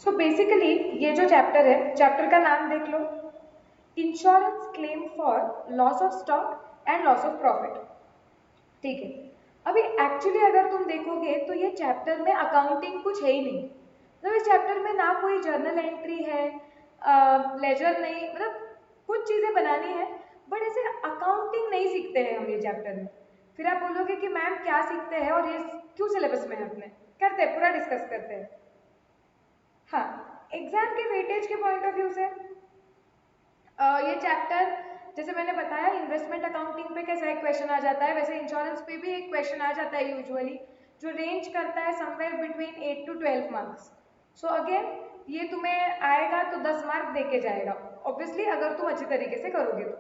So basically ये जो chapter है, चैप्टर का नाम देख लो, insurance claim for loss of stock and loss of profit. ठीक है। अभी एक्चुअली अगर तुम देखोगे तो ये चैप्टर में अकाउंटिंग कुछ है ही नहीं। मतलब इस चैप्टर में ना कोई जर्नल एंट्री है, लेजर नहीं, मतलब कुछ चीजें बनानी है, बट ऐसे अकाउंटिंग नहीं सीखते हैं हम ये चैप्टर में। फिर आप बोलोगे कि मैम क्या सीखते हैं और ये क्यों सिलेबस में है अपने, करते हैं, पूरा डिस्कस करते हैं। हाँ, एग्जाम के वेटेज के पॉइंट ऑफ व्यू से ये चैप्टर, जैसे मैंने बताया, इन्वेस्टमेंट अकाउंटिंग पे कैसा एक क्वेश्चन आ जाता है, वैसे इंश्योरेंस पे भी एक क्वेश्चन आ जाता है यूजुअली, जो रेंज करता है somewhere between 8 to 12 marks. So again ये तुम्हें आएगा तो 10 मार्क दे के जाएगा, ऑब्वियसली अगर तुम अच्छी तरीके से करोगे तो।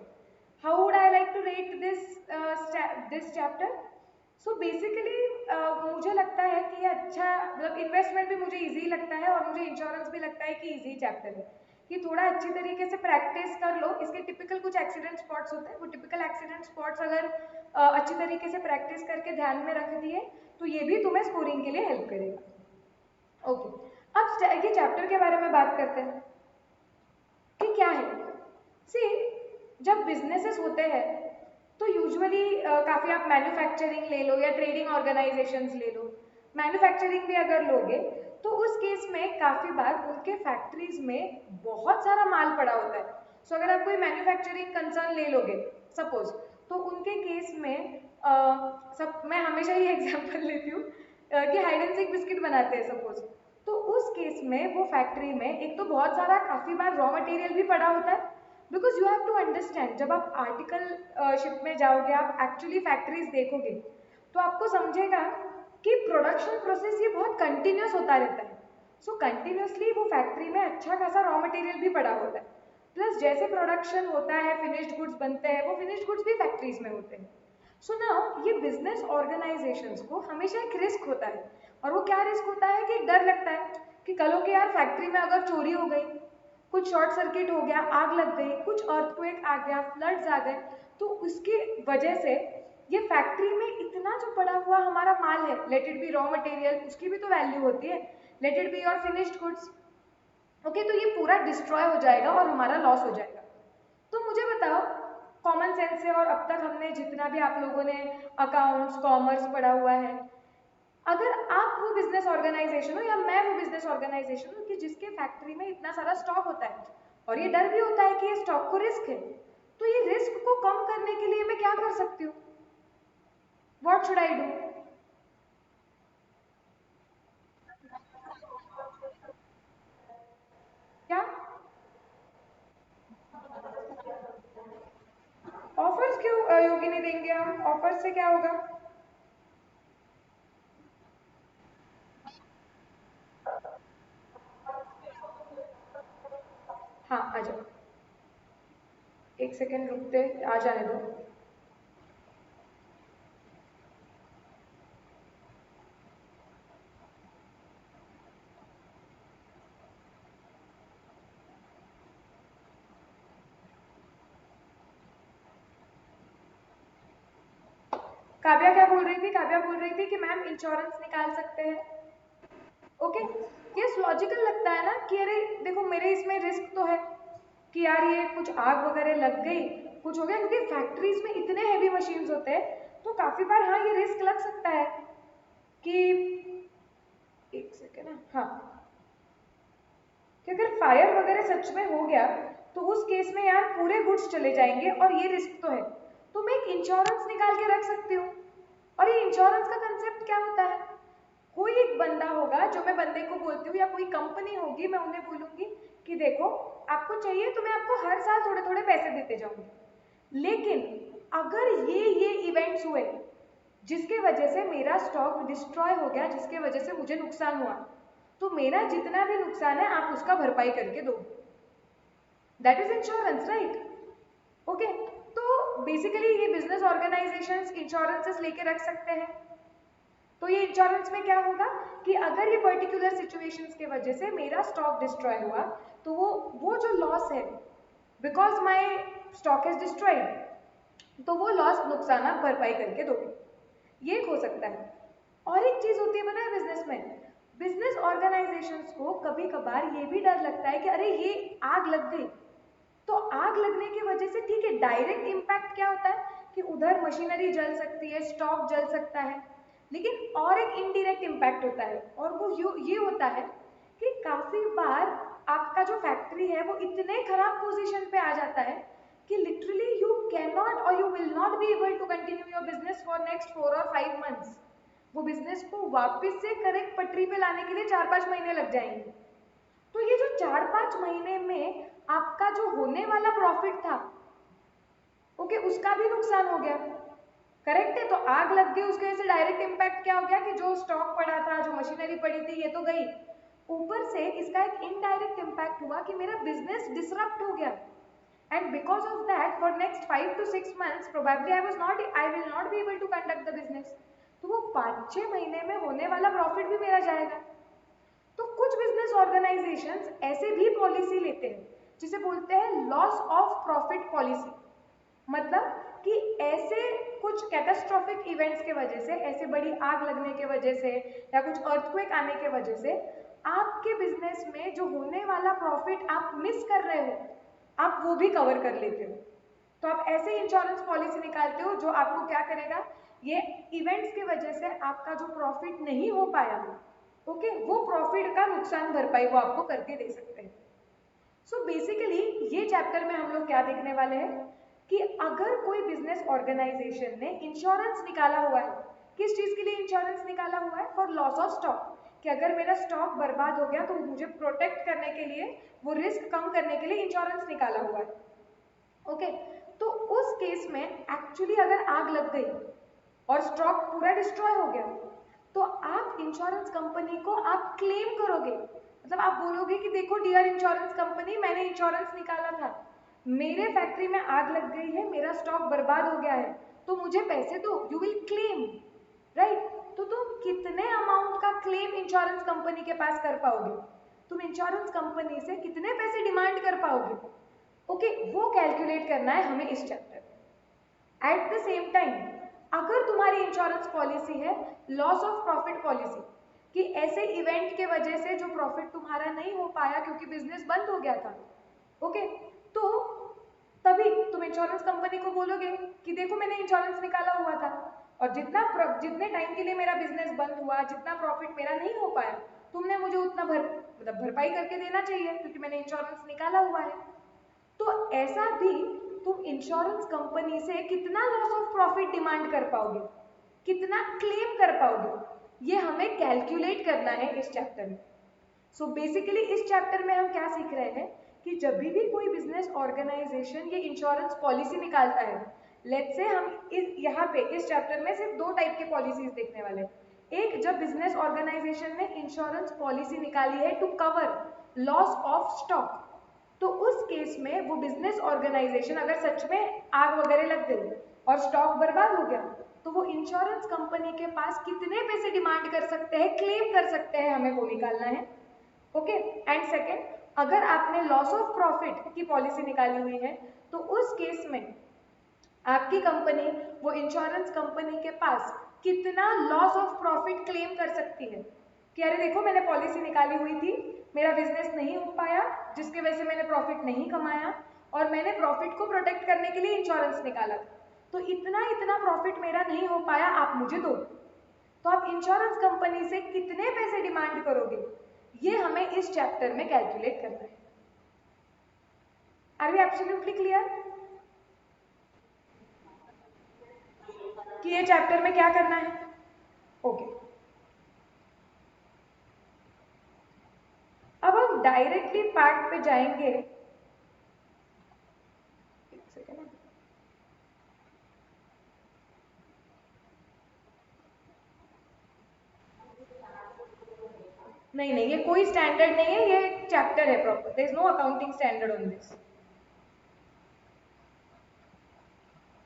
How would I like to rate this chapter? So basically मुझे लगता है कि ये अच्छा, मतलब इन्वेस्टमेंट भी मुझे इजी लगता है और मुझे इंश्योरेंस भी लगता है कि इजी चैप्टर है, कि थोड़ा अच्छी तरीके से प्रैक्टिस कर लो। इसके टिपिकल कुछ एक्सीडेंट स्पॉट्स होते हैं, वो टिपिकल एक्सीडेंट स्पॉट्स अगर अच्छी तरीके से प्रैक्टिस करके ध्यान में रख दिए तो ये भी तुम्हें स्कोरिंग के लिए हेल्प करेगा। ओके, अब ये चैप्टर के बारे में बात करते हैं कि क्या है। सी, जब बिजनेसेस होते हैं तो यूजुअली काफ़ी, आप मैन्युफैक्चरिंग ले लो या ट्रेडिंग ऑर्गेनाइजेशंस ले लो, मैन्युफैक्चरिंग भी अगर लोगे तो उस केस में काफ़ी बार उनके फैक्ट्रीज में बहुत सारा माल पड़ा होता है। सो अगर आप कोई मैन्युफैक्चरिंग कंसर्न ले लोगे सपोज, तो उनके केस में सब, मैं हमेशा ये एग्जांपल लेती हूँ कि हाइड एंड सीक बिस्किट बनाते हैं सपोज, तो उस केस में वो फैक्ट्री में एक तो बहुत सारा काफ़ी बार रॉ मटेरियल भी पड़ा होता है, because you have to understand, जब आप आर्टिकल शिप में जाओगे, आप एक्चुअली फैक्ट्रीज देखोगे तो आपको समझेगा कि प्रोडक्शन प्रोसेस ये बहुत कंटिन्यूस होता रहता है। सो कंटिन्यूसली वो फैक्ट्री में अच्छा खासा रॉ मटेरियल भी पड़ा होता है, प्लस जैसे प्रोडक्शन होता है, फिनिश्ड गुड्स बनते हैं, वो फिनिश्ड गुड्स भी फैक्ट्रीज में होते हैं। सो नाउ ये बिजनेस ऑर्गेनाइजेशंस को हमेशा एक रिस्क होता है, और वो क्या रिस्क होता है कि एक डर लगता है कि कल को यार फैक्ट्री में अगर चोरी हो गई, कुछ शॉर्ट सर्किट हो गया, आग लग गई, कुछ अर्थक्वेक आ गया, फ्लड्स आ गए, तो उसकी वजह से ये फैक्ट्री में इतना जो पड़ा हुआ हमारा माल है, let it be raw material, उसकी भी तो वैल्यू होती है, let it be your finished goods, okay, तो ये पूरा डिस्ट्रॉय हो जाएगा और हमारा लॉस हो जाएगा। तो मुझे बताओ, कॉमन सेंस से, और अब तक हमने जितना भी आप लोगों ने अकाउंट्स कॉमर्स पढ़ा हुआ है, अगर आप वो बिजनेस ऑर्गेनाइजेशन हो या मैं वो बिजनेस ऑर्गेनाइजेशन हूँ कि जिसके फैक्ट्री में इतना सारा स्टॉक होता है और ये डर भी होता है कि ये स्टॉक को रिस्क है, तो ये रिस्क को कम करने के लिए मैं क्या कर सकती हूँ? What should I do? क्या ऑफर्स क्यों योगी नहीं देंगे? हम ऑफर्स से क्या होगा? हाँ, आ जाओ, एक सेकेंड रुकते, आ जाने दो। काव्या क्या बोल रही थी? काव्या बोल रही थी कि मैम इंश्योरेंस निकाल सकते हैं। ओके, ये लॉजिकल लगता है ना कि अरे देखो, मेरे इसमें रिस्क तो है कि यार ये कुछ आग वगैरह लग गई, कुछ हो गया, क्योंकि फैक्ट्रीज में इतने हैवी मशीन्स होते हैं, तो काफी बार हाँ ये रिस्क लग सकता है कि, एक सेकेंड ना, हाँ, कि अगर फायर वगैरह सच में हो गया तो उस केस में यार पूरे गुड्स चले जाएंगे और ये रिस्क तो है, तो मैं एक इंश्योरेंस निकाल के रख सकती हूँ। और ये इंश्योरेंस का कंसेप्ट क्या होता है? कोई एक बंदा होगा, जो मैं बंदे को बोलती हूँ, या कोई कंपनी होगी, मैं उन्हें बोलूंगी कि देखो, आपको चाहिए तो मैं आपको हर साल थोड़े थोड़े पैसे देते जाऊंगी, लेकिन अगर ये इवेंट्स हुए जिसके वजह से मेरा स्टॉक डिस्ट्रॉय हो गया, जिसके वजह से मुझे नुकसान हुआ, तो मेरा जितना भी नुकसान है आप उसका भरपाई करके दो। That is insurance, right? Okay, तो बेसिकली ये बिजनेस ऑर्गेनाइजेशंस इंश्योरेंसेस लेके रख सकते हैं। तो ये इंश्योरेंस में क्या होगा कि अगर ये पर्टिकुलर सिचुएशंस के वजह से मेरा स्टॉक डिस्ट्रॉय हुआ, तो वो जो लॉस है, because my stock is destroyed, तो वो लॉस, नुकसान आप भरपाई करके दोगे। ये एक हो सकता है। और एक चीज होती है पता है बिजनेस में, बिजनेस ऑर्गेनाइजेशंस को कभी कभार ये भी डर लगता है कि अरे ये आग लग गई, तो आग लगने की वजह से ठीक है डायरेक्ट इम्पैक्ट क्या होता है कि उधर मशीनरी जल सकती है, स्टॉक जल सकता है, लेकिन और एक इनडायरेक्ट इम्पैक्ट होता है और वो ये होता है कि काफी बार आपका जो फैक्ट्री है वो इतने खराब पोजीशन पे आ जाता है कि लिटरली यू कैन नॉट और you will not be able to continue your business for next 4 और 5 मंथ्स। वो बिजनेस को वापस से करेक्ट पटरी पे लाने के लिए 4-5 महीने लग जाएंगे। तो ये जो 4-5 महीने में आपका जो होने वाला प्रॉफिट था, ओके, उसका भी नुकसान हो गया। करेक्ट है, तो आग लग गई, उसके वजह से डायरेक्ट इम्पैक्ट क्या हो गया कि जो स्टॉक पड़ा था, जो मशीनरी पड़ी थी, ये तो गई। ऊपर से इसका एक इनडायरेक्ट इम्पैक्ट हुआ कि मेरा बिजनेस डिसरप्ट हो गया, and because of that for next 5 to 6 months probably I will not be able to conduct the business। तो वो 5-6 महीने में होने वाला प्रॉफिट भी मेरा जाएगा। तो कुछ बिजनेस ऑर्गेनाइजेशंस ऐसे भी पॉलिसी लेते हैं जिसे बोलते हैं लॉस ऑफ प्रॉफिट पॉलिसी। मतलब कि ऐसे कुछ कैटास्ट्रोफिक इवेंट्स के वजह से, ऐसे बड़ी आग लगने के वजह से या कुछ अर्थक्वेक आने के वजह से आपके बिजनेस में जो होने वाला प्रॉफिट आप मिस कर रहे हो, आप वो भी कवर कर लेते हो। तो आप ऐसे इंश्योरेंस पॉलिसी निकालते हो जो आपको क्या करेगा, ये इवेंट्स की वजह से आपका जो प्रॉफिट नहीं हो पाया, ओके, वो प्रॉफिट का नुकसान भरपाई वो आपको करके दे सकते हैं। सो बेसिकली ये चैप्टर में हम लोग क्या देखने वाले हैं कि अगर कोई बिजनेस ऑर्गेनाइजेशन ने इंश्योरेंस निकाला हुआ है, किस चीज के लिए इंश्योरेंस निकाला हुआ है, फॉर लॉस ऑफ स्टॉक, कि अगर मेरा स्टॉक बर्बाद हो गया तो मुझे प्रोटेक्ट करने के लिए, वो रिस्क कम करने के लिए इंश्योरेंस निकाला हुआ है। ओके, तो उस केस में एक्चुअली अगर आग लग गई और स्टॉक पूरा डिस्ट्रॉय हो गया, तो आप इंश्योरेंस कंपनी को आप क्लेम करोगे। मतलब आप बोलोगे कि देखो डियर इंश्योरेंस कंपनी, मैंने इंश्योरेंस निकाला था, मेरे फैक्ट्री में आग लग गई है, मेरा स्टॉक बर्बाद हो गया है, तो मुझे पैसे दो, यू विल क्लेम, राइट। तो तुम कितने अमाउंट का क्लेम इंश्योरेंस कंपनी के पास कर पाओगे, तुम इंश्योरेंस कंपनी से कितने पैसे डिमांड कर पाओगे, ओके, वो कैलकुलेट करना है हमें इस चैप्टर में। एट द सेम टाइम अगर तुम्हारी इंश्योरेंस पॉलिसी है लॉस ऑफ प्रॉफिट पॉलिसी, कि ऐसे इवेंट के वजह से जो प्रॉफिट तुम्हारा नहीं हो पाया क्योंकि बिजनेस बंद हो गया था, ओके, तो तभी तुम इंश्योरेंस कंपनी को बोलोगे कि देखो मैंने इंश्योरेंस निकाला हुआ था और जितने टाइम के लिए मेरा बिजनेस बंद हुआ, जितना प्रॉफिट मेरा नहीं हो पाया, तुमने मुझे उतना भरपाई करके देना चाहिए क्योंकि मैंने इंश्योरेंस निकाला हुआ है। तो ऐसा भी तुम इंश्योरेंस कंपनी से कितना लॉस ऑफ प्रॉफिट डिमांड कर पाओगे, कितना क्लेम कर पाओगे, ये हमें कैलकुलेट करना है इस चैप्टर में। सो बेसिकली इस चैप्टर में हम क्या सीख रहे हैं कि जब भी कोई बिजनेस ऑर्गेनाइजेशन ये इंश्योरेंस पॉलिसी निकालता है, लेट्स से हम यहाँ पे इस चैप्टर में सिर्फ 2 टाइप के पॉलिसीज देखने वाले हैं। एक, जब बिजनेस ऑर्गेनाइजेशन ने इंश्योरेंस पॉलिसी निकाली है to cover loss of stock, तो उस केस में वो बिजनेस ऑर्गेनाइजेशन अगर सच में आग वगैरह लग गई और स्टॉक बर्बाद हो गया, तो वो इंश्योरेंस कंपनी के पास कितने पैसे डिमांड कर सकते हैं, क्लेम कर सकते हैं, हमें वो निकालना है। ओके, एंड सेकेंड, अगर आपने लॉस ऑफ प्रॉफिट की पॉलिसी निकाली हुई है, तो उस केस में आपकी कंपनी वो इंश्योरेंस कंपनी के पास कितना लॉस ऑफ प्रॉफिट क्लेम कर सकती है कि अरे देखो मैंने पॉलिसी निकाली हुई थी, मेरा बिजनेस नहीं हो पाया जिसकी वजह से मैंने प्रॉफिट नहीं कमाया और मैंने प्रॉफिट को प्रोटेक्ट करने के लिए इंश्योरेंस निकाला था, तो इतना इतना प्रॉफिट मेरा नहीं हो पाया, आप मुझे दो। तो आप इंश्योरेंस कंपनी से कितने पैसे डिमांड करोगे, ये हमें इस चैप्टर में कैलकुलेट करना है। आर वी एब्सोल्युटली क्लियर कि ये चैप्टर में क्या करना है? ओके, अब हम डायरेक्टली पार्ट पे जाएंगे। एक सेकेंड, नहीं नहीं, ये कोई स्टैंडर्ड नहीं है, ये एक चैप्टर है proper, there is no accounting standard on this.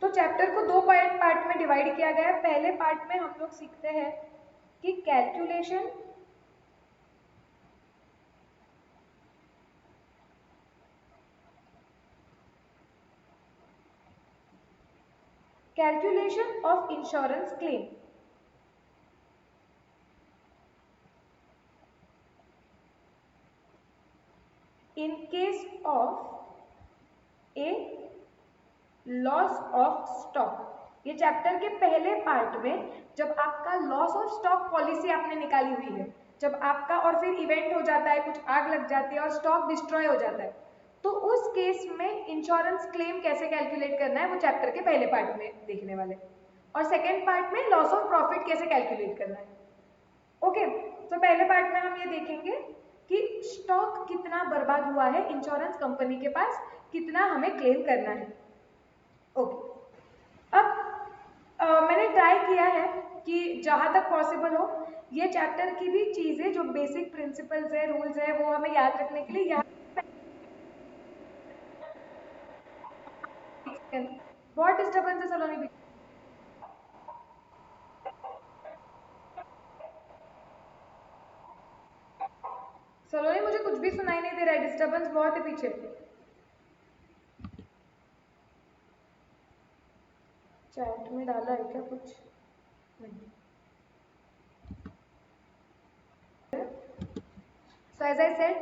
तो चैप्टर को 2 पार्ट में डिवाइड किया गया है। पहले पार्ट में हम लोग सीखते हैं कि calculation of insurance claim. In case of A loss of stock. ये चैप्टर के पहले पार्ट में जब आपका लॉस ऑफ स्टॉक पॉलिसी आपने निकाली हुई है, जब आपका और फिर इवेंट हो जाता है, कुछ आग लग जाती है और स्टॉक डिस्ट्रॉय हो जाता है, तो उस केस में इंश्योरेंस क्लेम कैसे कैलकुलेट करना है वो चैप्टर के पहले पार्ट में देखने वाले, और सेकेंड पार्ट में लॉस ऑफ प्रॉफिट कैसे कैलकुलेट करना है। ओके, तो पहले पार्ट में हम ये देखेंगे कि स्टॉक कितना बर्बाद हुआ है इंश्योरेंस कंपनी के पास, कितना हमें क्लेम करना है। ओके, अब मैंने ट्राई किया है कि जहाँ तक पॉसिबल हो ये चैप्टर की भी चीज़ें जो बेसिक प्रिंसिपल्स है, रूल्स है, वो हमें याद रखने के लिए यहाँ बहुत डिस्टर्बेंस है सलोनी भी। सलोनी मुझे कुछ भी सुनाई नहीं दे रहा है, डिस्टर्बेंस बहुत है पीछे। चैट में डाला है क्या कुछ? नहीं। सो एज आई सेड,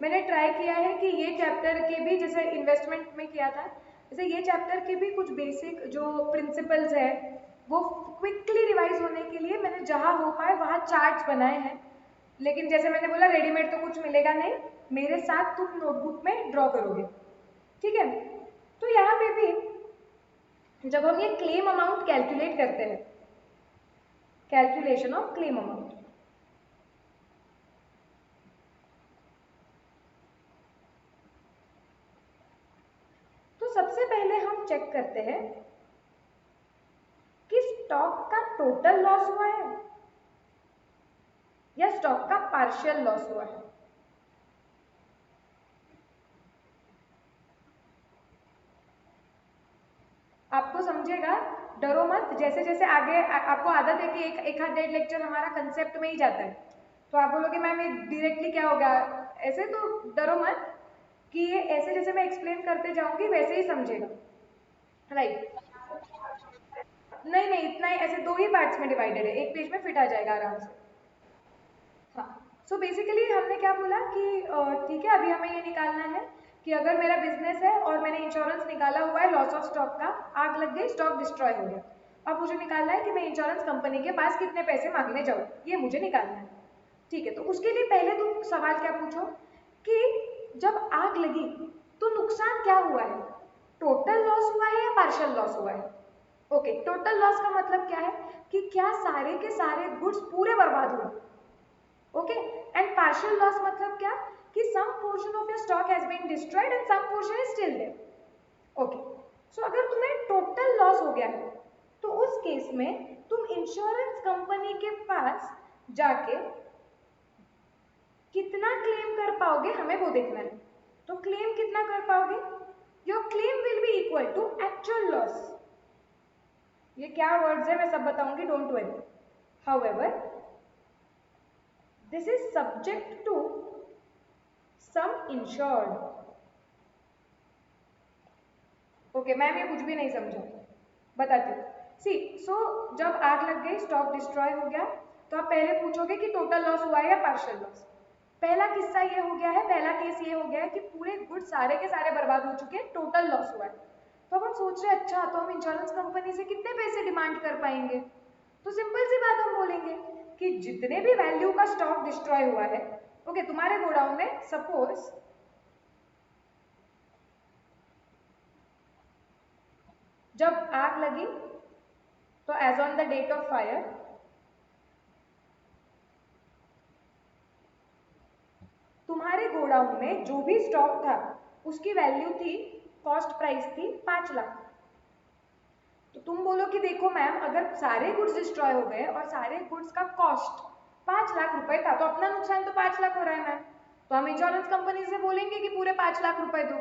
मैंने ट्राई किया है कि ये चैप्टर के भी, जैसे इन्वेस्टमेंट में किया था, जैसे ये चैप्टर के भी कुछ बेसिक जो प्रिंसिपल्स है वो क्विकली रिवाइज होने के लिए मैंने जहाँ हो पाए वहाँ चार्ट्स बनाए हैं। लेकिन जैसे मैंने बोला रेडीमेड तो कुछ मिलेगा नहीं, मेरे साथ तुम नोटबुक में ड्रॉ करोगे, ठीक है? तो यहाँ पे भी जब हम ये क्लेम अमाउंट कैलकुलेट करते हैं, कैलकुलेशन ऑफ क्लेम अमाउंट, तो सबसे पहले हम चेक करते हैं कि स्टॉक का टोटल लॉस हुआ है या स्टॉक का पार्शियल लॉस हुआ है। आपको समझेगा, डरो मत, जैसे जैसे आगे आपको आदत है कि एक आध डेढ़ लेक्चर हमारा कंसेप्ट में ही जाता है, तो आप बोलोगे मैम ये डायरेक्टली क्या होगा ऐसे, तो डरो मत कि ये ऐसे जैसे मैं एक्सप्लेन करते जाऊंगी वैसे ही समझेगा, राइट? नहीं नहीं, इतना ही, ऐसे दो ही पार्ट्स में डिवाइडेड है, एक पेज में फिट आ जाएगा आराम से। हाँ, सो बेसिकली हमने क्या बोला कि ठीक है, अभी हमें ये निकालना है कि अगर मेरा बिजनेस है और मैंने इंश्योरेंस निकाला हुआ है लॉस ऑफ स्टॉक का, आग लग गई, स्टॉक डिस्ट्रॉय हो गया, अब मुझे निकालना है कि मैं इंश्योरेंस कंपनी के पास कितने पैसे मांगने जाऊँ, ये मुझे निकालना है। ठीक है, तो उसके लिए पहले तुम सवाल क्या पूछो कि जब आग लगी तो नुकसान क्या हुआ है, टोटल लॉस हुआ है या पार्शियल लॉस हुआ है? ओके, टोटल लॉस का मतलब क्या है कि क्या सारे के सारे गुड्स पूरे बर्बाद हुए, ओके? एंड पार्शियल लॉस मतलब क्या कि some portion of your stock has been destroyed and some portion is still there. Okay, so अगर तुम्हें टोटल लॉस हो गया है तो उस केस में तुम इंश्योरेंस कंपनी के पास जाके कितना क्लेम कर पाओगे हमें वो देखना है। तो क्लेम कितना कर पाओगे? Your claim will be equal to actual loss. ये क्या वर्ड्स है मैं सब बताऊंगी, don't worry. However this is subject to sum insured. Okay ma'am, ये कुछ भी नहीं समझा, बताती हूँ। सी सो जब आग लग गई, स्टॉक डिस्ट्रॉय हो गया, तो आप पहले पूछोगे कि टोटल लॉस हुआ है या पार्शियल लॉस। पहला किस्सा ये हो गया है, पहला केस ये हो गया है कि पूरे गुड सारे के सारे बर्बाद हो चुके हैं, टोटल लॉस हुआ है। तो अब हम सोच रहे हैं अच्छा तो हम इंश्योरेंस कंपनी से कितने पैसे डिमांड कर पाएंगे, तो सिंपल सी बात हम बोलेंगे कि जितने भी वैल्यू का स्टॉक डिस्ट्रॉय हुआ है, ओके, तुम्हारे गोडाउन में सपोज जब आग लगी तो as on the date of fire तुम्हारे गोडाउन में जो भी स्टॉक था उसकी वैल्यू थी, कॉस्ट प्राइस थी 5 लाख। तो तुम बोलो कि देखो मैम, अगर सारे गुड्स डिस्ट्रॉय हो गए और सारे गुड्स का कॉस्ट 5 लाख रुपए था तो अपना नुकसान तो 5 लाख हो रहा है मैम, तो हम इंश्योरेंस कंपनी से बोलेंगे कि पूरे 5 लाख रुपए दो।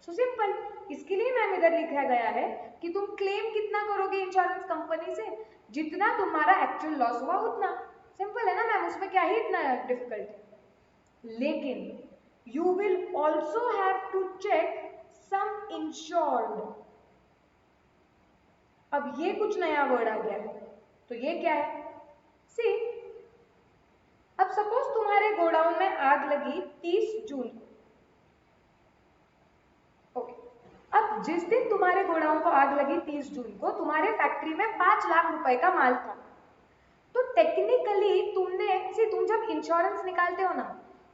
सो सिंपल, इसके लिए मैम इधर लिखा गया है कि तुम क्लेम कितना करोगे इंश्योरेंस कंपनी से, जितना तुम्हारा एक्चुअल लॉस हुआ उतना। सिंपल है ना मैम, उसमें क्या ही इतना डिफिकल्ट है। लेकिन you will also have to check sum insured. अब ये कुछ नया वर्ड आ गया है, तो ये क्या है? सी, अब सपोज तुम्हारे गोडाउन में आग लगी 30 जून को, जिस दिन तुम्हारे गोडाउन को आग लगी 30 जून को, तुम्हारे फैक्ट्री में 5 लाख रुपए का माल था। तो टेक्निकली तुम जब इंश्योरेंस निकालते हो ना,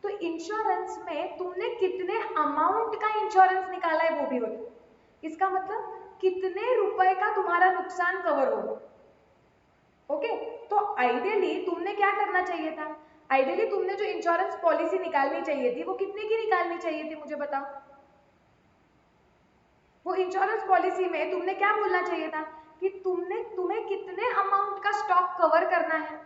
तो इंश्योरेंस में तुमने कितने अमाउंट का इंश्योरेंस निकाला है वो भी होता है। इसका मतलब कितने रुपए का तुम्हारा नुकसान कवर होगा। ओके, तो आइडियली तुमने क्या करना चाहिए था? आइडियली तुमने जो इंश्योरेंस पॉलिसी निकालनी चाहिए थी वो कितने की निकालनी चाहिए थी, मुझे बताओ। वो इंश्योरेंस पॉलिसी में तुमने क्या बोलना चाहिए था कि तुम्हें कितने अमाउंट का स्टॉक कवर करना है।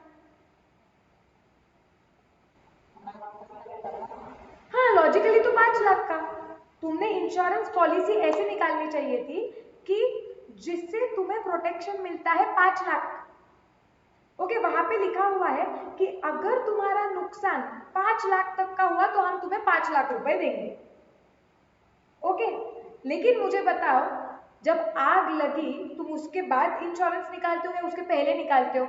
हाँ, लॉजिकली तो 5 लाख का। तुमने इंश्योरेंस पॉलिसी ऐसे निकालनी चाहिए थी कि जिससे तुम्हें प्रोटेक्शन मिलता है 5 लाख। ओके, वहां पे लिखा हुआ है कि अगर तुम्हारा नुकसान 5 लाख तक का हुआ तो हम तुम्हें 5 लाख रुपए देंगे। ओके, लेकिन मुझे बताओ, जब आग लगी तुम उसके बाद इंश्योरेंस निकालते हो या उसके पहले निकालते हो?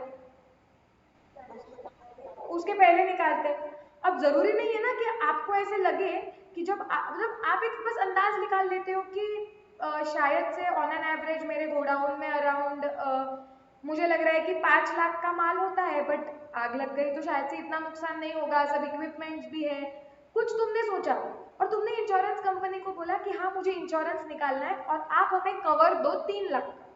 उसके पहले निकालते हैं। अब जरूरी नहीं है ना कि आपको ऐसे लगे कि मतलब आप एक बस अंदाज निकाल लेते हो कि शायद से ऑन एन एवरेज मेरे गोडाउन में अराउंड मुझे लग रहा है कि 5 लाख का माल होता है, बट आग लग गई तो शायद से इतना नुकसान नहीं होगा, सब इक्विपमेंट्स भी है। कुछ तुमने सोचा और तुमने इंश्योरेंस कंपनी को बोला कि हाँ मुझे इंश्योरेंस निकालना है और आप हमें कवर दो 3 लाख का।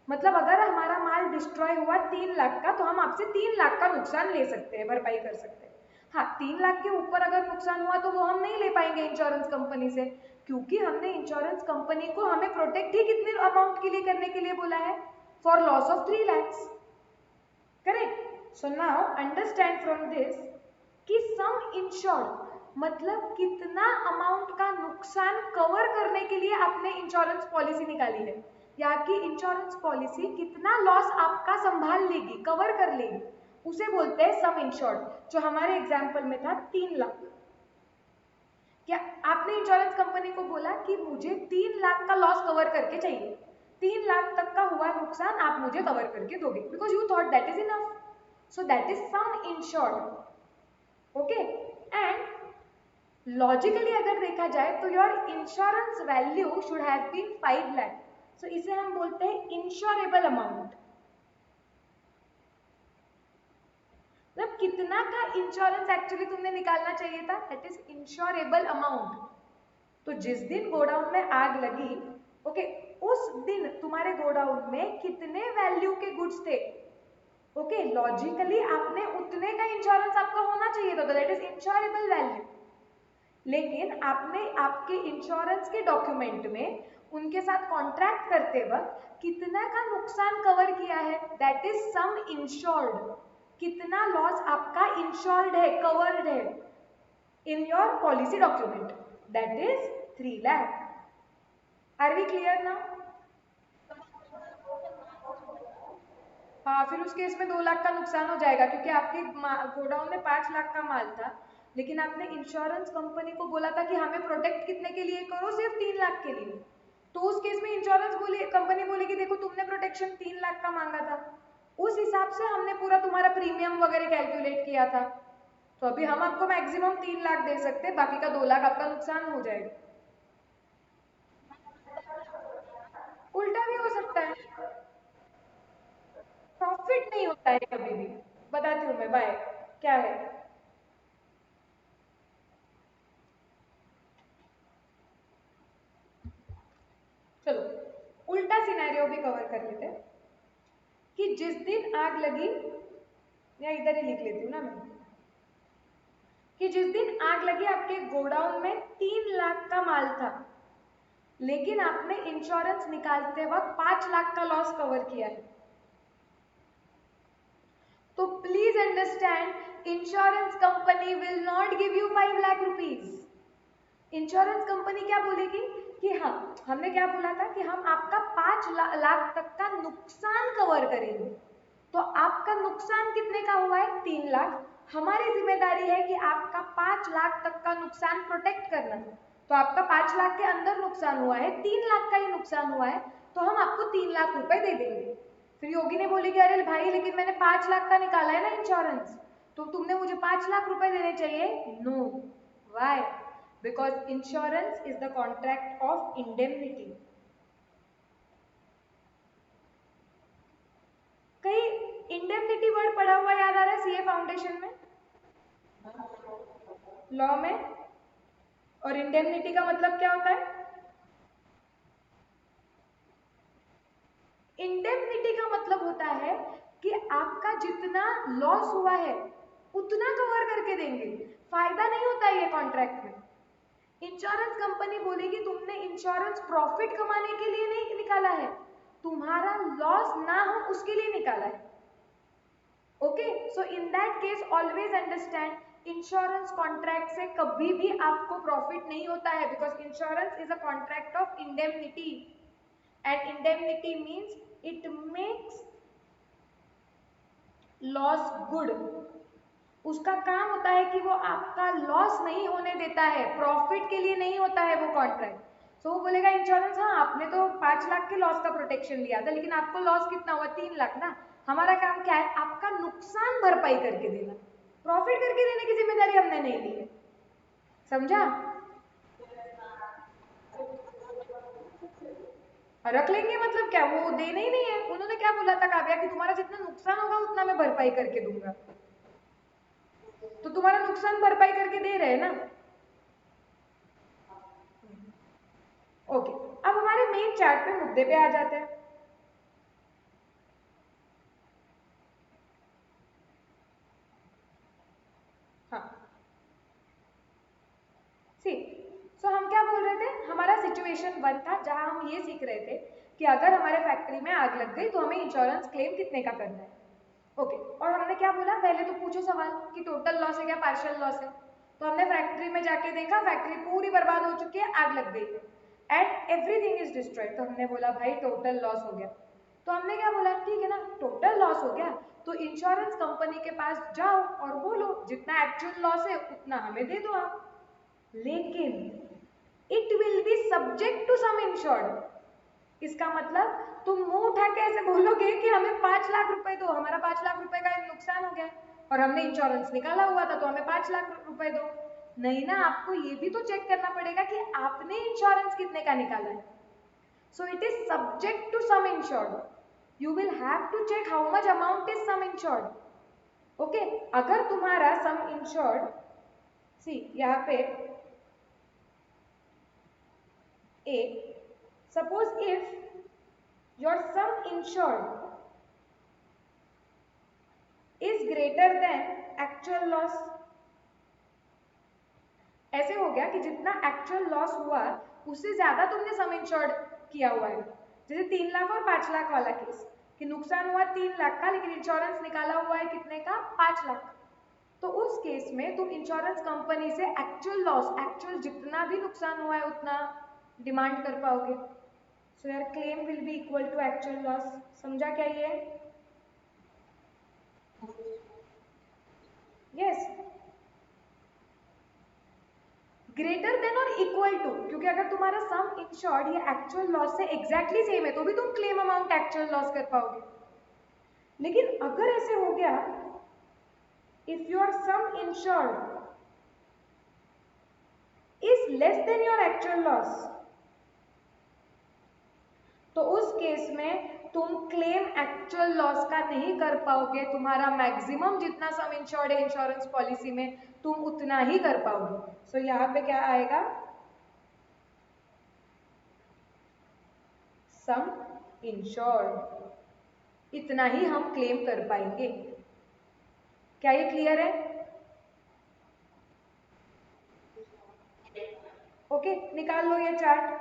मतलब अगर हमारा माल डिस्ट्रॉय हुआ 3 लाख का तो हम आपसे 3 लाख का नुकसान ले सकते हैं, भरपाई कर सकते हैं। हाँ, 3 लाख के ऊपर अगर नुकसान हुआ तो वो हम नहीं ले पाएंगे इंश्योरेंस कंपनी से, क्योंकि हमने इंश्योरेंस कंपनी को हमें प्रोटेक्ट ही कितने अमाउंट के लिए करने के लिए बोला है, for loss of 3 lakhs। Correct. So now understand from this कि सम इंश्योर्ड मतलब कितना अमाउंट का नुकसान कवर करने के लिए आपने इंश्योरेंस पॉलिसी निकाली है, या कि इंश्योरेंस पॉलिसी कितना लॉस आपका संभाल लेगी, कवर कर लेगी, उसे बोलते हैं सम इंश्योर्ड। जो हमारे एग्जाम्पल में था 3 लाख। क्या आपने इंश्योरेंस कंपनी को बोला कि मुझे 3 लाख का लॉस कवर करके चाहिए, 3 लाख तक का हुआ नुकसान आप मुझे कवर करके दोगे, because you thought that is enough. So that is sum insured. Okay, and logically अगर देखा जाए तो your insurance value should have been 5 lakh. So इसे हम बोलते हैं इंश्योरेबल अमाउंट। मतलब कितना का इंश्योरेंस एक्चुअली तुमने निकालना चाहिए था, दैट इज इंश्योरेबल अमाउंट। तो जिस दिन गोडाउन में आग लगी, ओके, उस दिन तुम्हारे गोडाउन में कितने वैल्यू के गुड्स थे? ओके, लॉजिकली आपने उतने का इंश्योरेंस आपका होना चाहिए था, दैट इज इंश्योरेबल वैल्यू। लेकिन आपने आपके इंश्योरेंस के डॉक्यूमेंट में उनके साथ कॉन्ट्रैक्ट करते वक्त कितना का नुकसान कवर किया है, दैट इज सम इंश्योर्ड। कितना लॉस आपका इंश्योर्ड है, कवर्ड है in your policy document, that is 3 lakh. Are we clear now? हाँ, फिर उस केस में 2 लाख का नुकसान हो जाएगा, क्योंकि आपके गोडाउन में 5 लाख का माल था, लेकिन आपने इंश्योरेंस कंपनी को बोला था कि हमें प्रोटेक्ट कितने के लिए करो, सिर्फ 3 लाख के लिए। तो उस केस में इंश्योरेंस कंपनी बोलेगी देखो तुमने प्रोटेक्शन 3 लाख का मांगा था, उस हिसाब से हमने पूरा तुम्हारा प्रीमियम वगैरह कैलकुलेट किया था, तो अभी हम आपको मैक्सिमम 3 लाख दे सकते हैं, बाकी का 2 लाख आपका नुकसान हो जाएगा। उल्टा भी हो सकता है, प्रॉफिट नहीं होता है कभी भी। बताती हूँ मैं, बाय। क्या है? चलो उल्टा सिनेरियो भी कवर कर लेते हैं कि जिस दिन आग लगी, या इधर ही लिख लेती हूँ ना मैं, कि जिस दिन आग लगी आपके गोडाउन में 3 लाख का माल था, लेकिन आपने इंश्योरेंस निकालते वक्त 5 लाख का लॉस कवर किया है। तो please understand, insurance company will not give you 5 lakh rupees. Insurance company क्या बोलेगी कि हाँ, हमने क्या बोला था कि हम आपका 5 लाख तक का नुकसान कवर करेंगे। तो आपका नुकसान कितने का हुआ है? 3 लाख। हमारी जिम्मेदारी है कि आपका 5 लाख तक का नुकसान प्रोटेक्ट करना। तो आपका 5 लाख के अंदर नुकसान हुआ है, 3 लाख का ही नुकसान हुआ है, तो हम आपको 3 लाख रुपए दे देंगे। फिर योगी ने बोली कि अरे भाई, लेकिन मैंने 5 लाख का निकाला है ना इंश्योरेंस, तो तुमने मुझे 5 लाख रुपए देने चाहिए। No, why? Because insurance is the contract of indemnity. कहीं इंडेमनिटी वर्ड पढ़ा हुआ याद आ रहा है सीए फाउंडेशन में, लॉ में? और इंडेमनिटी का मतलब क्या होता है? इंडेमनिटी का मतलब होता है कि आपका जितना लॉस हुआ है उतना कवर करके देंगे, फायदा नहीं होता है ये कॉन्ट्रैक्ट में। इंश्योरेंस कंपनी बोलेगी तुमने इंश्योरेंस प्रॉफिट कमाने के लिए नहीं निकाला है, तुम्हारा लॉस ना हो उसके लिए निकाला है। Okay, so in that case always understand insurance contract से कभी भी आपको प्रॉफिट नहीं होता है, because insurance is a contract of indemnity and indemnity means it makes loss good. उसका काम होता है कि वो आपका लॉस नहीं होने देता है, प्रॉफिट के लिए नहीं होता है वो कॉन्ट्रैक्ट। सो वो बोलेगा इंश्योरेंस, हाँ आपने तो 5 लाख के लॉस का प्रोटेक्शन लिया था, लेकिन आपको लॉस कितना हुआ? 3 लाख ना। हमारा काम क्या है? आपका नुकसान भरपाई करके देना, प्रॉफिट करके देने की जिम्मेदारी हमने नहीं ली है। समझा? रख लेंगे मतलब क्या? वो देना ही नहीं है। उन्होंने क्या बोला था काव्या कि तुम्हारा जितना नुकसान होगा उतना मैं भरपाई करके दूंगा, तो तुम्हारा नुकसान भरपाई करके दे रहे हैं ना। ओके, अब हमारे मेन चार्ट पे मुद्दे पे आ जाते हैं। हाँ, सी, सो हम क्या बोल रहे थे? हमारा सिचुएशन 1 था जहां हम ये सीख रहे थे कि अगर हमारे फैक्ट्री में आग लग गई तो हमें इंश्योरेंस क्लेम कितने का करना है। ओके, और हमने क्या बोला? पहले तो पूछो सवाल कि टोटल लॉस है क्या पार्शियल लॉस है। तो हमने फैक्ट्री में जाके देखा, फैक्ट्री पूरी बर्बाद हो चुकी है, आग लग गई है एंड एवरीथिंग इज डिस्ट्रॉयड। तो हमने बोला भाई टोटल लॉस हो गया। तो हमने क्या बोला? ठीक है ना, टोटल लॉस हो गया तो इंश्योरेंस कंपनी के पास जाओ और बोलो जितना एक्चुअल लॉस है उतना हमें दे दो आप, लेकिन it will be subject to sum insured. इसका मतलब तुम मुंह उठा के ऐसे बोलोगे कि हमें 5 लाख रुपए दो, हमारा 5 लाख रुपए का नुकसान हो गया और हमने इंश्योरेंस निकाला हुआ था तो हमें 5 लाख रुपए दो। नहीं ना, आपको ये भी तो चेक करना पड़ेगा कि आपने इंश्योरेंस कितने का निकाला है। So it is subject to sum insured, you will have to check how much amount is sum insured. Okay, अगर तुम्हारा सम इंश्योर्ड, सी यहाँ पे A, suppose if your sum insured is greater than actual loss, ऐसे हो गया कि जितना actual loss हुआ उससे ज्यादा तुमने सम इंश्योर्ड किया हुआ है। जैसे 3 लाख और 5 लाख वाला केस, कि नुकसान हुआ 3 लाख का लेकिन इंश्योरेंस निकाला हुआ है कितने का? 5 लाख। तो उस केस में तुम इंश्योरेंस कंपनी से एक्चुअल लॉस, एक्चुअल जितना भी नुकसान हुआ है उतना डिमांड कर पाओगे। So your claim will be equal to actual loss. समझा क्या ये? यस, ग्रेटर देन और इक्वल टू, क्योंकि अगर तुम्हारा सम इंश्योर्ड या एक्चुअल लॉस से एग्जैक्टली सेम है तो भी तुम क्लेम अमाउंट एक्चुअल लॉस कर पाओगे। लेकिन अगर ऐसे हो गया, if your some insured is less than your actual loss, तो उस केस में तुम क्लेम एक्चुअल लॉस का नहीं कर पाओगे। तुम्हारा मैक्सिमम जितना सम इंश्योर्ड है इंश्योरेंस पॉलिसी में तुम उतना ही कर पाओगे। सो यहाँ पे क्या आएगा? सम इंश्योर्ड, इतना ही हम क्लेम कर पाएंगे। क्या ये क्लियर है? ओके, निकाल लो ये चार्ट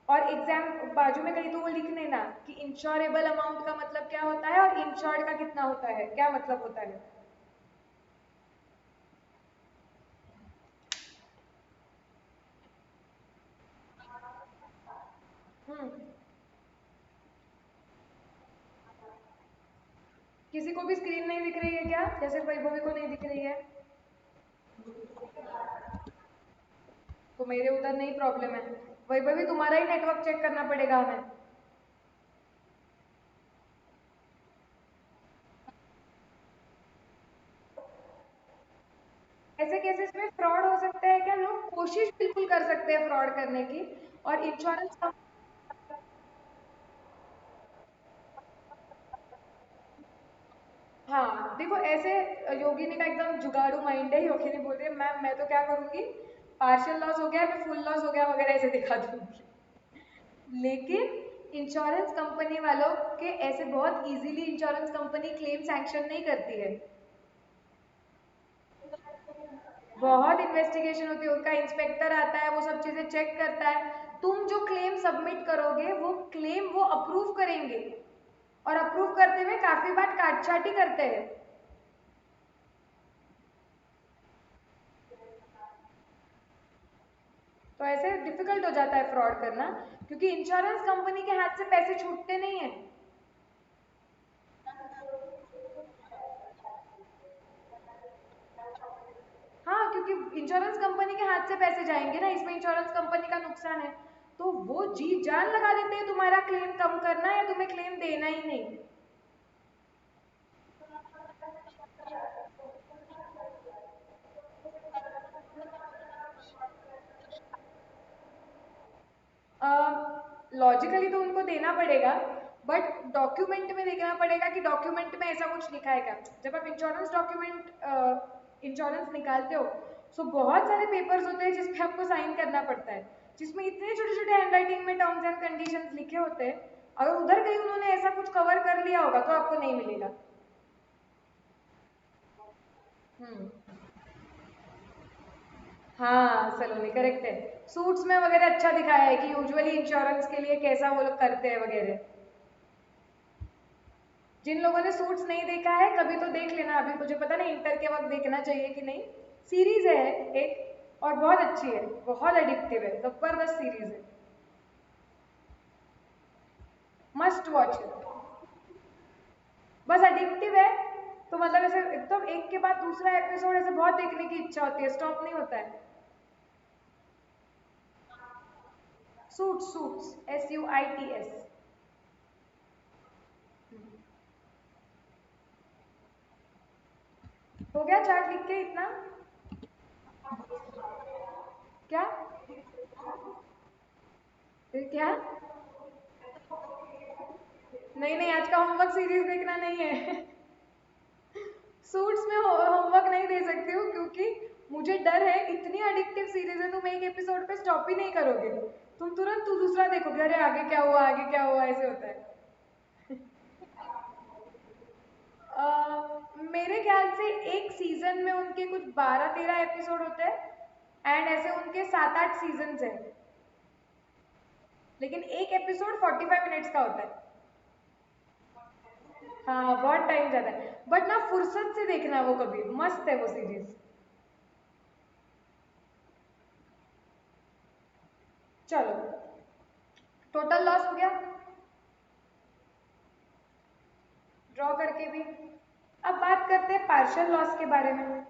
और एग्जाम बाजू में कहीं तो वो लिख लेना कि इंश्योरेबल अमाउंट का मतलब क्या होता है और इंश्योर्ड का कितना होता है, क्या मतलब होता है। हम्म, किसी को भी स्क्रीन नहीं दिख रही है क्या? जैसे वैभवी को नहीं दिख रही है, तो मेरे उधर नहीं प्रॉब्लम है। वैभवी तुम्हारा ही नेटवर्क चेक करना पड़ेगा हमें। ऐसे केसेस में फ्रॉड हो सकता है क्या? लोग कोशिश बिल्कुल कर सकते हैं फ्रॉड करने की, और इंश्योरेंस ऐसे योगिनी का एकदम जुगाड़ू माइंड है। योगिनी बोल रही है मैम मैं तो क्या करूंगी, पार्शियल लॉस हो गया मैं फुल लॉस हो गया वगैरह ऐसे दिखा दूंगी। लेकिन इंश्योरेंस कंपनी वालों के ऐसे बहुत easily insurance company claim sanction नहीं करती है। बहुत इन्वेस्टिगेशन होती है, उनका इंस्पेक्टर आता है, वो सब चीजें चेक करता है। तुम जो क्लेम सबमिट करोगे वो क्लेम वो अप्रूव करेंगे, और अप्रूव करते हुए काफी बार काटछाटी करते हैं। तो ऐसे डिफिकल्ट हो जाता है फ्रॉड करना, क्योंकि इंश्योरेंस कंपनी के हाथ से पैसे छूटते नहीं है। हाँ, क्योंकि इंश्योरेंस कंपनी के हाथ से पैसे जाएंगे ना, इसमें इंश्योरेंस कंपनी का नुकसान है। तो वो जी जान लगा देते हैं तुम्हारा क्लेम कम करना या तुम्हें क्लेम देना ही नहीं। लॉजिकली तो उनको देना पड़ेगा, बट डॉक्यूमेंट में देखना पड़ेगा कि डॉक्यूमेंट में ऐसा कुछ लिखा है क्या। जब आप इंश्योरेंस डॉक्यूमेंट इंश्योरेंस निकालते हो, सो बहुत सारे पेपर्स होते हैं जिसपे आपको साइन करना पड़ता है, जिसमें इतने छोटे छोटे हैंडराइटिंग में टर्म्स एंड कंडीशंस लिखे होते हैं। अगर उधर कहीं उन्होंने ऐसा कुछ कवर कर लिया होगा तो आपको नहीं मिलेगा। हम्म। हाँ सलोनी करेक्ट है। सूट्स में वगैरह अच्छा दिखाया है कि यूजुअली इंश्योरेंस के लिए कैसा वो लोग करते हैं वगैरह। जिन लोगों ने सूट्स नहीं देखा है कभी तो देख लेना, अभी मुझे पता नहीं इंटर के वक्त देखना चाहिए कि नहीं। सीरीज है एक, और बहुत अच्छी है, बहुत एडिक्टिव है, जबरदस्त सीरीज है, मस्ट वॉच है। बस एडिक्टिव है, तो मतलब ऐसे एकदम एक के बाद दूसरा एपिसोड ऐसे बहुत देखने की इच्छा होती है, स्टॉप नहीं होता है। Suits, suits, SUITS। हो गया चार्ट लिख के इतना? क्या? फिर क्या? नहीं नहीं, आज का होमवर्क सीरीज देखना नहीं है। सूट्स में होमवर्क नहीं दे सकती हूँ, क्योंकि मुझे डर है, इतनी एडिक्टिव सीरीज है, तुम एक एपिसोड पे स्टॉप ही नहीं करोगे। तुम तुरंत तू दूसरा देखोगे, अरे आगे क्या हुआ आगे क्या हुआ, ऐसे होता है। मेरे ख्याल से एक सीजन में उनके कुछ 12-13 एपिसोड होते हैं, एंड ऐसे उनके 7-8 सीजन हैं। लेकिन एक एपिसोड 45 मिनट्स का होता है। हाँ बहुत टाइम जाता है, बट ना फुर्सत से देखना वो, कभी मस्त है वो सीरीज। चलो, टोटल लॉस हो गया ड्रॉ करके भी। अब बात करते हैं पार्शियल लॉस के बारे में।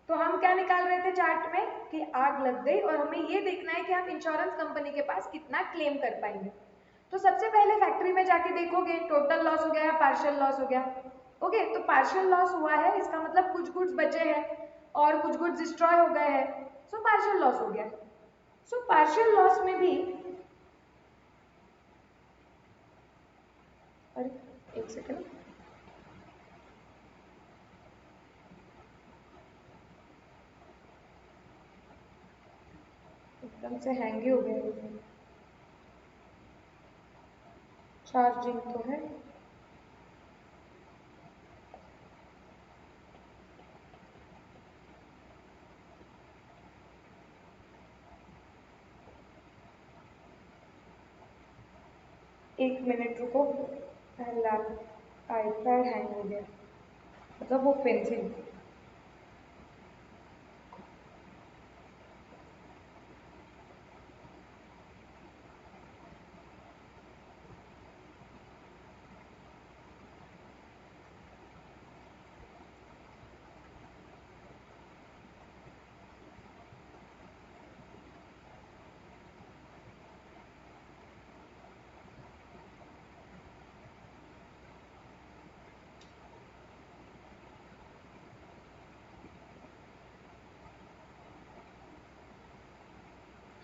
तो हम क्या निकाल रहे थे चार्ट में कि आग लग गई और हमें ये देखना है कि हम इंश्योरेंस कंपनी के पास कितना क्लेम कर पाएंगे। तो सबसे पहले फैक्ट्री में जाके देखोगे टोटल लॉस हो गया या पार्शियल लॉस हो गया। ओके, तो पार्शियल लॉस हुआ है, इसका मतलब कुछ गुड्स बचे हैं और कुछ गुड्स डिस्ट्रॉय हो गए हैं, सो पार्शियल लॉस हो गया। सो पार्शियल लॉस में भी, अरे एक सेकेंड, एकदम से हैंग ही हो गया। चार्जिंग तो है। एक मिनट रुको, लैप आईपैड हैंग हो गया, मतलब वो पेंसिल।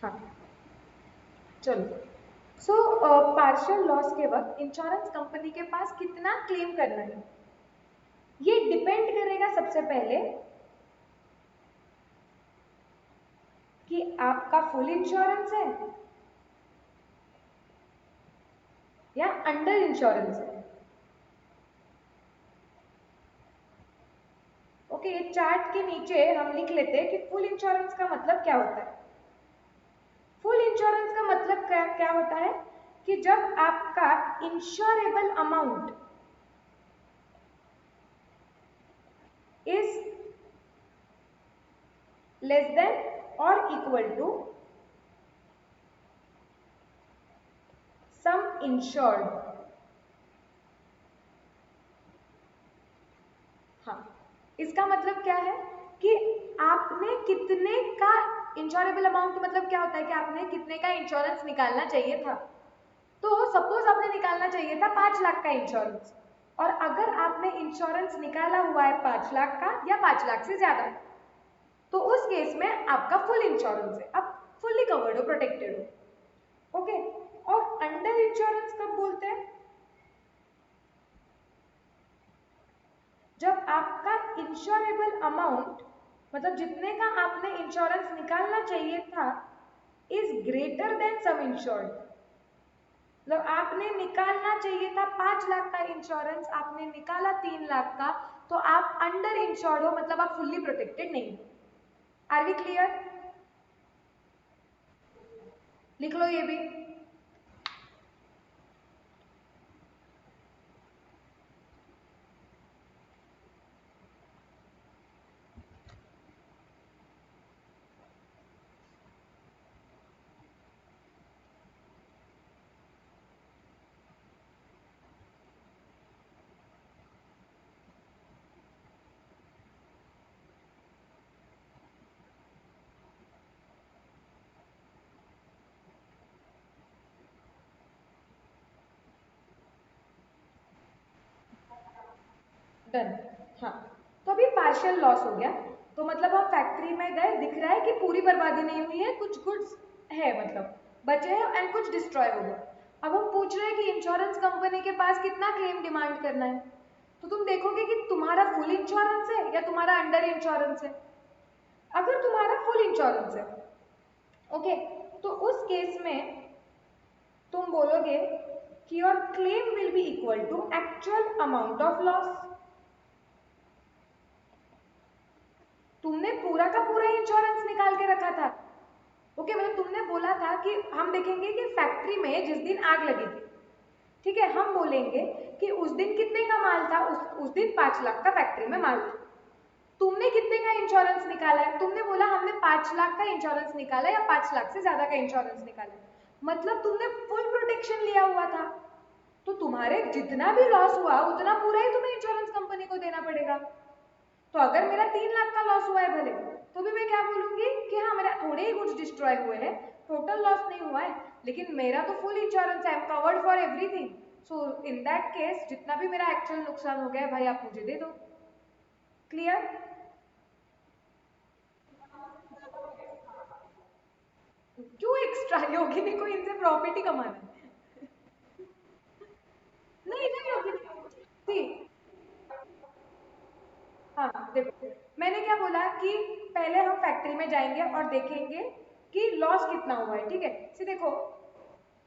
हाँ चलो, सो पार्शियल लॉस के वक्त इंश्योरेंस कंपनी के पास कितना क्लेम करना है। ये डिपेंड करेगा सबसे पहले कि आपका फुल इंश्योरेंस है या अंडर इंश्योरेंस है। ओके, ये चार्ट के नीचे हम लिख लेते हैं कि फुल इंश्योरेंस का मतलब क्या होता है। फुल इंश्योरेंस का मतलब क्या क्या होता है कि जब आपका insurable amount is less than और इक्वल टू सम इंश्योर्ड। हाँ, इसका मतलब क्या है कि आपने कितने का इंश्योरेबल अमाउंट मतलब क्या होता है कि आपने कितने का इंश्योरेंस निकालना चाहिए था। तो सपोज आपने निकालना चाहिए था 5 लाख का इंश्योरेंस, और अगर आपने इंश्योरेंस निकाला हुआ है 5 लाख का या 5 लाख से ज्यादा, तो उस केस में आपका फुल इंश्योरेंस है, आप फुल्ली कवर्ड हो, प्रोटेक्टेड हो। ओके, और अंडर इंश्योरेंस कब बोलते हैं? जब आपका इंश्योरेबल अमाउंट मतलब जितने का आपने इंश्योरेंस निकालना चाहिए था is greater then some insured. मतलब आपने निकालना चाहिए था 5 लाख का इंश्योरेंस, आपने निकाला 3 लाख का, तो आप अंडर इंश्योर्ड हो, मतलब आप फुल्ली प्रोटेक्टेड नहीं हो। Are we clear? लिख लो ये भी। डन। हाँ, तो अभी पार्शियल लॉस हो गया, तो मतलब हम फैक्ट्री में गए, दिख रहा है कि पूरी बर्बादी नहीं हुई है, कुछ गुड्स है मतलब बचे हैं एंड कुछ डिस्ट्रॉय हो गया। अब हम पूछ रहे हैं कि इंश्योरेंस कंपनी के पास कितना क्लेम डिमांड करना है। तो तुम देखोगे कि तुम्हारा फुल इंश्योरेंस है या तुम्हारा अंडर इंश्योरेंस है। अगर तुम्हारा फुल इंश्योरेंस है, ओके, तो उस केस में तुम बोलोगे कि your claim will be equal to actual amount of loss. तुमने पूरा का पूरा इंश्योरेंस निकाल के रखा था। ओके, मतलब तुमने बोला था कि हम देखेंगे कि फैक्ट्री में जिस दिन आग लगी थी, ठीक है, हम बोलेंगे कि उस दिन कितने का माल था, उस दिन 5 लाख का फैक्ट्री में माल था। तुमने कितने का इंश्योरेंस निकाला है? तुमने बोला हमने 5 लाख का इंश्योरेंस निकाला या 5 लाख से ज्यादा का इंश्योरेंस निकाला, मतलब तुमने फुल प्रोटेक्शन लिया हुआ था। तो तुम्हारे जितना भी लॉस हुआ उतना पूरा ही तुम्हें इंश्योरेंस कंपनी को देना पड़ेगा। तो अगर मेरा 3 लाख का लॉस हुआ है भले, तो भी मैं क्या बोलूंगी कि हाँ मेरा थोड़े ही कुछ डिस्ट्रॉय हुए हैं, टोटल लॉस नहीं हुआ है, लेकिन मेरा तो फुल इंश्योरेंस है, I am covered for everything. So in that case जितना भी मेरा एक्चुअल नुकसान हो गया है भाई आप मुझे दे दो। क्लियर? क्यों एक्स्ट्रा? योगिनी को इनसे प्रॉफिट ही कमाना है। नहीं नहीं योगिनी, सी, हाँ देखो, मैंने क्या बोला कि पहले हम फैक्ट्री में जाएंगे और देखेंगे कि लॉस कितना हुआ है, ठीक है। सी देखो,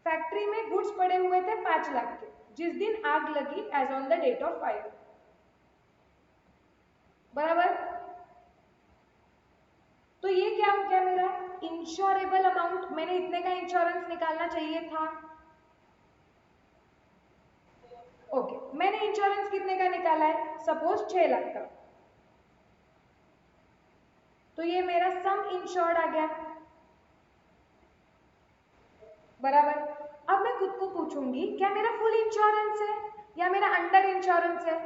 फैक्ट्री में गुड्स पड़े हुए थे 5 लाख के जिस दिन आग लगी as on the date of fire, बराबर। तो ये क्या हो गया मेरा इंश्योरेबल अमाउंट, मैंने इतने का इंश्योरेंस निकालना चाहिए था। ओके, मैंने इंश्योरेंस कितने का निकाला है? सपोज 6 लाख का, तो ये मेरा सम इंश्योर्ड आ गया, बराबर। अब मैं खुद को पूछूंगी क्या मेरा फुल इंश्योरेंस है या मेरा अंडर इंश्योरेंस है।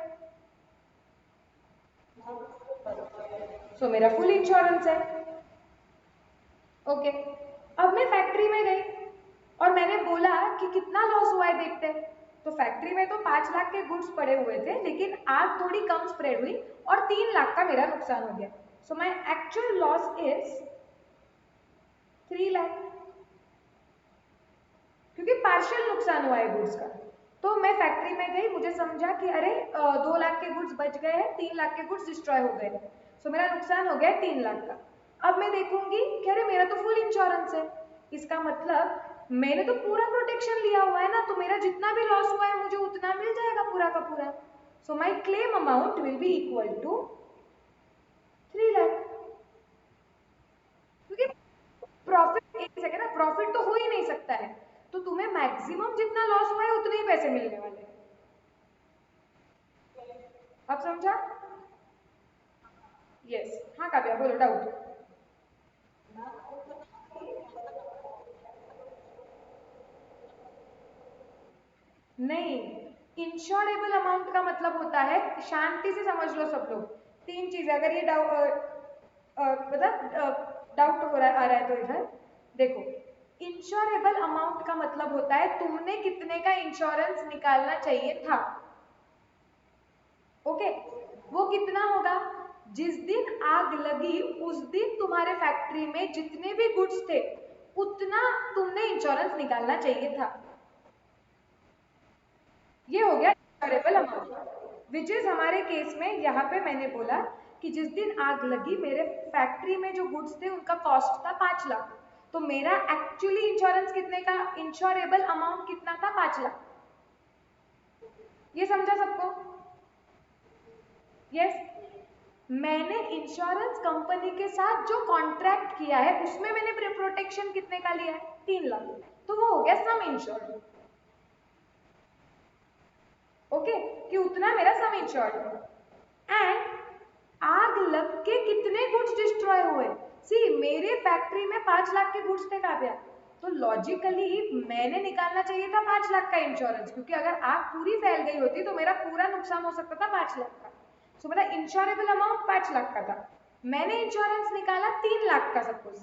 सो मेरा फुल इंश्योरेंस है। ओके, अब मैं फैक्ट्री में गई और मैंने बोला कि कितना लॉस हुआ है देखते हैं। तो फैक्ट्री में तो 5 लाख के गुड्स पड़े हुए थे, लेकिन आग थोड़ी कम स्प्रेड हुई और 3 लाख का मेरा नुकसान हो गया। So my actual loss is 3 lakh, क्योंकि पार्शियल नुकसान हुआ है गुड्स का। तो मैं फैक्ट्री में गई, मुझे समझा कि अरे 2 लाख के गुड्स बच गए हैं, 3 लाख के गुड्स डिस्ट्रॉय हो गए, सो मेरा नुकसान हो गया 3 लाख का। अब मैं देखूंगी कि अरे मेरा तो फुल इंश्योरेंस है, इसका मतलब मैंने तो पूरा प्रोटेक्शन लिया हुआ है ना, तो मेरा जितना भी लॉस हुआ है मुझे उतना मिल जाएगा पूरा का पूरा। So my claim amount will be equal to 3 lakh. क्योंकि प्रॉफिट, एक सेकेंड ना, प्रॉफिट तो हो ही नहीं सकता है, तो तुम्हें मैक्सिमम जितना लॉस हुआ है उतने ही पैसे मिलने वाले हैं। अब समझा? यस। हाँ काव्या बोलो, डाउट। नहीं, इंश्योरेबल अमाउंट का मतलब होता है, शांति से समझ लो सब लोग, तीन चीजें, अगर ये मतलब डाउट हो रहा आ रहा है तो इधर देखो। इंश्योरेबल अमाउंट का मतलब होता है तुमने कितने का इंश्योरेंस निकालना चाहिए था। ओके, वो कितना होगा? जिस दिन आग लगी उस दिन तुम्हारे फैक्ट्री में जितने भी गुड्स थे उतना तुमने इंश्योरेंस निकालना चाहिए था। ये हो गया इंश्योरेबल अमाउंट, विच इज हमारे केस में यहाँ पे मैंने बोला कि जिस दिन आग लगी मेरे फैक्ट्री में जो गुड्स थे उनका कॉस्ट था 5 लाख, तो मेरा एक्चुअली इंश्योरेंस कितने का, इंश्योरेबल अमाउंट कितना था? 5 लाख। ये समझा सबको? यस। मैंने इंश्योरेंस कंपनी के साथ जो कॉन्ट्रैक्ट किया है उसमें मैंने प्रोटेक्शन कितने का लिया है? 3 लाख, तो वो हो गया सम इंश्योर्ड। ओके, कि उतना मेरा सम इंश्योर्ड है। एंड आग लग के कितने गुड्स डिस्ट्रॉय हुए? सी, मेरे फैक्ट्री में 5 लाख के गुड्स थे काव्या, तो लॉजिकली मैंने निकालना चाहिए था 5 लाख का इंश्योरेंस, क्योंकि अगर आग पूरी फैल गई होती तो मेरा पूरा नुकसान हो सकता था 5 लाख का। सो मेरा इंश्योरेबल अमाउंट 5 लाख का था, मैंने इंश्योरेंस निकाला 3 लाख का सपोज,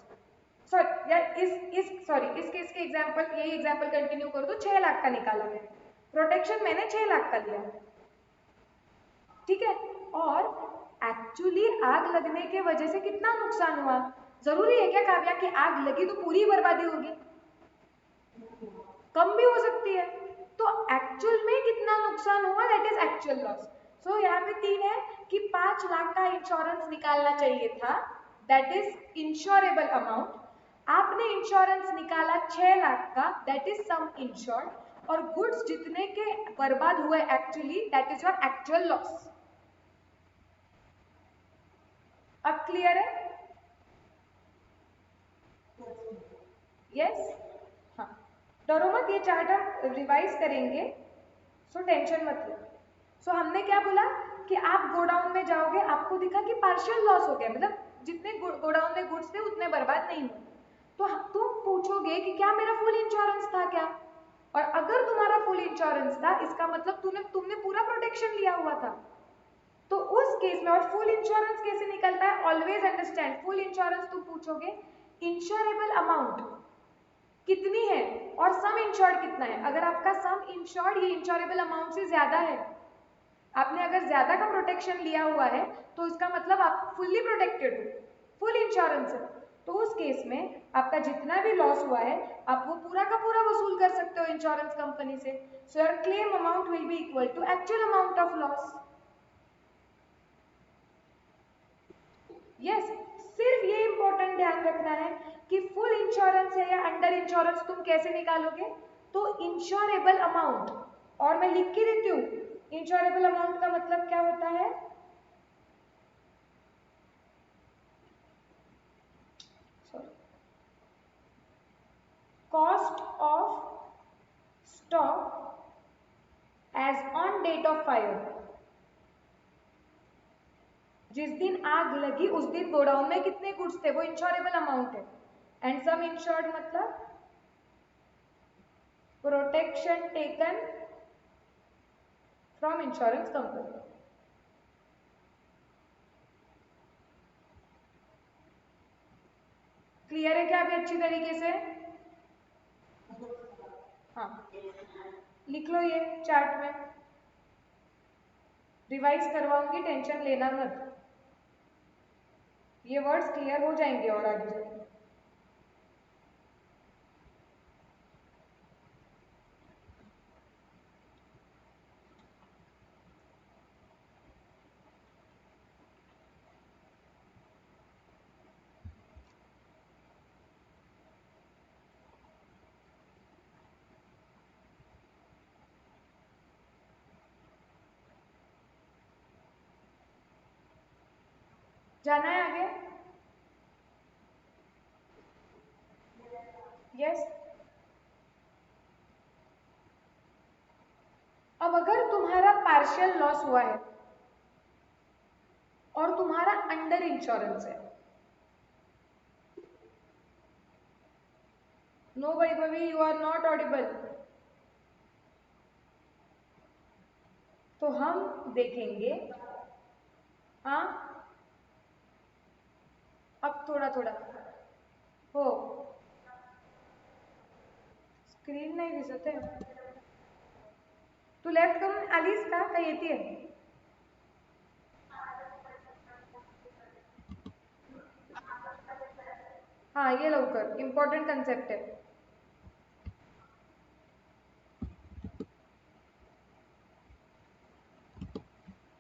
सॉरी या इस केस के एग्जांपल, यही एग्जांपल कंटिन्यू कर दो, 6 लाख का निकाला मैंने, प्रोटेक्शन मैंने 6 लाख का लिया, ठीक है। और एक्चुअली आग लगने के वजह से कितना नुकसान हुआ? जरूरी है क्या काव्या कि आग लगी तो पूरी बर्बादी होगी? कम भी हो सकती है। तो एक्चुअल में कितना नुकसान हुआ, दैट इज एक्चुअल लॉस। सो यहाँ पे 3 है कि 5 लाख का इंश्योरेंस निकालना चाहिए था, दैट इज इंश्योरेबल अमाउंट। आपने इंश्योरेंस निकाला 6 लाख का, दैट इज सम इंश्योर्ड, और गुड्स जितने के बर्बाद हुए actually, that is your actual loss. अब क्लियर है? यस। हाँ, डरो मत, ये चार्ट हम रिवाइज करेंगे, सो टेंशन मत लो। सो हमने क्या बोला कि आप गोडाउन में जाओगे, आपको दिखा कि पार्शियल लॉस हो गया, मतलब जितने गोडाउन में गुड्स थे उतने बर्बाद नहीं हुए, तो तुम पूछोगे कि क्या मेरा फुल इंश्योरेंस था क्या? और अगर तुम्हारा फुल इंश्योरेंस था, इसका मतलब तुमने पूरा प्रोटेक्शन लिया हुआ था, तो उस केस में, और फुल इंश्योरेंस कैसे निकलता है, ऑलवेज अंडरस्टैंड, फुल इंश्योरेंस तुम पूछोगे इंश्योरेबल अमाउंट कितनी है और सम इंश्योर्ड कितना है। अगर आपका सम इंश्योर्ड ये इंश्योरेबल अमाउंट से ज्यादा है, आपने अगर ज्यादा का प्रोटेक्शन लिया हुआ है, तो इसका मतलब आप फुल्ली प्रोटेक्टेड हो, फुल इंश्योरेंस है, तो उस केस में आपका जितना भी लॉस हुआ है आप वो पूरा का पूरा वसूल कर सकते हो इंश्योरेंस कंपनी से। So your claim amount will be equal to actual amount of loss. Yes, सिर्फ ये इंपॉर्टेंट ध्यान रखना है कि फुल इंश्योरेंस है या अंडर इंश्योरेंस तुम कैसे निकालोगे, तो इंश्योरेबल अमाउंट, और मैं लिख के देती हूँ इंश्योरेबल अमाउंट का मतलब क्या होता है, cost of stock as on date of fire. जिस दिन आग लगी उस दिन गोडाउन में कितने गुड्स थे, वो इंश्योरेबल अमाउंट है। एंड सम इंश्योर्ड मतलब protection taken from insurance company. Clear है क्या अभी अच्छी तरीके से? हाँ, लिख लो ये चार्ट में, रिवाइज करवाऊंगी, टेंशन लेना मत, ये वर्ड्स क्लियर हो जाएंगे और आगे जाके। जाना है आगे? यस। अब अगर तुम्हारा पार्शियल लॉस हुआ है और तुम्हारा अंडर इंश्योरेंस है, no Vaibhavi, you are not audible. तो हम देखेंगे, हाँ अब थोडा थोडा हो, स्क्रीन नाही दिसत आहे. तू लेफ्ट करून आलीस का येते? हाँ ये लवकर, इम्पॉर्टंट कन्सेप्ट है.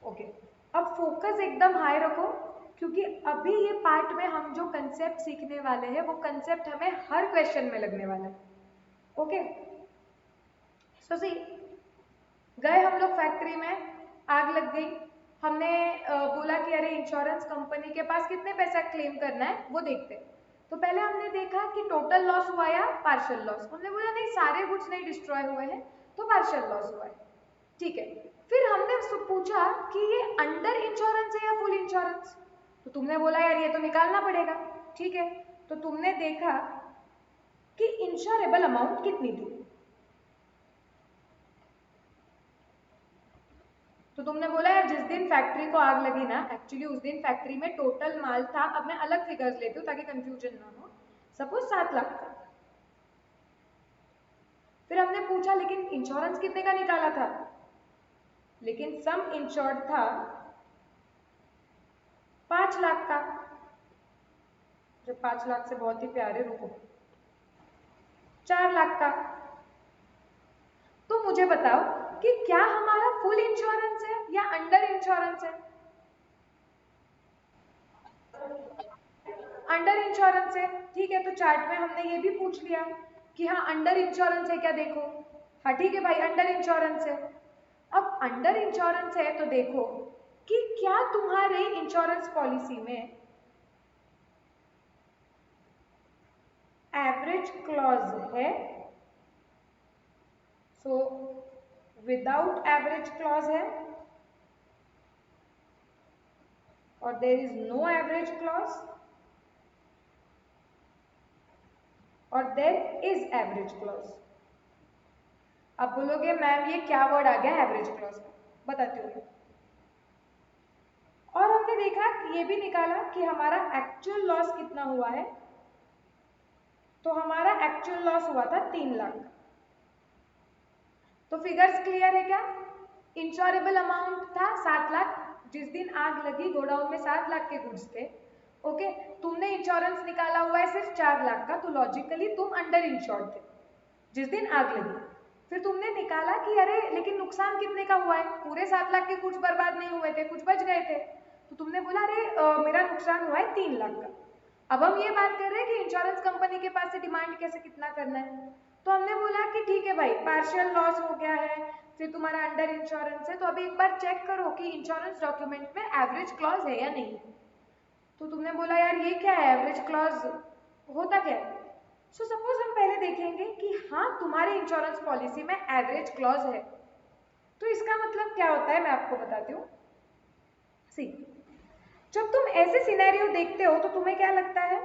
ओके, अब फोकस एकदम हाई रखो, क्योंकि अभी ये पार्ट में हम जो कंसेप्ट सीखने वाले हैं वो कंसेप्ट हमें हर क्वेश्चन में लगने वाला है. ओके, सो सी, गए हम लोग फैक्ट्री में, आग लग गई, हमने बोला कि अरे इंश्योरेंस कंपनी के पास कितने पैसा क्लेम करना है वो देखते. तो पहले हमने देखा कि टोटल लॉस हुआ या पार्शियल लॉस. हमने बोला नहीं, सारे गुड्स नहीं डिस्ट्रॉय हुए हैं तो पार्शियल लॉस हुआ है. ठीक है, फिर हमने पूछा कि ये अंडर इंश्योरेंस है या फुल इंश्योरेंस. तो तुमने बोला यार ये तो निकालना पड़ेगा. ठीक है, तो तुमने देखा कि इंश्योरेबल अमाउंट कितनी थी. तो तुमने बोला यार जिस दिन फैक्ट्री को आग लगी ना, एक्चुअली उस दिन फैक्ट्री में टोटल माल था, अब मैं अलग फिगर्स लेती हूँ ताकि कंफ्यूजन ना हो, सपोज 7 लाख का. फिर हमने पूछा लेकिन इंश्योरेंस कितने का निकाला था, लेकिन सम इंश्योर्ड था 5 लाख का. जो 5 लाख से बहुत ही प्यारे, रुको, 4 लाख का. तो मुझे बताओ कि क्या हमारा फुल इंश्योरेंस है या अंडर इंश्योरेंस है? अंडर इंश्योरेंस है. ठीक है, तो चार्ट में हमने ये भी पूछ लिया कि हाँ अंडर इंश्योरेंस है क्या, देखो. हाँ ठीक है भाई, अंडर इंश्योरेंस है. अब अंडर इंश्योरेंस है तो देखो कि क्या तुम्हारे इंश्योरेंस पॉलिसी में एवरेज क्लॉज है. सो विदाउट एवरेज क्लॉज है, और there is no average clause, और देयर इज एवरेज क्लॉज. अब बोलोगे मैम ये क्या वर्ड आ गया एवरेज क्लॉज का, बताती हूँ. और हमने देखा, ये भी निकाला कि हमारा एक्चुअल लॉस कितना हुआ है. तो हमारा एक्चुअल लॉस हुआ था 3 लाख. तो फिगर्स क्लियर है क्या? इंश्योरेबल अमाउंट था 7 लाख. जिस दिन आग लगी गोडाउन में 7 लाख के गुड्स थे. ओके, तुमने इंश्योरेंस निकाला हुआ है सिर्फ 4 लाख का, तो लॉजिकली तुम अंडर इंश्योर्ड थे जिस दिन आग लगी. फिर तुमने निकाला कि अरे लेकिन नुकसान कितने का हुआ है, पूरे 7 लाख के कुछ बर्बाद नहीं हुए थे, कुछ बच गए थे. तो तुमने बोला अरे मेरा नुकसान हुआ है 3 लाख का. अब हम ये बात कर रहे हैं कि इंश्योरेंस कंपनी के पास से डिमांड कैसे कितना करना है. तो हमने बोला कि ठीक है भाई, पार्शियल लॉस हो गया है, फिर तुम्हारा अंडर इंश्योरेंस है, तो अभी एक बार चेक करो कि इंश्योरेंस डॉक्यूमेंट में एवरेज क्लॉज है या नहीं. तो तुमने बोला यार ये क्या है एवरेज क्लॉज, होता क्या है? सो सपोज हम पहले देखेंगे कि हाँ तुम्हारे इंश्योरेंस पॉलिसी में एवरेज क्लॉज है. तो इसका मतलब क्या होता है मैं आपको बताती हूँ. सी, जब तुम ऐसे सिनेरियो देखते हो तो तुम्हें क्या लगता है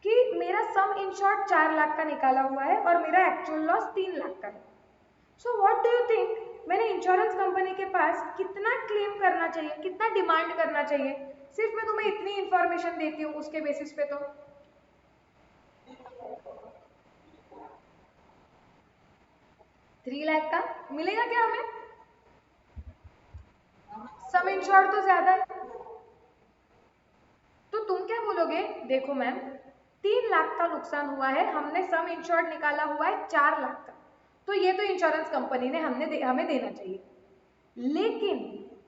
कि मेरा सम इंश्योर्ड 4 लाख का निकाला हुआ है और मेरा एक्चुअल लॉस 3 लाख का है. So what do you think, मैंने इंश्योरेंस कंपनी के पास कितना क्लेम करना चाहिए, कितना डिमांड करना चाहिए? सिर्फ मैं तुम्हें इतनी इंफॉर्मेशन देती हूँ उसके बेसिस पे. तो 3 लाख का मिलेगा क्या हमें? सम इंश्योर्ड तो ज्यादा है. तो तुम क्या बोलोगे, देखो मैम 3 लाख का नुकसान हुआ है, हमने सम इंश्योर्ड निकाला हुआ है 4 लाख का, तो ये तो इंश्योरेंस कंपनी ने हमें देना चाहिए. लेकिन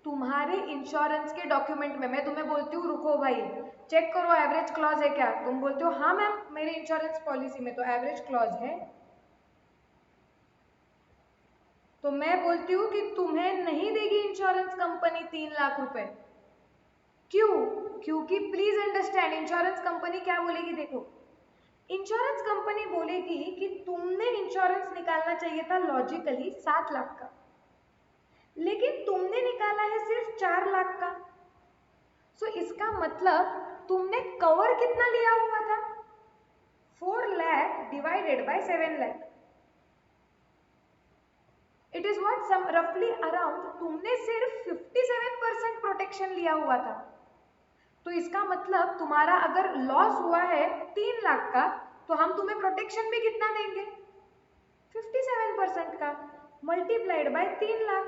तुम्हारे इंश्योरेंस के डॉक्यूमेंट में मैं तुम्हें बोलती हूँ रुको भाई चेक करो एवरेज क्लॉज है क्या, तुम बोलते हो हाँ मैम मेरे इंश्योरेंस पॉलिसी में तो एवरेज क्लॉज है. तो मैं बोलती हूँ कि तुम्हें नहीं देगी इंश्योरेंस कंपनी 3 लाख रुपए. क्यों? क्योंकि प्लीज अंडरस्टैंड, इंश्योरेंस कंपनी क्या बोलेगी, देखो इंश्योरेंस कंपनी बोलेगी कि तुमने इंश्योरेंस निकालना चाहिए था लॉजिकली 7 लाख का, लेकिन तुमने निकाला है सिर्फ 4 लाख का। सो इसका मतलब तुमने कवर कितना लिया हुआ था, 4 lakh divided by 7 lakh. It is what some रफली अराउंड तुमने सिर्फ 57% प्रोटेक्शन लिया हुआ था। तो इसका मतलब तुम्हारा अगर लॉस हुआ है 3 लाख का, तो हम तुम्हें प्रोटेक्शन भी कितना देंगे, 57% का, multiplied by 3 lakh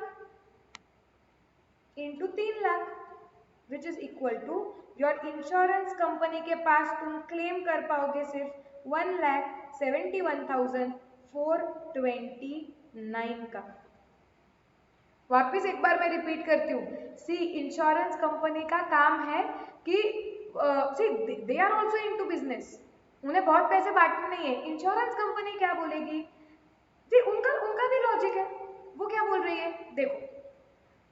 into 3 lakh, which is equal to your insurance company के पास तुम क्लेम कर पाओगे सिर्फ 1,71,429 का। वापिस एक बार मैं रिपीट करती हूँ, सी इंश्योरेंस कंपनी का काम है कि see they are also into business, उन्हें बहुत पैसे बांटने नहीं है। इंश्योरेंस कंपनी क्या बोलेगी जी, उनका उनका भी लॉजिक है। वो क्या बोल रही है, देखो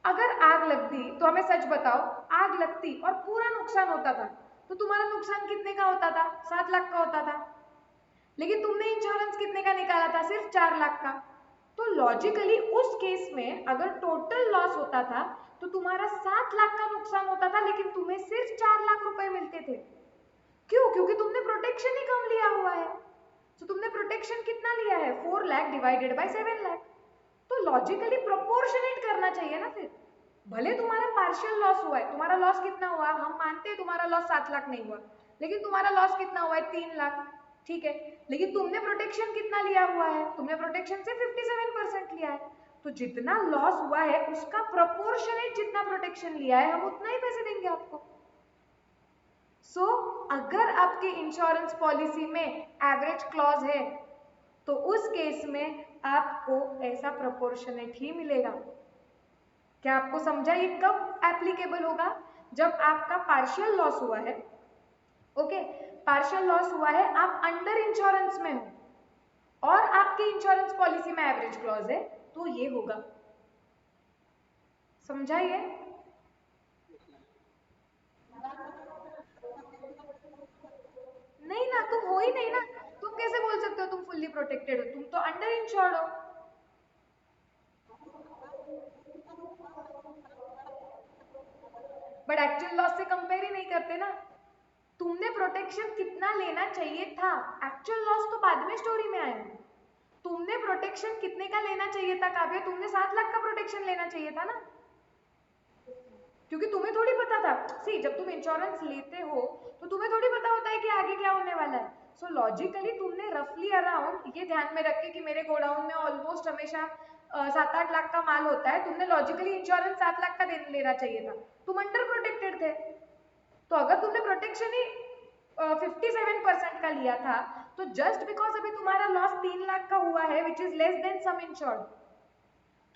अगर आग लगती, तो हमें सच बताओ, आग लगती और पूरा नुकसान होता था, तो तुम्हारा नुकसान कितने का होता था, 7 लाख का होता था, लेकिन तुमने इंश्योरेंस कितने का निकाला था, सिर्फ 4 लाख का। तो लॉजिकली उस केस में अगर टोटल लॉस होता था तो तुम्हारा 7 लाख का नुकसान होता था, लेकिन तुम्हें सिर्फ 4 लाख रुपए मिलते थे। क्यों, क्योंकि तुमने प्रोटेक्शन ही कम लिया हुआ है। तो तुमने प्रोटेक्शन कितना लिया है, 4 लाख डिवाइडेड बाय 7 लाख। तो लॉजिकली प्रोपोर्शनेट करना चाहिए ना फिर। भले तुम्हारा पार्शियल लॉस हुआ है, तुम्हारा लॉस कितना हुआ, हम मानते हैं तुम्हारा लॉस 7 लाख नहीं हुआ, लेकिन तुम्हारा लॉस कितना हुआ है, 3 लाख, ठीक है, लेकिन तुमने प्रोटेक्शन कितना लिया हुआ है, तुमने प्रोटेक्शन से 57% लिया है। तो जितना लॉस हुआ है उसका प्रोपोर्शनेट जितना प्रोटेक्शन लिया है, हम उतना ही पैसे देंगे आपको। सो अगर आपके इंश्योरेंस पॉलिसी में एवरेज क्लॉज है, तो उस केस में आपको ऐसा प्रोपोर्शनेट ही मिलेगा। क्या आपको समझा, ये कब एप्लीकेबल होगा, जब आपका पार्शियल लॉस हुआ है, ओके, पार्शियल लॉस हुआ है, आप अंडर इंश्योरेंस में हो और आपकी इंश्योरेंस पॉलिसी में एवरेज क्लॉज है, तो ये होगा। समझा ये? नहीं ना, तुम हो ही नहीं ना, तुम कैसे बोल सकते हो तुम फुल्ली प्रोटेक्टेड हो, तुम तो अंडर इंश्योर्ड हो। बट एक्चुअल लॉस से कंपेयर ही नहीं करते ना। तुमने प्रोटेक्शन कितना लेना चाहिए था, एक्चुअल लॉस तो बाद में स्टोरी में आया। तुमने प्रोटेक्शन कितने का लेना चाहिए था काव्य, तुमने 7 लाख का प्रोटेक्शन लेना चाहिए था ना, क्योंकि तुम्हें थोड़ी पता था, सी जब तुम इंश्योरेंस लेते हो तो तुम्हें थोड़ी पता होता है कि आगे क्या होने वाला है। सो लॉजिकली तुमने रफली अराउंड ये ध्यान में रख के कि मेरे गोडाउन में ऑलमोस्ट हमेशा 7-8 लाख का माल होता है, तुमने लॉजिकली इंश्योरेंस 7 लाख का लेना चाहिए था, तुम अंडर प्रोटेक्टेड थे। तो अगर तुमने प्रोटेक्शन ही 57% का लिया था, तो जस्ट बिकॉज अभी तुम्हारा लॉस 3 लाख का हुआ है, which is less then some insured,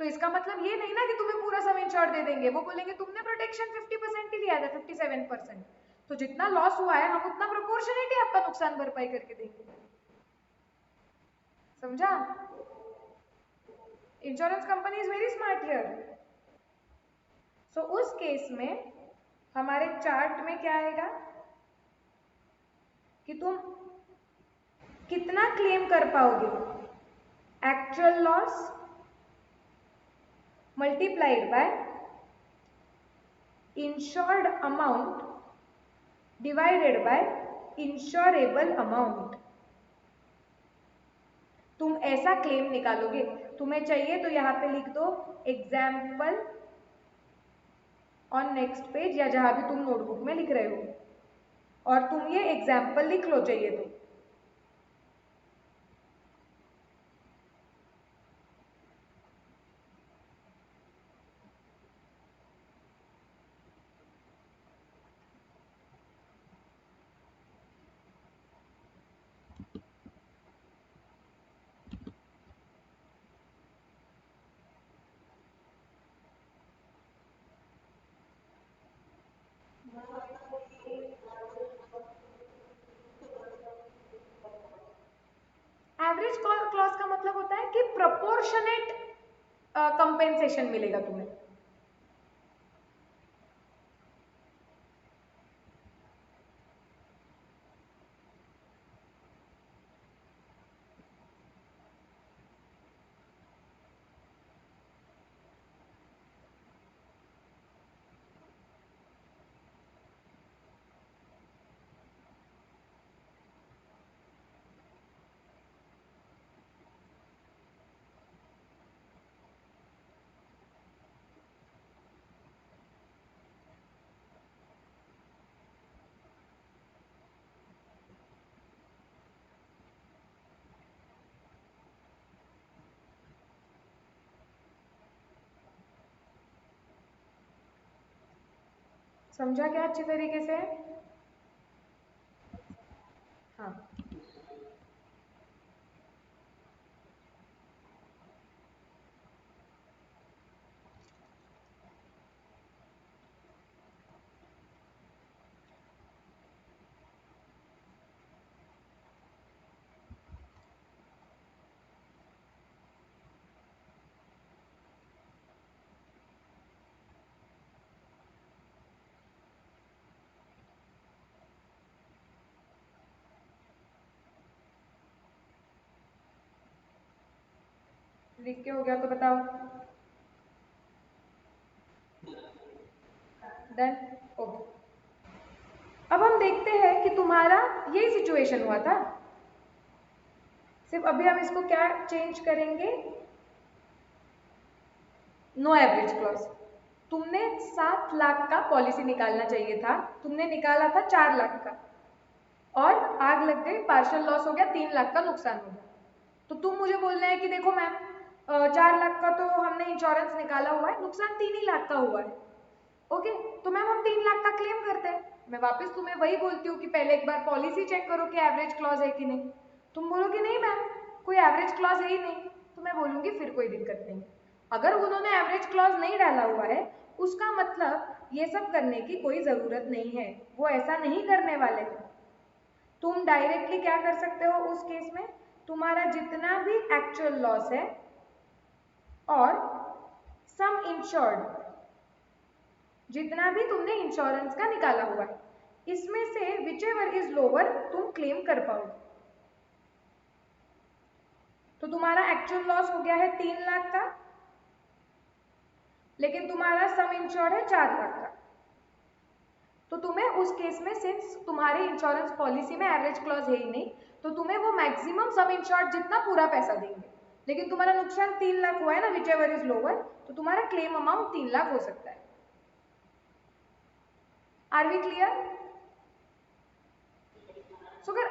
तो इसका मतलब ये नहीं ना कि तुम्हें पूरा सम इंश्योर्ड दे देंगे। वो बोलेंगे तुमने प्रोटेक्शन 50% ही लिया था, 57%, तो जितना लॉस हुआ है हम उतना प्रोपोर्शनेट ही आपका नुकसान भरपाई करके देंगे। समझा? Insurance company is very smart here. So उस केस में हमारे चार्ट में क्या आएगा कि तुम कितना क्लेम कर पाओगे, actual loss multiplied by insured amount divided by insurable amount. तुम ऐसा क्लेम निकालोगे, तुम्हें चाहिए तो यहाँ पे लिख दो एग्जाम्पल ऑन नेक्स्ट पेज, या जहां भी तुम नोटबुक में लिख रहे हो, और तुम ये एग्जाम्पल लिख लो चाहिए तो। एवरेज क्लॉज का मतलब होता है कि प्रोपोर्शनेट कंपेंसेशन मिलेगा तुम्हें। समझा क्या अच्छी तरीके से? हाँ, लिख के हो गया तो बताओ। डन। ओके, अब हम देखते हैं कि तुम्हारा यही सिचुएशन हुआ था, सिर्फ अभी हम इसको क्या चेंज करेंगे, नो एवरेज क्लॉज। तुमने 7 लाख का पॉलिसी निकालना चाहिए था, तुमने निकाला था 4 लाख का, और आग लग गई, पार्शियल लॉस हो गया, 3 लाख का नुकसान हो गया। तो तुम मुझे बोल रहे हैं कि देखो मैम 4 लाख का तो हमने इंश्योरेंस निकाला हुआ है, नुकसान 3 ही लाख का हुआ है। ओके, तो मैम हम 3 लाख का क्लेम करते हैं। मैं वापस तुम्हें वही बोलती हूँ कि पहले एक बार पॉलिसी चेक करो कि एवरेज क्लॉज है कि नहीं। तुम बोलोगे नहीं मैम कोई एवरेज क्लॉज है ही नहीं, तो मैं बोलूँगी फिर कोई दिक्कत नहीं। अगर उन्होंने एवरेज क्लॉज नहीं डाला हुआ है, उसका मतलब ये सब करने की कोई ज़रूरत नहीं है, वो ऐसा नहीं करने वाले हैं। तुम डायरेक्टली क्या कर सकते हो उस केस में, तुम्हारा जितना भी एक्चुअल लॉस है और सम इंश्योर्ड, जितना भी तुमने इंश्योरेंस का निकाला हुआ है, इसमें से विच एवर इज लोअर तुम क्लेम कर पाओगे। तो तुम्हारा एक्चुअल लॉस हो गया है 3 लाख का, लेकिन तुम्हारा सम इंश्योर्ड है 4 लाख का। तो तुम्हें उस केस में, सिंस तुम्हारे इंश्योरेंस पॉलिसी में एवरेज क्लॉज है ही नहीं, तो तुम्हें वो मैक्सिमम सम इंश्योर्ड जितना पूरा पैसा देंगे, लेकिन तुम्हारा नुकसान 3 लाख हुआ है ना, विच एवर इज लोअर, तो तुम्हारा क्लेम अमाउंट 3 लाख हो सकता है। Are we clear? सो अगर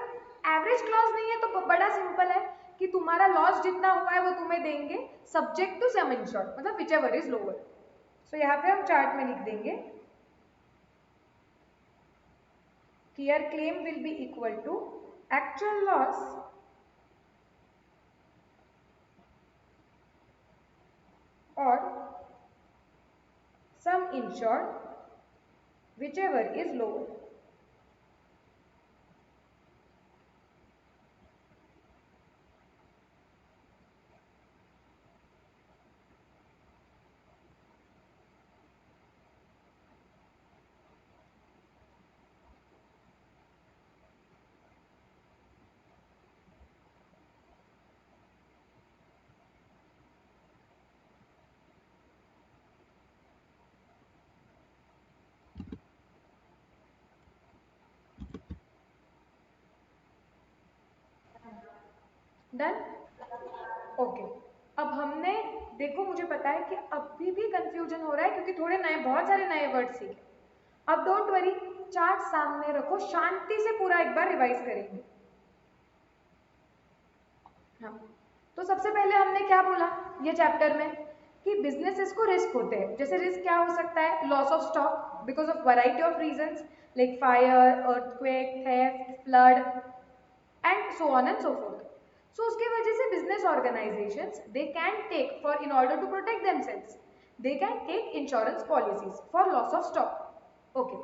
एवरेज क्लॉज नहीं है तो बड़ा सिंपल है कि तुम्हारा लॉस जितना हुआ है वो तुम्हें देंगे, सब्जेक्ट टू सम इंश्योर्ड, मतलब whichever is lower. So यहाँ पे हम चार्ट में लिख देंगे कि your claim will be equal to actual loss और sum insured whichever is lower. Done. Okay, अब हमने, देखो मुझे पता है कि अभी भी कंफ्यूजन हो रहा है क्योंकि थोड़े नए, बहुत सारे नए वर्ड सीखे। अब डोंट वरी, चार्ट सामने रखो, शांति से पूरा एक बार रिवाइज करेंगे। हाँ, तो सबसे पहले हमने क्या बोला ये चैप्टर में कि बिजनेसेस को रिस्क होते हैं। जैसे रिस्क क्या हो सकता है, loss of stock because of variety of reasons like fire, earthquake, theft, flood and so on and so forth. So उसकी वजह से business organisations they can take, for in order to protect themselves, they can take insurance policies for loss of stock. Okay,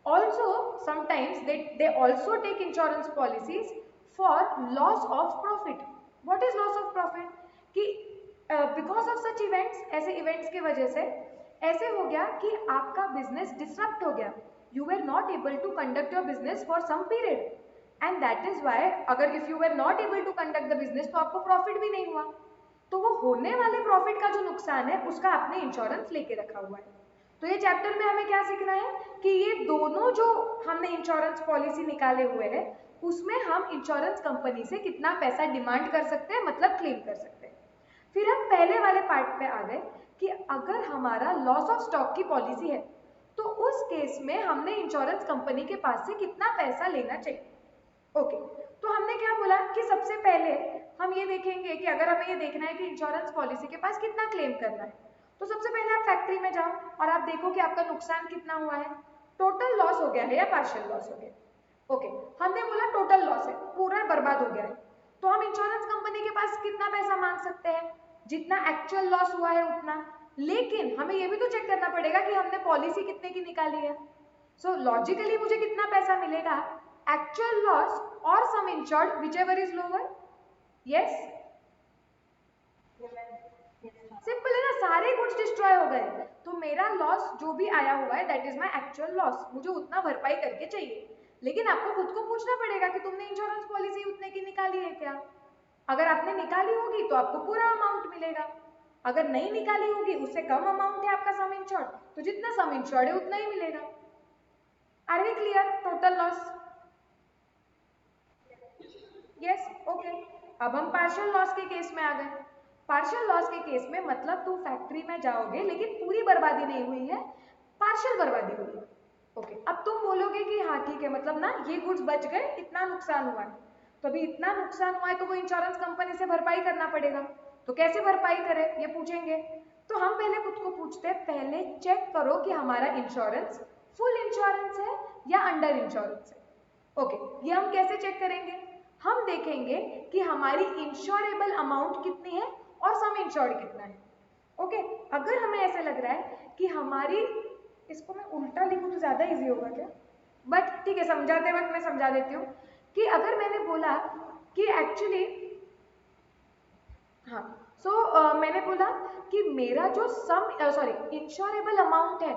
also sometimes they also take insurance policies for loss of profit. What is loss of profit? कि because of such events, ऐसे events की वजह से ऐसे हो गया कि आपका बिजनेस डिसरप्ट हो गया, you were not able to conduct your business for some period and that is why, अगर if you were not able to conduct the business तो आपको प्रॉफिट भी नहीं हुआ, तो वो होने वाले प्रॉफिट का जो नुकसान है उसका आपने इंश्योरेंस लेके रखा हुआ है। तो ये चैप्टर में हमें क्या सीखना है कि ये दोनों जो हमने इंश्योरेंस पॉलिसी निकाले हुए हैं उसमें हम इंश्योरेंस कंपनी से कितना पैसा डिमांड कर सकते हैं, मतलब क्लेम कर सकते हैं। फिर हम पहले वाले पार्ट पे आ गए कि अगर हमारा लॉस ऑफ स्टॉक की पॉलिसी है तो उस केस में हमने इंश्योरेंस कंपनी के पास से कितना पैसा लेना चाहिए। ओके, तो हमने क्या बोला कि सबसे पहले हम ये देखेंगे कि अगर हमें ये देखना है कि इंश्योरेंस पॉलिसी के पास कितना क्लेम करना है, तो सबसे पहले आप फैक्ट्री में जाओ और आप देखो कि आपका नुकसान कितना हुआ है। टोटल लॉस हो गया है या पार्शियल लॉस हो गया। ओके, हमने बोला टोटल लॉस है, पूरा बर्बाद हो गया है, तो हम इंश्योरेंस कंपनी के पास कितना पैसा मांग सकते हैं, जितना एक्चुअल लॉस हुआ है उतना। लेकिन हमें ये भी तो चेक करना पड़ेगा कि हमने पॉलिसी कितने की निकाली है। सो लॉजिकली मुझे कितना पैसा मिलेगा, एक्चुअल लॉस और sum insured whichever is lower. Yes, simple है ना, सारे गुड्स डिस्ट्रॉय हो गए, तो मेरा लॉस जो भी आया हुआ है that is my actual loss, मुझे उतना भरपाई करके चाहिए। लेकिन आपको खुद को पूछना पड़ेगा कि तुमने इंश्योरेंस पॉलिसी उतने की निकाली है क्या। अगर आपने निकाली होगी तो आपको पूरा अमाउंट मिलेगा, अगर नहीं निकाली होगी, उससे कम अमाउंट है आपका सम इंश्योर्ड, तो जितना सम इंश्योर्ड है उतना ही मिलेगा। Are we clear? Total loss. Yes, okay. अब हम पार्शियल लॉस के केस में आ गए। पार्शियल लॉस के केस में मतलब तुम फैक्ट्री में जाओगे लेकिन पूरी बर्बादी नहीं हुई है, पार्शियल बर्बादी हुई है। ओके, अब तुम बोलोगे कि हाँ ठीक है, मतलब ना ये गुड्स बच गए, इतना नुकसान हुआ है, तो अभी इतना नुकसान हुआ है तो वो इंश्योरेंस कंपनी से भरपाई करना पड़ेगा, तो कैसे भरपाई करें ये पूछेंगे। तो हम पहले खुद को पूछते हैं, पहले चेक करो कि हमारा इंश्योरेंस फुल इंश्योरेंस है या अंडर इंश्योरेंस है। ओके, ये हम कैसे चेक करेंगे, हम देखेंगे कि हमारी इंश्योरेबल अमाउंट कितनी है और सम इंश्योर्ड कितना है। ओके, अगर हमें ऐसे लग रहा है कि हमारी, इसको मैं उल्टा लिखूं तो ज्यादा इजी होगा क्या, बट ठीक है, समझाते वक्त मैं समझा देती हूँ कि अगर मैंने बोला कि एक्चुअली, हाँ, मैंने बोला कि मेरा जो सम सॉरी इंश्योरेबल अमाउंट है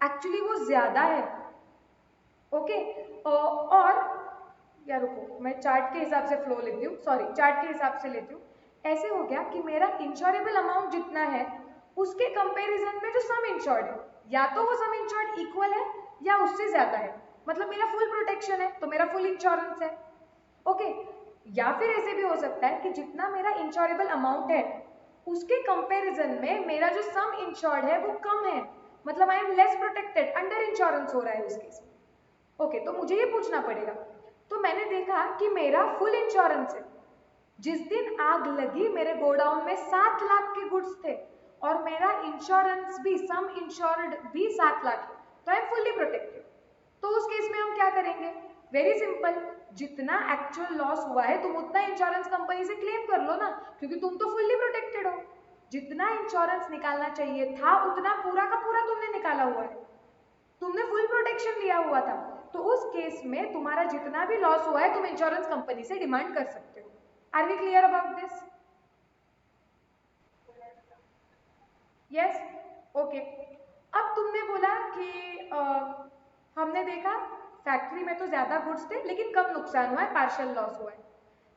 एक्चुअली वो ज्यादा है। ओके, और या रुको, मैं चार्ट के हिसाब से फ्लो लेती हूँ, सॉरी चार्ट के हिसाब से लेती हूँ। ऐसे हो गया कि मेरा इंश्योरेबल अमाउंट जितना है उसके कंपैरिजन में जो सम इंश्योर्ड है, या तो वो सम इंश्योर्ड इक्वल है या उससे ज्यादा है, मतलब मेरा फुल प्रोटेक्शन है तो मेरा फुल इंश्योरेंस है। ओके, या फिर ऐसे भी हो सकता है कि जितना मेरा इंश्योरेबल अमाउंट है उसके कंपैरिजन में मेरा जो सम इंश्योर्ड है वो कम है, मतलब I am less protected, under insurance हो रहा है उस केस में। ओके, तो मुझे ये पूछना पड़ेगा। तो मैंने देखा कि मेरा फुल इंश्योरेंस है, जिस दिन आग लगी मेरे गोडाउन में 7 लाख के गुड्स थे और मेरा इंश्योरेंस भी सम इंश्योर्ड भी 7 लाख है, तो आई एम फुल्ली प्रोटेक्टेड। तो उस केस में हम क्या करेंगे, वेरी सिंपल, जितना एक्चुअल लॉस हुआ है तुम उतना इंश्योरेंस कंपनी से क्लेम कर लो ना, क्योंकि तुम तो फुल्ली प्रोटेक्टेड हो। जितना इंश्योरेंस निकालना चाहिए था उतना पूरा का पूरा तुमने निकाला हुआ है, तुमने फुल प्रोटेक्शन लिया हुआ था, तो उस केस में तुम्हारा जितना भी लॉस हुआ है तुम इंश्योरेंस कंपनी से डिमांड कर सकते हो। Are we clear about this? Yes, okay. अब तुमने बोला कि हमने देखा फैक्ट्री में तो ज्यादा गुड्स थे लेकिन कम नुकसान हुआ है, पार्शियल लॉस हुआ है।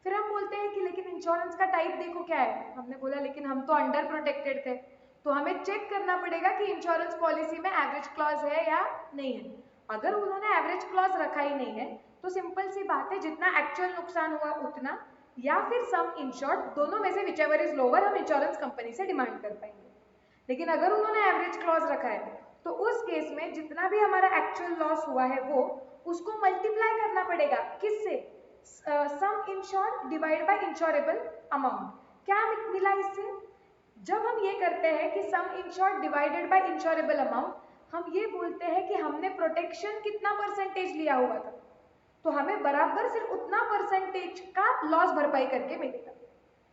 फिर हम बोलते हैं कि लेकिन इंश्योरेंस का टाइप देखो क्या है, हमने बोला लेकिन हम तो अंडर प्रोटेक्टेड थे, तो हमें चेक करना पड़ेगा कि इंश्योरेंस पॉलिसी में एवरेज क्लॉज है या नहीं है। अगर उन्होंने एवरेज क्लॉज रखा ही नहीं है तो सिंपल सी बात है, जितना एक्चुअल नुकसान हुआ उतना, या फिर सम इंश्योर्ड, दोनों में से विचएवर इज लोअर हम इंश्योरेंस कंपनी से डिमांड कर पाएंगे। लेकिन अगर उन्होंने एवरेज क्लॉज रखा है तो उस केस में जितना भी हमारा एक्चुअल लॉस हुआ है वो, उसको मल्टीप्लाई करना पड़ेगा किससे, सम insured divide by insurable amount. क्या मिला इससे, जब हम ये करते हैं कि सम insured divided by insurable amount, हम ये बोलते हैं कि हमने प्रोटेक्शन कितना परसेंटेज लिया हुआ था, तो हमें बराबर सिर्फ उतना परसेंटेज का लॉस भरपाई करके मिलेगा।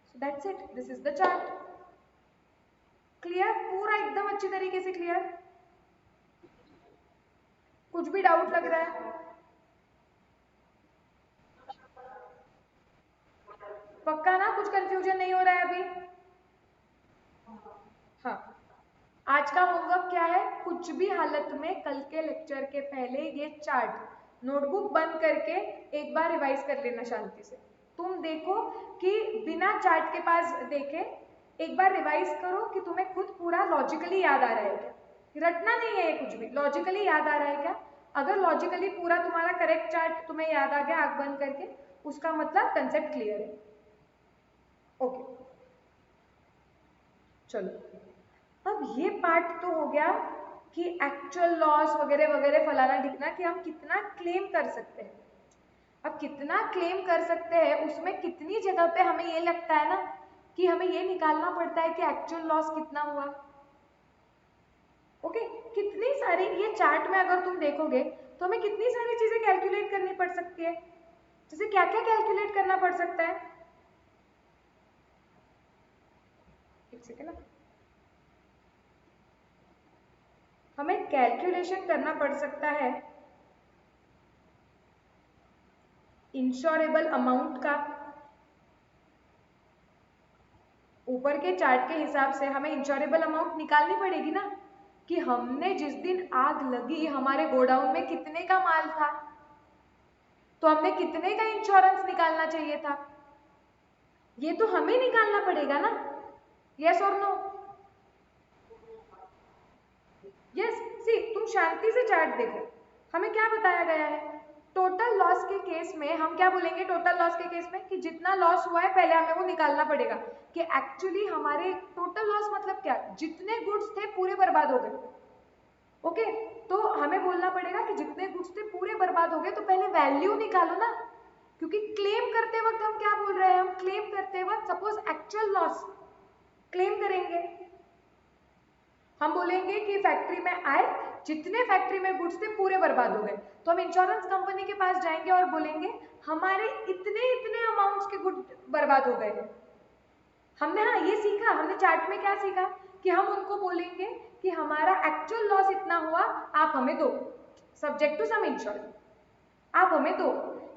So that's it, this is the chart. Clear, पूरा एकदम अच्छी तरीके से क्लियर, कुछ भी डाउट लग रहा है? पक्का ना, कुछ कंफ्यूजन नहीं हो रहा है अभी? हाँ, आज का होमवर्क क्या है, कुछ भी हालत में कल के लेक्चर के पहले ये चार्ट नोटबुक बंद करके एक बार रिवाइज कर लेना शांति से। तुम देखो कि बिना चार्ट के पास देखे एक बार रिवाइज करो कि तुम्हें खुद पूरा लॉजिकली याद आ रहा है क्या, रटना नहीं है ये, कुछ भी लॉजिकली याद आ रहा है क्या। अगर लॉजिकली पूरा तुम्हारा करेक्ट चार्ट तुम्हें याद आ गया आंख बंद करके, उसका मतलब कंसेप्ट क्लियर है। ओके, चलो, अब ये पार्ट तो हो गया कि एक्चुअल लॉस वगैरह वगैरह फलाना ढिकना, कि हम कितना क्लेम कर सकते हैं। अब कितना क्लेम कर सकते हैं उसमें कितनी जगह पे हमें ये लगता है ना कि हमें ये निकालना पड़ता है कि एक्चुअल लॉस कितना हुआ। ओके, कितनी सारी, ये चार्ट में अगर तुम देखोगे तो हमें कितनी सारी चीजें कैलकुलेट करनी पड़ सकती है। जैसे क्या क्या कैलकुलेट करना पड़ सकता है, एक सेकेंड, हमें कैलकुलेशन करना पड़ सकता है इंश्योरेबल अमाउंट का। ऊपर के चार्ट के हिसाब से हमें इंश्योरेबल अमाउंट निकालनी पड़ेगी ना, कि हमने जिस दिन आग लगी हमारे गोडाउन में कितने का माल था, तो हमने कितने का इंश्योरेंस निकालना चाहिए था, ये तो हमें निकालना पड़ेगा ना। यस और नो? यस। सी, तुम शांति से चार्ट देखो, हमें क्या बताया गया है, टोटल लॉस के केस में हम क्या बोलेंगे, टोटल लॉस के केस में कि जितना लॉस हुआ है पहले हमें वो निकालना पड़ेगा, कि एक्चुअली हमारे टोटल लॉस मतलब क्या, जितने गुड्स थे पूरे बर्बाद हो गए। ओके, तो हमें बोलना पड़ेगा कि जितने गुड्स थे पूरे बर्बाद हो गए, तो पहले वैल्यू निकालो ना, क्योंकि क्लेम करते वक्त हम क्या बोल रहे हैं, हम क्लेम करते वक्त सपोज एक्चुअल लॉस क्लेम करेंगे, हम बोलेंगे कि फैक्ट्री में आए, जितने फैक्ट्री में गुड्स थे पूरे बर्बाद हो गए, तो हम इंश्योरेंस कंपनी के पास जाएंगे और बोलेंगे हमारे इतने इतने अमाउंट्स के गुड बर्बाद हो गए। हमने, हाँ ये सीखा, हमने चार्ट में क्या सीखा, कि हम उनको बोलेंगे कि हमारा एक्चुअल लॉस इतना हुआ, आप हमें दो, सब्जेक्ट टू सम इंश्योरेंस, आप हमें दो,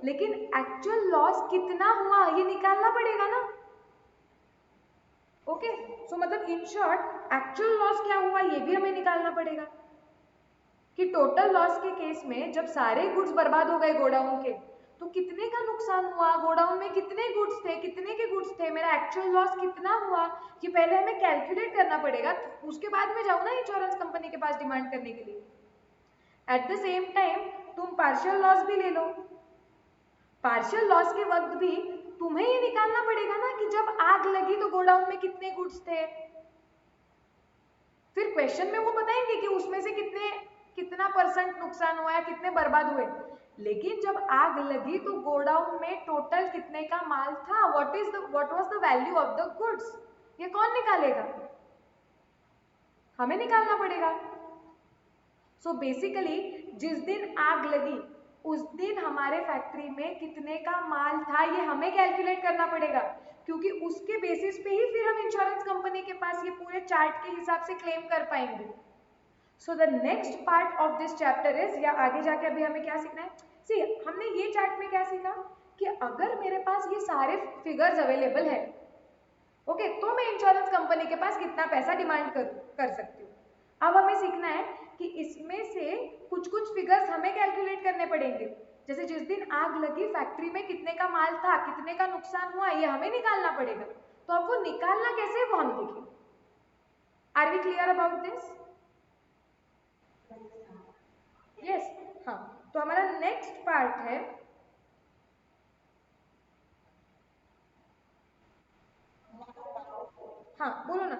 लेकिन एक्चुअल लॉस कितना हुआ ये निकालना पड़ेगा ना। ओके, सो मतलब इन शॉर्ट एक्चुअल लॉस क्या हुआ ये भी हमें निकालना पड़ेगा, कि टोटल लॉस के केस में जब सारे गुड्स बर्बाद हो गए गोडाउन के, तो कितने का नुकसान हुआ, गोडाउन में कितने गुड्स थे, कितने के गुड्स थे, मेरा एक्चुअल लॉस कितना हुआ, ये पहले हमें कैलकुलेट करना पड़ेगा, उसके बाद में जाओ ना इंश्योरेंस कंपनी के पास डिमांड करने के लिए। एट द सेम टाइम तुम पार्शियल लॉस भी ले लो, पार्शियल लॉस के वक्त भी तुम्हें ये निकालना पड़ेगा ना कि जब आग लगी तो गोडाउन में कितने गुड्स थे, फिर क्वेश्चन में वो बताएंगे कि उसमें से कितना परसेंट नुकसान हुआ है, कितने बर्बाद हुए, लेकिन जब आग लगी तो गोडाउन में टोटल कितने का माल था, what was the value of the goods, ये कौन निकालेगा, हमें निकालना पड़ेगा। सो बेसिकली जिस दिन आग लगी उस दिन हमारे फैक्ट्री में कितने का माल था ये हमें कैलकुलेट करना पड़ेगा, क्योंकि उसके बेसिस पे ही फिर हम इंश्योरेंस कंपनी के पास ये पूरे चार्ट के हिसाब से क्लेम कर पाएंगे। So the next part of this chapter is, या आगे जाके अभी हमें क्या सीखना है, सी हमने ये चार्ट में क्या सीखा, कि अगर मेरे पास ये सारे फिगर्स अवेलेबल है, ओके, तो मैं इंश्योरेंस कंपनी के पास कितना पैसा डिमांड कर सकती हूँ। अब हमें सीखना है कि इसमें से कुछ कुछ फिगर्स हमें कैलकुलेट करने पड़ेंगे, जैसे जिस दिन आग लगी फैक्ट्री में कितने का माल था, कितने का नुकसान हुआ, ये हमें निकालना पड़ेगा। तो अब वो निकालना कैसे वो हम देखें। Are we clear about this? Yes. हाँ, तो हमारा नेक्स्ट पार्ट है, हाँ बोलो ना।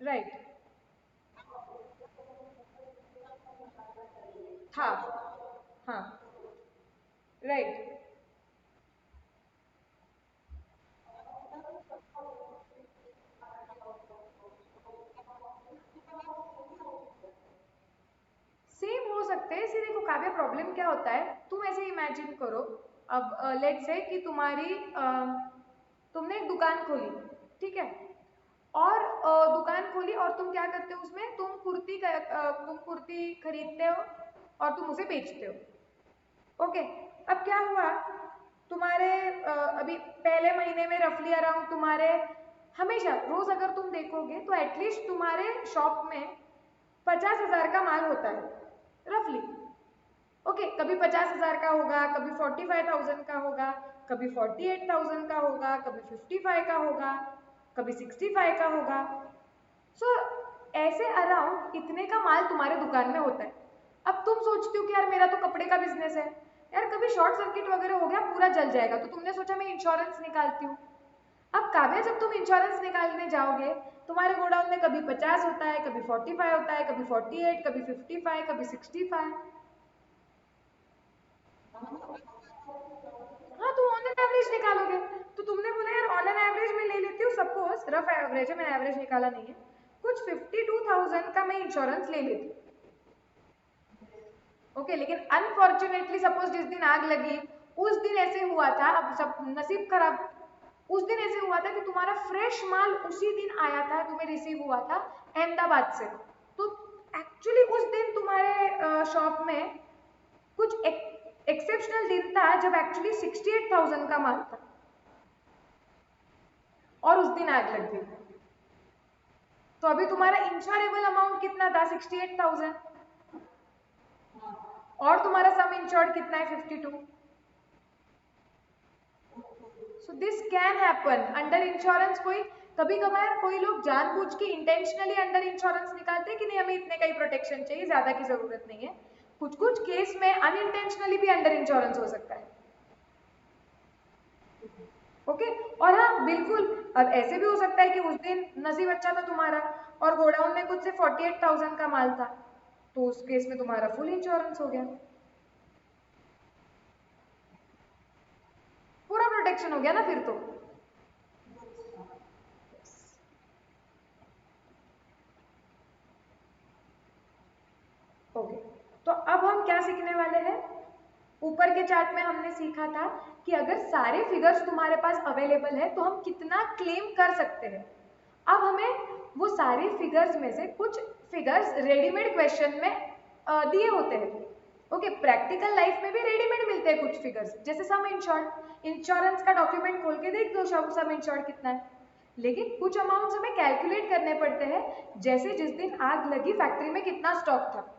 राइट। हाँ। हाँ। राइट। सेम हो सकते हैं, इसी देखो काव्य, प्रॉब्लम क्या होता है, तुम ऐसे इमेजिन करो, अब लेट्स से कि तुमने एक दुकान खोली, ठीक है, और दुकान खोली और तुम क्या करते हो उसमें, तुम कुर्ती खरीदते हो और तुम उसे बेचते हो। ओके, अब क्या हुआ, तुम्हारे अभी पहले महीने में रफली अराउंड तुम्हारे, हमेशा रोज अगर तुम देखोगे तो एटलीस्ट तुम्हारे शॉप में 50,000 का माल होता है रफली। ओके, कभी 50,000 का होगा, कभी 45,000 का होगा, कभी 48,000 का होगा, कभी 55 का होगा, कभी 65 का होगा। सो ऐसे अराउंड इतने का माल तुम्हारे दुकान में होता है। अब तुम सोचते हो कि यार मेरा तो कपड़े का बिजनेस है, यार कभी शॉर्ट सर्किट वगैरह हो गया पूरा जल जाएगा, तो तुमने सोचा मैं इंश्योरेंस निकालती हूँ। अब काव्या जब तुम इंश्योरेंस निकालने जाओगे, तुम्हारे गोडाउन में कभी 50 होता है, कभी 45 होता है, कभी 48, कभी 55, कभी 65। हाँ, तो ऑन एन एवरेज निकालोगे, तो तुमने बोला यार ऑन एन एवरेज मैं ले लेती हूँ, सपोज रफ एवरेज है, मैंने एवरेज निकाला नहीं है, कुछ 52,000 का मैं इंश्योरेंस ले लेती हूँ। ओके, लेकिन अनफॉर्चुनेटली सपोज जिस दिन आग लगी उस दिन ऐसे हुआ था, अब सब नसीब खराब, उस दिन ऐसे हुआ था कि तुम्हारा फ्रेश माल उसी दिन आया था, तुम्हें रिसीव हुआ था अहमदाबाद से, तो एक्चुअली उस दिन तुम्हारे शॉप में कुछ एक्सेप्शनल दिन था जब एक्चुअली 68,000 का माल था और उस दिन आग लग गई, तो अभी तुम्हारा इंश्योरेबल अमाउंट कितना था 68,000 और तुम्हारा सम इंश्योर्ड कितना है 52। So this can happen under insurance. कोई कभी कभार कोई लोग जानबूझ के इंटेंशनली अंडर इंश्योरेंस निकालते हैं कि नहीं हमें इतने का ही प्रोटेक्शन चाहिए, ज्यादा की जरूरत नहीं है। कुछ कुछ केस में अनइंटेंशनली भी अंडर इंश्योरेंस हो सकता है। ओके और हाँ बिल्कुल, अब ऐसे भी हो सकता है कि उस दिन नसीब अच्छा था तुम्हारा और गोडाउन में कुछ से 48,000 का माल था, तो उस केस में तुम्हारा फुल इंश्योरेंस हो गया, पूरा प्रोटेक्शन हो गया ना फिर तो। ओके तो अब हम क्या सीखने वाले हैं, ऊपर के चार्ट में हमने सीखा था कि अगर सारे फिगर्स तुम्हारे पास अवेलेबल है तो हम कितना क्लेम कर सकते हैं। अब हमें वो सारे फिगर्स में से कुछ फिगर्स रेडीमेड क्वेश्चन में दिए होते हैं। ओके, प्रैक्टिकल लाइफ में भी रेडीमेड मिलते हैं कुछ फिगर्स, जैसे सम इंश्योर्ड, इंश्योरेंस का डॉक्यूमेंट खोल के देख दो सम इंश्योर्ड कितना है, लेकिन कुछ अमाउंट्स हमें कैलकुलेट करने पड़ते हैं, जैसे जिस दिन आग लगी फैक्ट्री में कितना स्टॉक था।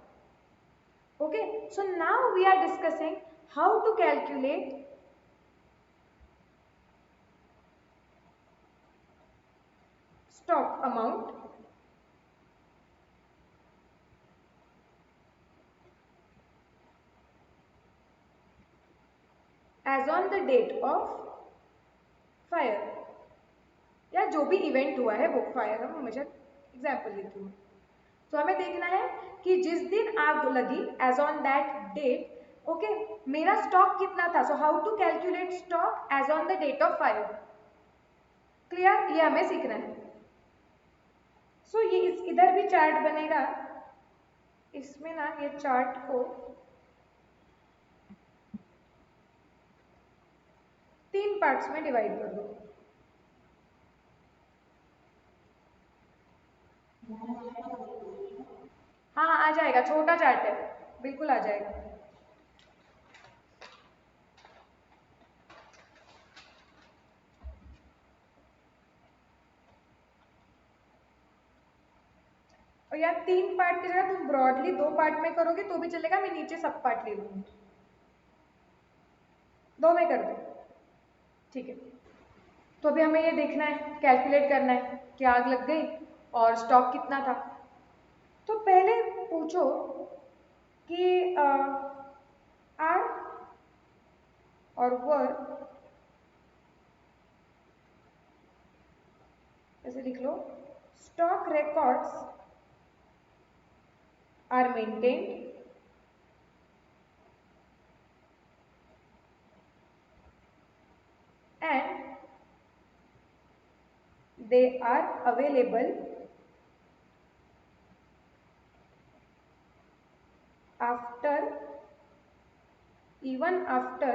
Okay, so now we are discussing how to calculate stock amount as on the date of fire, या जो भी इवेंट हुआ है वो फायर, हम हमेशा एग्जाम्पल लेती हूँ। तो हमें देखना है कि जिस दिन आग लगी as on that date, okay, मेरा स्टॉक कितना था। So how to calculate stock as on the date of fire, clear, ये हमें सीखना है। सो ये इधर भी चार्ट बनेगा, इसमें ना ये चार्ट को 3 पार्ट्स में डिवाइड कर दो। हाँ हाँ आ जाएगा, छोटा चार्ट है, बिल्कुल आ जाएगा। और यार 3 पार्ट की जगह तुम ब्रॉडली 2 पार्ट में करोगे तो भी चलेगा, मैं नीचे सब पार्ट ले लूंगी, 2 में कर दो, ठीक है। तो अभी हमें ये देखना है, कैलकुलेट करना है कि आग लग गई और स्टॉक कितना था। तो पहले पूछो कि आर और वर, ऐसे लिख लो, stock records are maintained and they are available after, even after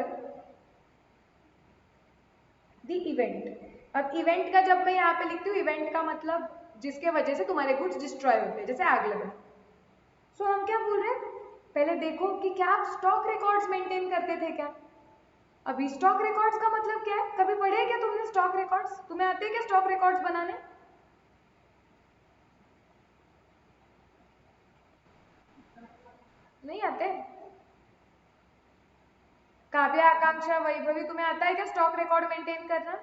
the event। अब इवेंट का जब मैं यहाँ पे लिखती हूँ, इवेंट का मतलब जिसके वजह से तुम्हारे गुड्स डिस्ट्रॉय होते हैं, जैसे आग लगा। सो हम क्या बोल रहे हैं, पहले देखो कि क्या आप स्टॉक रिकॉर्ड्स मेंटेन करते थे क्या। अभी स्टॉक रिकॉर्ड्स का मतलब क्या है, कभी पढ़े क्या तुमने स्टॉक रिकॉर्ड्स, तुम्हें आते हैं क्या स्टॉक रिकॉर्ड्स बनाने? नहीं आते? काव्या, आकांक्षा, वैभवी, तुम्हें आता है क्या स्टॉक रिकॉर्ड मेंटेन करना?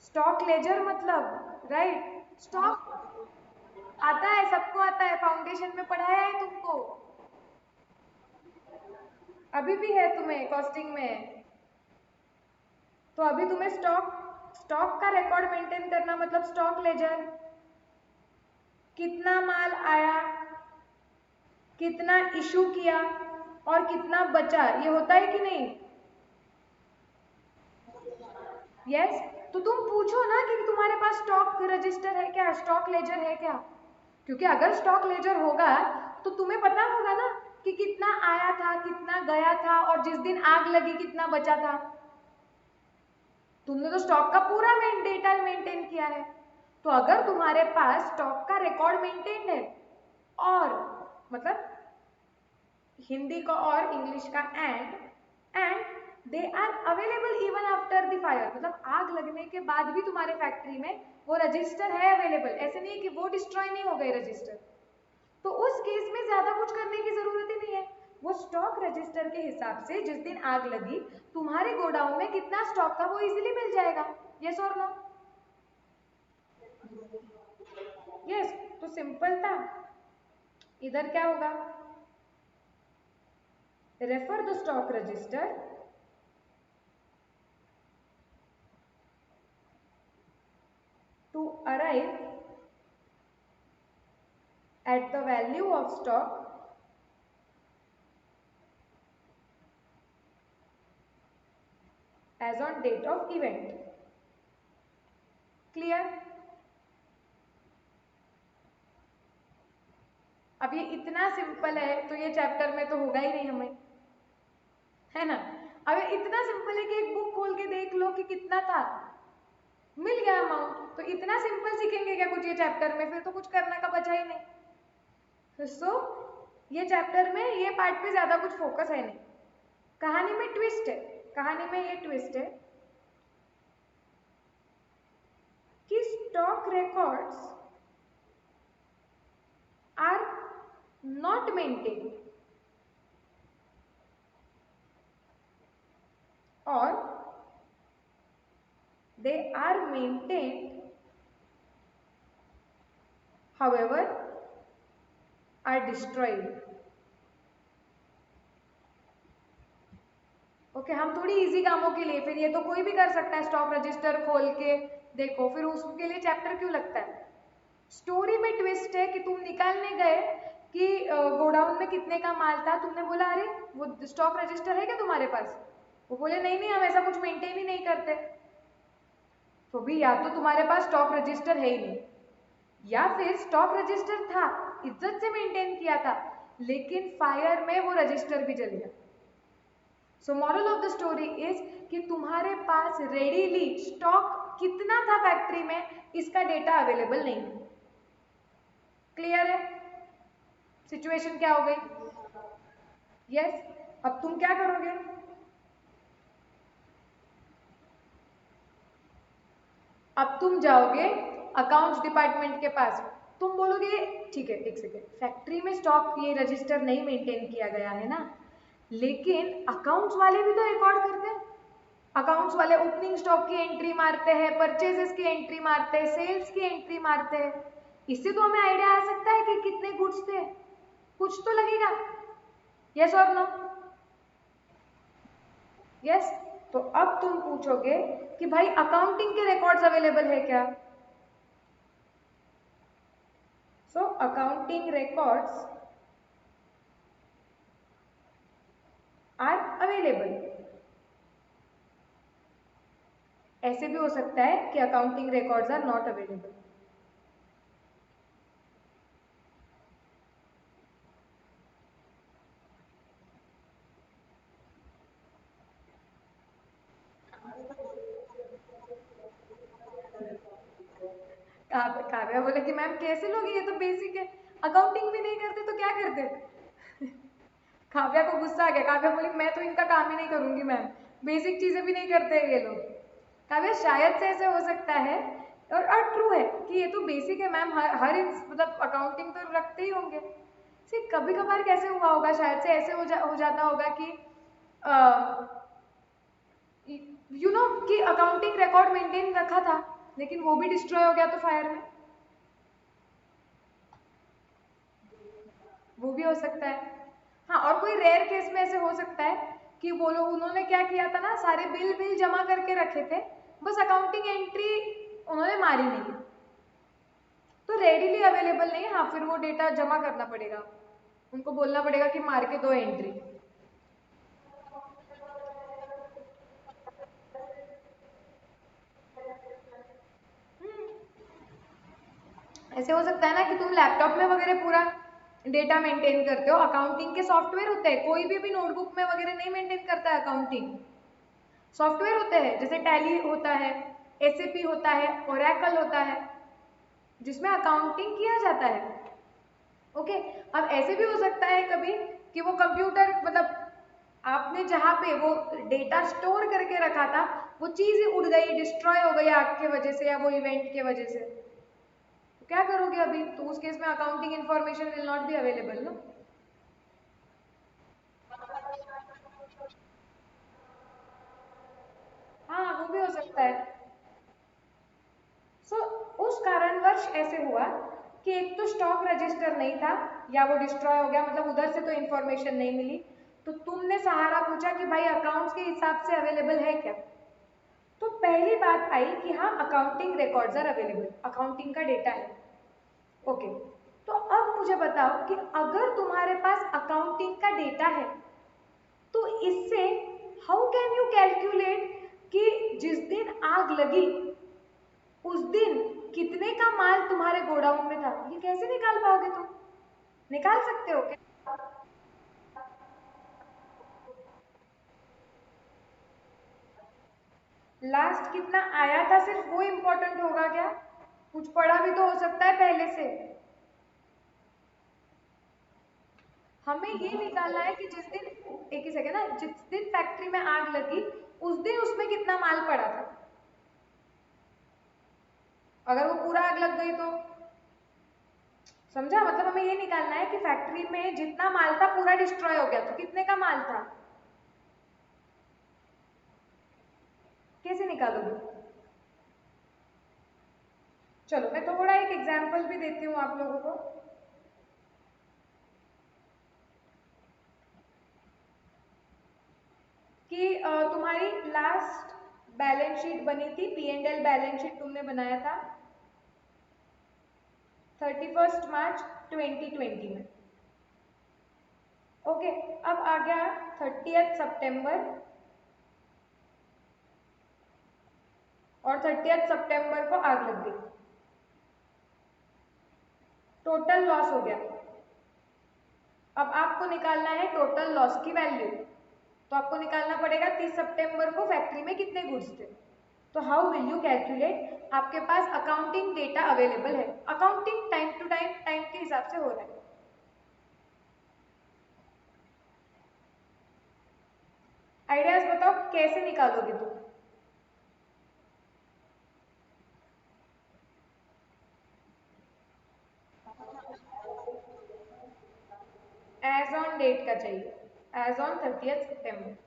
स्टॉक लेजर मतलब, राइट, स्टॉक आता है, सबको आता है, फाउंडेशन में पढ़ाया है तुमको, अभी भी है तुम्हें कॉस्टिंग में। तो अभी तुम्हें स्टॉक स्टॉक का रिकॉर्ड मेंटेन करना मतलब स्टॉक लेजर, कितना माल आया, कितना इशू किया और कितना बचा, ये होता है कि नहीं? यस। तो तुम पूछो ना कि तुम्हारे पास स्टॉक रजिस्टर है क्या, स्टॉक लेजर है क्या? क्योंकि अगर स्टॉक लेजर होगा तो तुम्हें पता होगा ना कि कितना आया था, कितना गया था, और जिस दिन आग लगी कितना बचा था। तुमने तो स्टॉक का पूरा डेटा मेंटेन किया है। तो अगर तुम्हारे पास स्टॉक का रिकॉर्ड मेंटेन है, और मतलब हिंदी का और इंग्लिश का and they are available even after the fire, मतलब आग लगने के बाद भी तुम्हारे फैक्ट्री में वो रजिस्टर है अवेलेबल, ऐसे नहीं कि वो डिस्ट्रॉय नहीं हो गए रजिस्टर, तो उस केस में ज्यादा कुछ करने की जरूरत ही नहीं है। वो स्टॉक रजिस्टर के हिसाब से जिस दिन आग लगी तुम्हारे गोडाउन में कितना स्टॉक था वो इजीली मिल जाएगा। यस और नो? यस। तो सिंपल था। इधर क्या होगा? Refer the stock register to arrive at the value of stock as on date of event. Clear? अब ये इतना सिंपल है तो ये चैप्टर में तो होगा ही नहीं हमें, है ना? अब ये इतना सिंपल है कि एक बुक खोल के देख लो कि कितना था, मिल गया अमाउंट। तो इतना सिंपल सीखेंगे क्या कुछ ये चैप्टर में? फिर तो कुछ करने का बचा ही नहीं। सो ये चैप्टर में ये पार्ट पे ज्यादा कुछ फोकस है नहीं। कहानी में ट्विस्ट है, कहानी में ये ट्विस्ट है कि stock records are not maintained or they are maintained, however are destroyed. Okay, हम थोड़ी इजी कामों के लिए, फिर ये तो कोई भी कर सकता है स्टॉक रजिस्टर खोल के देखो, फिर उसके लिए चैप्टर क्यों लगता है? स्टोरी में ट्विस्ट है कि तुम निकालने गए कि गोडाउन में कितने का माल था, तुमने बोला अरे वो स्टॉक रजिस्टर है क्या तुम्हारे पास? वो बोले नहीं नहीं हम ऐसा कुछ मेंटेन ही नहीं करते। तो भी या तो तुम्हारे पास स्टॉक रजिस्टर है ही नहीं, या फिर स्टॉक रजिस्टर था, इज्जत से मेंटेन किया था, लेकिन फायर में वो रजिस्टर भी जल गया। So moral of the story is कि तुम्हारे पास रेडीली स्टॉक कितना था फैक्ट्री में, इसका डेटा अवेलेबल नहीं है। क्लियर है? सिचुएशन क्या हो गई? यस। अब तुम क्या करोगे? अब तुम जाओगे अकाउंट्स डिपार्टमेंट के पास, तुम बोलोगे ठीक है एक सेकेंड, फैक्ट्री में स्टॉक ये रजिस्टर नहीं मेंटेन किया गया है ना, लेकिन अकाउंट्स वाले भी तो रिकॉर्ड करते हैं। अकाउंट्स वाले ओपनिंग स्टॉक की एंट्री मारते हैं, परचेजेस की एंट्री मारते हैं, सेल्स की एंट्री मारते हैं। इससे तो हमें आइडिया आ सकता है कि कितने गुड्स थे, कुछ तो लगेगा। यस और नो? यस। तो अब तुम पूछोगे कि भाई अकाउंटिंग के रिकॉर्ड्स अवेलेबल है क्या? So accounting records are available. ऐसे भी हो सकता है कि accounting records are not available. Kavya बोले कि मैम कैसे लोग, ये तो बेसिक है, अकाउंटिंग भी नहीं करते तो क्या करते? काव्या को गुस्सा आ गया, काव्या बोली मैं तो इनका काम ही नहीं करूंगी मैम, बेसिक चीजें भी नहीं करते ये लोग। काव्या शायद से ऐसे हो सकता है, और ट्रू है कि ये तो बेसिक है मैम, हर मतलब अकाउंटिंग तो रखते ही होंगे। सी कभी कभार कैसे हुआ होगा, शायद से ऐसे हो जाता होगा कि यू नो कि अकाउंटिंग रिकॉर्ड मेंटेन रखा था लेकिन वो भी डिस्ट्रॉय हो गया तो फायर में, वो भी हो सकता है। हाँ, और कोई रेयर केस में ऐसे हो सकता है कि वो लोग, उन्होंने क्या किया था ना, सारे बिल जमा करके रखे थे, बस अकाउंटिंग एंट्री उन्होंने मारी नहीं, तो रेडीली अवेलेबल नहीं। हाँ, फिर वो डेटा जमा करना पड़ेगा। उनको बोलना पड़ेगा कि मार के दो एंट्री। ऐसे हो सकता है ना कि तुम लैपटॉप में वगैरह पूरा डेटा मेंटेन करते हो, अकाउंटिंग के सॉफ्टवेयर होते हैं, कोई भी नोटबुक में वगैरह नहीं मेंटेन करता है अकाउंटिंग। सॉफ्टवेयर होते हैं जैसे टैली होता है, एसएपी होता है, ओरेकल होता है, जिसमें अकाउंटिंग किया जाता है। ओके, अब ऐसे भी हो सकता है कभी कि वो कंप्यूटर मतलब आपने जहाँ पे वो डेटा स्टोर करके रखा था वो चीज ही उड़ गई, डिस्ट्रॉय हो गई आग के वजह से या वो इवेंट के वजह से, तो क्या करोगे अभी? तो उस केस में accounting information will not be available no. हाँ, वो भी हो सकता है। सो उस कारणवश ऐसे हुआ कि एक तो स्टॉक रजिस्टर नहीं था या वो डिस्ट्रॉय हो गया, मतलब उधर से तो इंफॉर्मेशन नहीं मिली, तो तुमने सहारा पूछा कि भाई अकाउंट्स के हिसाब से अवेलेबल है क्या? तो पहली बात आई कि हाँ accounting records are available, accounting का डेटा है। ओके, तो अब मुझे बताओ कि अगर तुम्हारे पास अकाउंटिंग का डेटा है तो इससे हाउ कैन यू कैलकुलेट कि जिस दिन आग लगी उस दिन कितने का माल तुम्हारे गोडाउन में था? ये कैसे निकाल पाओगे तुम? निकाल सकते हो क्या? लास्ट कितना आया था सिर्फ वो इम्पोर्टेंट होगा क्या? कुछ पड़ा भी तो हो सकता है पहले से। हमें ये निकालना है कि जिस दिन, एक ही सेकंड ना, जिस दिन फैक्ट्री में आग लगी उस दिन उसमें कितना माल पड़ा था। अगर वो पूरा आग लग गई तो, समझा? मतलब हमें ये निकालना है कि फैक्ट्री में जितना माल था पूरा डिस्ट्रॉय हो गया तो कितने का माल था। कैसे निकालोगे? चलो मैं थोड़ा एक एग्जांपल भी देती हूँ आप लोगों को कि तुम्हारी लास्ट बैलेंस शीट बनी थी, P and L balance sheet तुमने बनाया था 31 मार्च 2020 में। ओके, अब आ गया 30 सितंबर और 30 सितंबर को आग लग गई, टोटल लॉस हो गया। अब आपको निकालना है टोटल लॉस की वैल्यू, तो आपको निकालना पड़ेगा 30 सितंबर को फैक्ट्री में कितने गुड्स थे। तो हाउ विल यू कैलकुलेट? आपके पास अकाउंटिंग डेटा अवेलेबल है, accounting time to time time के हिसाब से हो रहा है। आइडियाज बताओ कैसे निकालोगे तुम? एज ऑन डेट का चाहिए, एज ऑन 30 सितंबर।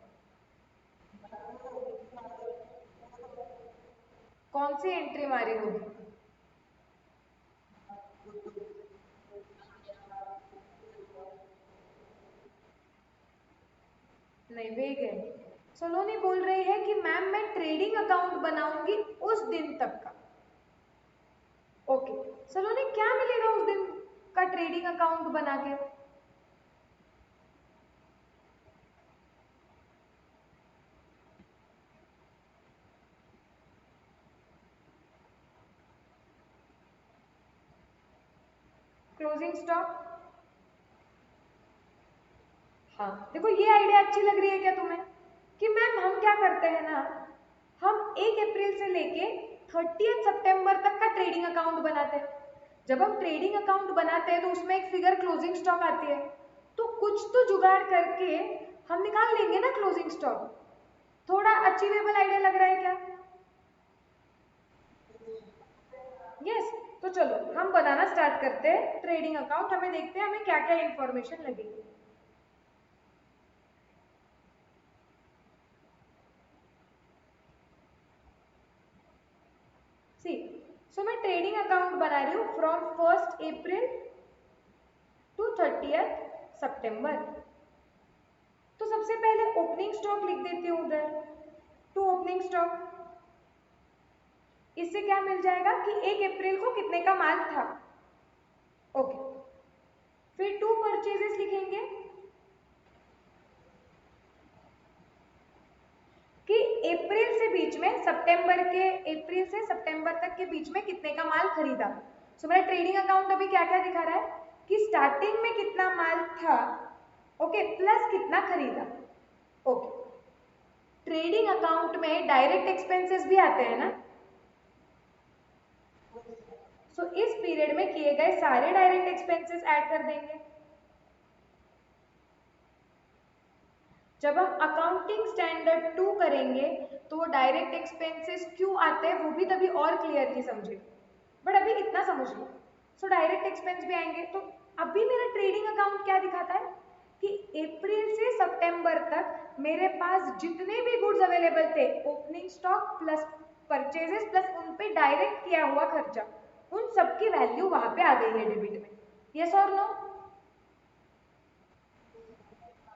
कौन सी एंट्री मारी होगी? नहीं, वेग है। सलोनी बोल रही है कि मैम मैं ट्रेडिंग अकाउंट बनाऊंगी उस दिन तक का। ओके, सलोनी क्या मिलेगा उस दिन का ट्रेडिंग अकाउंट बना के? Closing stock. हाँ देखो, ये आइडिया अच्छी लग रही है क्या तुम्हें? कि मैम हम क्या करते हैं ना, हम 1 अप्रैल से लेके 30 सितंबर तक का ट्रेडिंग अकाउंट बनाते हैं। जब हम ट्रेडिंग अकाउंट बनाते हैं तो उसमें एक फिगर क्लोजिंग स्टॉक आती है, तो कुछ तो जुगाड़ करके हम निकाल लेंगे ना क्लोजिंग स्टॉक। थोड़ा अचीवेबल आइडिया लग रहा है क्या? यस, तो चलो हम बनाना स्टार्ट करते हैं ट्रेडिंग अकाउंट, हमें देखते हैं हमें क्या क्या इंफॉर्मेशन लगेगी। सी, सो मैं ट्रेडिंग अकाउंट बना रही हूँ फ्रॉम 1 अप्रैल टू 30 सितंबर। तो सबसे पहले ओपनिंग स्टॉक लिख देती हूँ उधर, टू ओपनिंग स्टॉक। इससे क्या मिल जाएगा कि 1 अप्रैल को कितने का माल था। ओके, फिर 2 परचेजेस लिखेंगे कि अप्रैल से सितंबर तक के बीच में कितने का माल खरीदा। सो मेरा ट्रेडिंग अकाउंट अभी क्या क्या दिखा रहा है कि स्टार्टिंग में कितना माल था, ओके, प्लस कितना खरीदा। ओके, ट्रेडिंग अकाउंट में डायरेक्ट एक्सपेंसेस भी आते हैं ना। सो इस पीरियड में किए गए सारे डायरेक्ट एक्सपेंसेस ऐड कर देंगे। जब हम अकाउंटिंग स्टैंडर्ड 2 करेंगे तो वो डायरेक्ट एक्सपेंसेस क्यों आते हैं वो भी तभी और क्लियरली समझे, बट अभी इतना समझ लो। सो डायरेक्ट एक्सपेंस भी आएंगे। तो अभी मेरा ट्रेडिंग अकाउंट क्या दिखाता है कि अप्रैल से सितंबर तक मेरे पास जितने भी गुड्स अवेलेबल थे, opening stock plus purchases plus उन पे डायरेक्ट किया हुआ खर्चा, उन सबकी वैल्यू वहां पे आ गई है डेबिट में। यस और नो?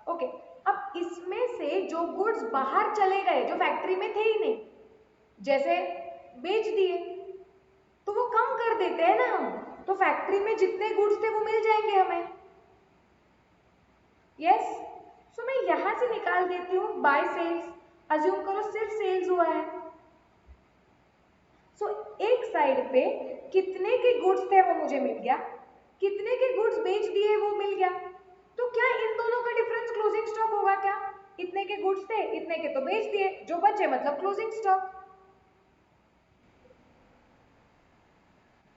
ओके, अब इसमें से जो गुड्स बाहर चले गए, जो फैक्ट्री में थे ही नहीं, जैसे बेच दिए, तो वो कम कर देते हैं ना हम, तो फैक्ट्री में जितने गुड्स थे वो मिल जाएंगे हमें। यस, सो मैं यहां से निकाल देती हूँ बाय सेल्स। अज्यूम करो सिर्फ सेल्स हुआ है। सो एक साइड पे कितने के गुड्स थे वो मुझे मिल गया, कितने के गुड्स बेच दिए वो मिल गया। तो क्या इन दोनों का डिफरेंस क्लोजिंग स्टॉक होगा क्या? इतने के गुड्स थे, इतने के तो बेच दिए, जो बचे मतलब क्लोजिंग स्टॉक।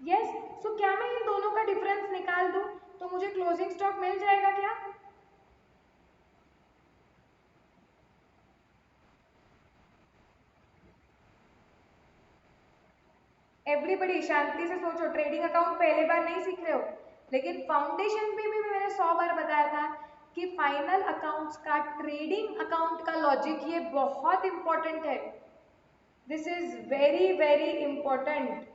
यस, सो क्या मैं इन दोनों का डिफरेंस निकाल दूं तो मुझे क्लोजिंग स्टॉक मिल जाएगा क्या? एवरीबडी शांति से सोचो, ट्रेडिंग अकाउंट पहले बार नहीं सीख रहे हो, लेकिन फाउंडेशन पे भी मैंने 100 बार बताया था कि फाइनल अकाउंट्स का ट्रेडिंग अकाउंट का लॉजिक ये बहुत इंपॉर्टेंट है। This is very very important.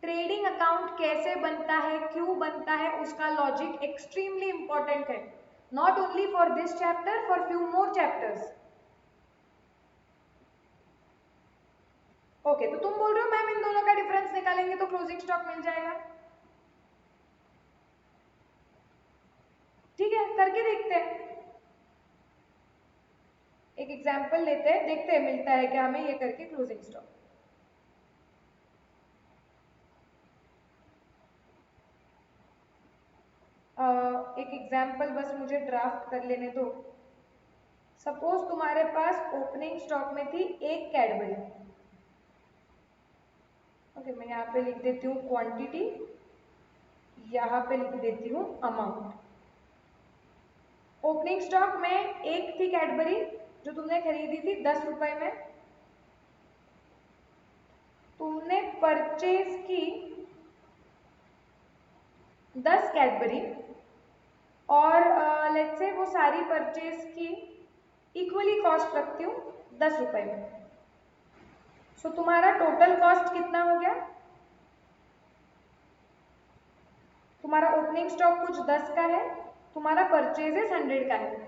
Trading account कैसे बनता है, क्यों बनता है, उसका लॉजिक एक्सट्रीमली इंपॉर्टेंट है, not only for this chapter, for few more chapters. Okay, तो तुम बोल रहे हो मैम इन दोनों का डिफरेंस निकालेंगे तो क्लोजिंग स्टॉक मिल जाएगा। ठीक है, करके देखते हैं। एक एग्जांपल लेते हैं, देखते हैं मिलता है क्या हमें ये करके क्लोजिंग स्टॉक। एक एग्जांपल बस मुझे ड्राफ्ट कर लेने दो। सपोज तुम्हारे पास ओपनिंग स्टॉक में थी एक कैडबरी। ओके, मैं यहाँ पे लिख देती हूँ क्वांटिटी, यहाँ पे लिख देती हूँ अमाउंट। ओपनिंग स्टॉक में एक थी कैडबरी जो तुमने खरीदी थी 10 रुपए में, तुमने परचेज की 10 कैडबरी और लेट्स से वो सारी परचेज की इक्वली कॉस्ट रखती हूँ 10 रुपए में। सो तुम्हारा टोटल कॉस्ट कितना हो गया? तुम्हारा ओपनिंग स्टॉक कुछ 10 का है, तुम्हारा परचेजेस 100 का है।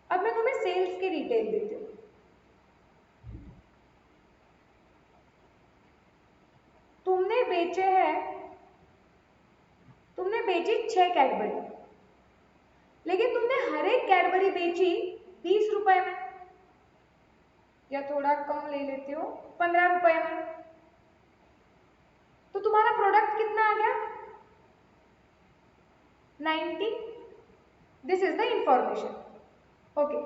अब मैं तुम्हें सेल्स की डिटेल देती हूँ। तुमने बेचे हैं, तुमने बेची 6 कैडबरी, लेकिन तुमने हर एक कैडबरी बेची 20 रुपए में, या थोड़ा कम ले लेती हूँ 15 रुपए में। तो तुम्हारा प्रोडक्ट कितना आ गया? 90। This is the information. Okay,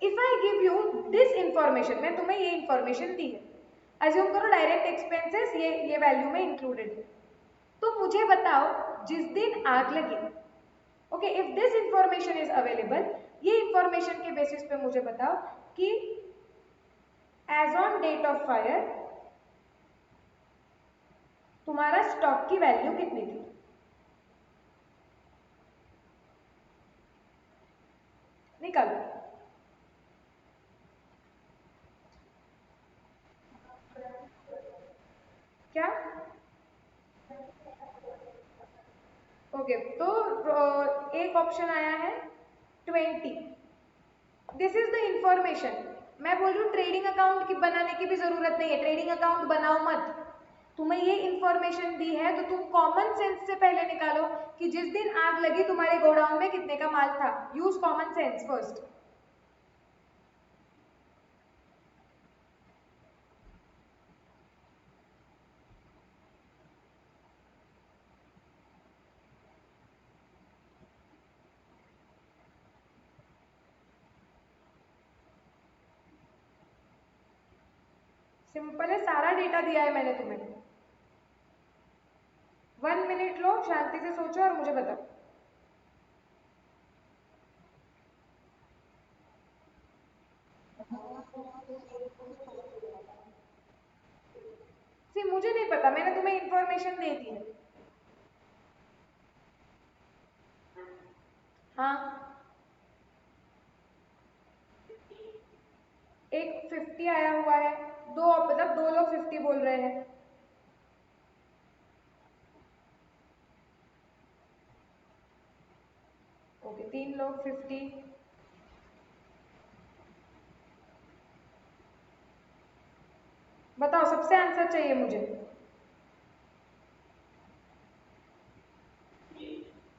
if I give you this information, मैं तुम्हें ये इंफॉर्मेशन दी है, अज्यूम करो डायरेक्ट एक्सपेंसेस ये वैल्यू में इंक्लूडेड है, तो मुझे बताओ जिस दिन आग लगी, okay, if this information is available, ये इंफॉर्मेशन के बेसिस पे मुझे बताओ कि as on date of fire तुम्हारा स्टॉक की वैल्यू कितनी थी? निकालो। क्या? ओके, तो एक ऑप्शन आया है 20। This is the information. मैं बोल रही हूँ ट्रेडिंग अकाउंट की बनाने की भी जरूरत नहीं है, ट्रेडिंग अकाउंट बनाओ मत, तुम्हें ये इंफॉर्मेशन दी है तो तुम कॉमन सेंस से पहले निकालो कि जिस दिन आग लगी तुम्हारे गोडाउन में कितने का माल था। Use common sense first. Simple है, सारा डेटा दिया है मैंने तुम्हें। 1 मिनट लो, शांति से सोचो और मुझे बताओ। सी मुझे नहीं पता, मैंने तुम्हें इंफॉर्मेशन दे दी है। हाँ, एक 50 आया हुआ है, दो मतलब दो लोग 50 बोल रहे हैं। ओके, 3 लोग 50। बताओ, सबसे आंसर चाहिए मुझे।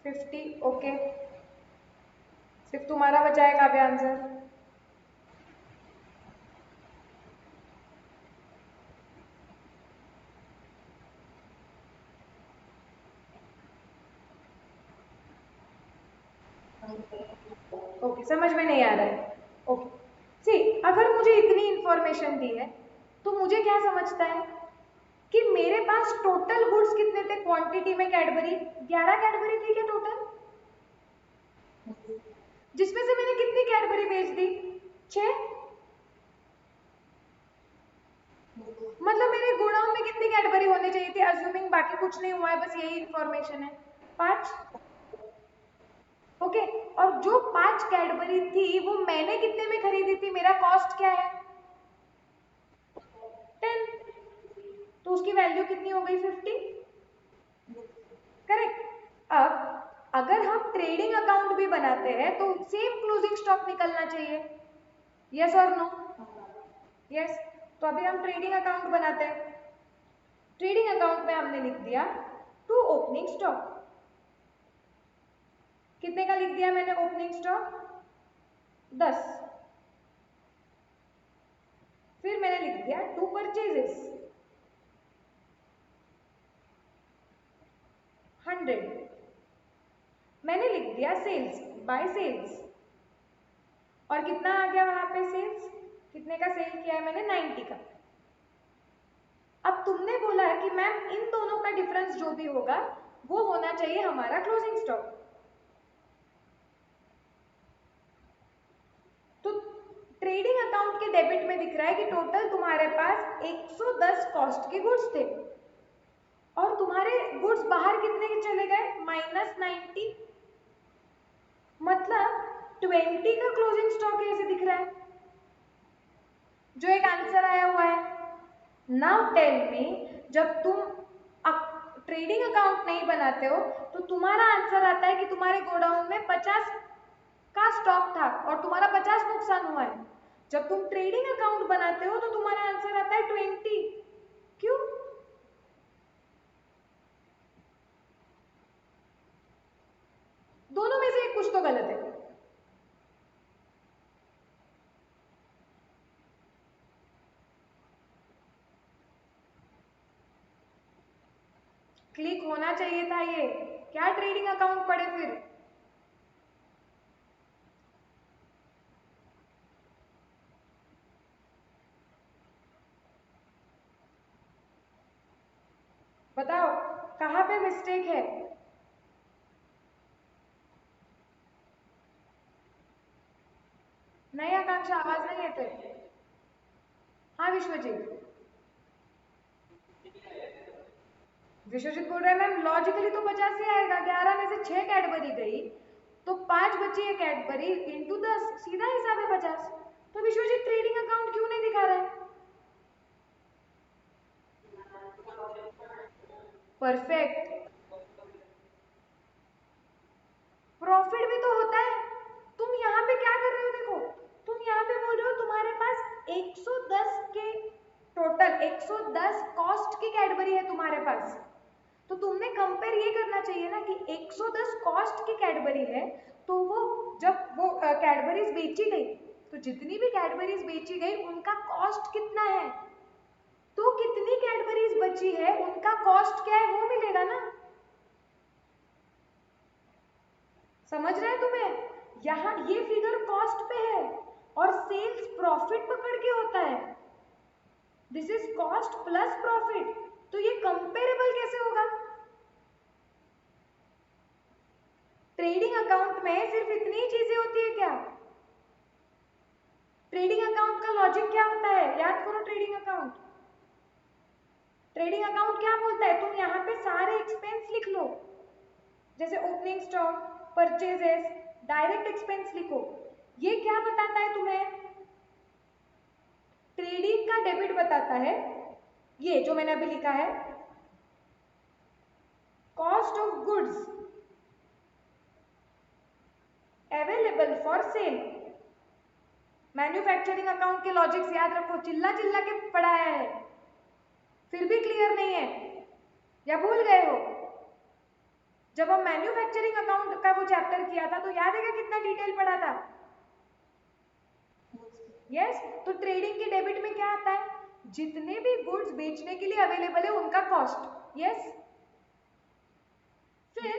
50, ओके। सिर्फ तुम्हारा बचा है काव्य आंसर। ओके, समझ में नहीं आ रहा है। ओके, सी अगर मुझे इतनी इंफॉर्मेशन दी है तो मुझे क्या समझता है कि मेरे पास टोटल गुड्स कितने थे क्वांटिटी में। कैडबरी 11 कैडबरी थी क्या टोटल, जिसमें से मैंने कितनी कैडबरी बेच दी, 6। मतलब मेरे गोडाउन में कितनी कैडबरी होनी चाहिए थी, अज्यूमिंग बाकी कुछ नहीं हुआ है, बस यही इंफॉर्मेशन है, 5। ओके, और जो 5 कैडबरी थी वो मैंने कितने में खरीदी थी, मेरा कॉस्ट क्या है, 10। तो उसकी वैल्यू कितनी हो गई, 50। करेक्ट। अब अगर हम ट्रेडिंग अकाउंट भी बनाते हैं तो सेम क्लोजिंग स्टॉक निकलना चाहिए, यस और नो। यस, तो अभी हम ट्रेडिंग अकाउंट बनाते हैं। ट्रेडिंग अकाउंट में हमने लिख दिया टू ओपनिंग स्टॉक। कितने का लिख दिया मैंने ओपनिंग स्टॉक, 10। फिर मैंने लिख दिया टू परचेजेस, 100। मैंने लिख दिया सेल्स, बाय सेल्स। और कितना आ गया वहां पे सेल्स, कितने का सेल किया है मैंने, 90 का। अब तुमने बोला है कि मैम इन दोनों का डिफरेंस जो भी होगा वो होना चाहिए हमारा क्लोजिंग स्टॉक। तो ट्रेडिंग अकाउंट के डेबिट में दिख रहा है कि टोटल तुम्हारे पास 110 कॉस्ट के गुड्स थे और तुम्हारे गुड्स बाहर कितने के चले गए, -90। मतलब 20 का क्लोजिंग स्टॉक ऐसे दिख रहा है, जो एक आंसर आया हुआ है। नाउ टेल मी, जब तुम ट्रेडिंग अकाउंट नहीं बनाते हो तो तुम्हारा आंसर आता है कि तुम्हारे गोडाउन में 50 का स्टॉक था और तुम्हारा 50 नुकसान हुआ है। जब तुम ट्रेडिंग अकाउंट बनाते हो तो तुम्हारा आंसर आता है 20। क्यों, दोनों में से एक कुछ तो गलत है। क्लिक होना चाहिए था ये, क्या ट्रेडिंग अकाउंट पढ़े फिर। बताओ कहाँ पे मिस्टेक है। नहीं आकांक्षा, आवाज नहीं है तेरे। हाँ विश्वजीत, विश्वजीत बोल रहा है मैम लॉजिकली तो 50 ही आएगा, 11 में से 6 कैडबरी गई तो 5 बची है कैडबरी इंटू 10, सीधा हिसाब है 50। तो विश्वजीत ट्रेडिंग अकाउंट क्यों नहीं दिखा रहा है। परफेक्ट, प्रॉफिट भी तो होता है। तुम यहाँ पे क्या कर रहे हो, देखो तुम यहाँ पे बोल रहे हो तुम्हारे पास 110 के टोटल 110 कॉस्ट की कैडबरी है तुम्हारे पास, तो तुमने कंपेयर ये करना चाहिए ना कि 110 कॉस्ट की कैडबरी है, तो वो जब वो कैडबरीज बेची गई, तो जितनी भी कैडबरीज बेची गई उनका कॉस्ट कितना है, तो कितनी कैडबरीज बची है उनका कॉस्ट क्या है वो मिलेगा ना। समझ रहे हैं तुम्हें? यहाँ ये फिगर कॉस्ट पे है और सेल्स प्रॉफिट पकड़ के होता है, this is cost plus profit, तो ये कंपेरेबल कैसे होगा? ट्रेडिंग अकाउंट में सिर्फ इतनी ही चीजें होती है क्या? ट्रेडिंग अकाउंट का लॉजिक क्या होता है, याद करो। ट्रेडिंग अकाउंट, ट्रेडिंग अकाउंट क्या बोलता है, तुम यहाँ पे सारे एक्सपेंस लिख लो, जैसे opening stock, purchases, direct expense लिखो। ये क्या बताता है तुम्हें? ट्रेडिंग का डेबिट बताता है, ये जो मैंने अभी लिखा है, cost of goods available for sale. Manufacturing account के लॉजिक्स याद रखो, चिल्ला चिल्ला के पढ़ाया है, फिर भी क्लियर नहीं है या भूल गए हो? जब हम मैन्युफैक्चरिंग अकाउंट का वो चैप्टर किया था तो याद है क्या कितना डिटेल पढ़ा था? यस तो ट्रेडिंग के डेबिट में क्या आता है, जितने भी गुड्स बेचने के लिए अवेलेबल है उनका कॉस्ट। यस फिर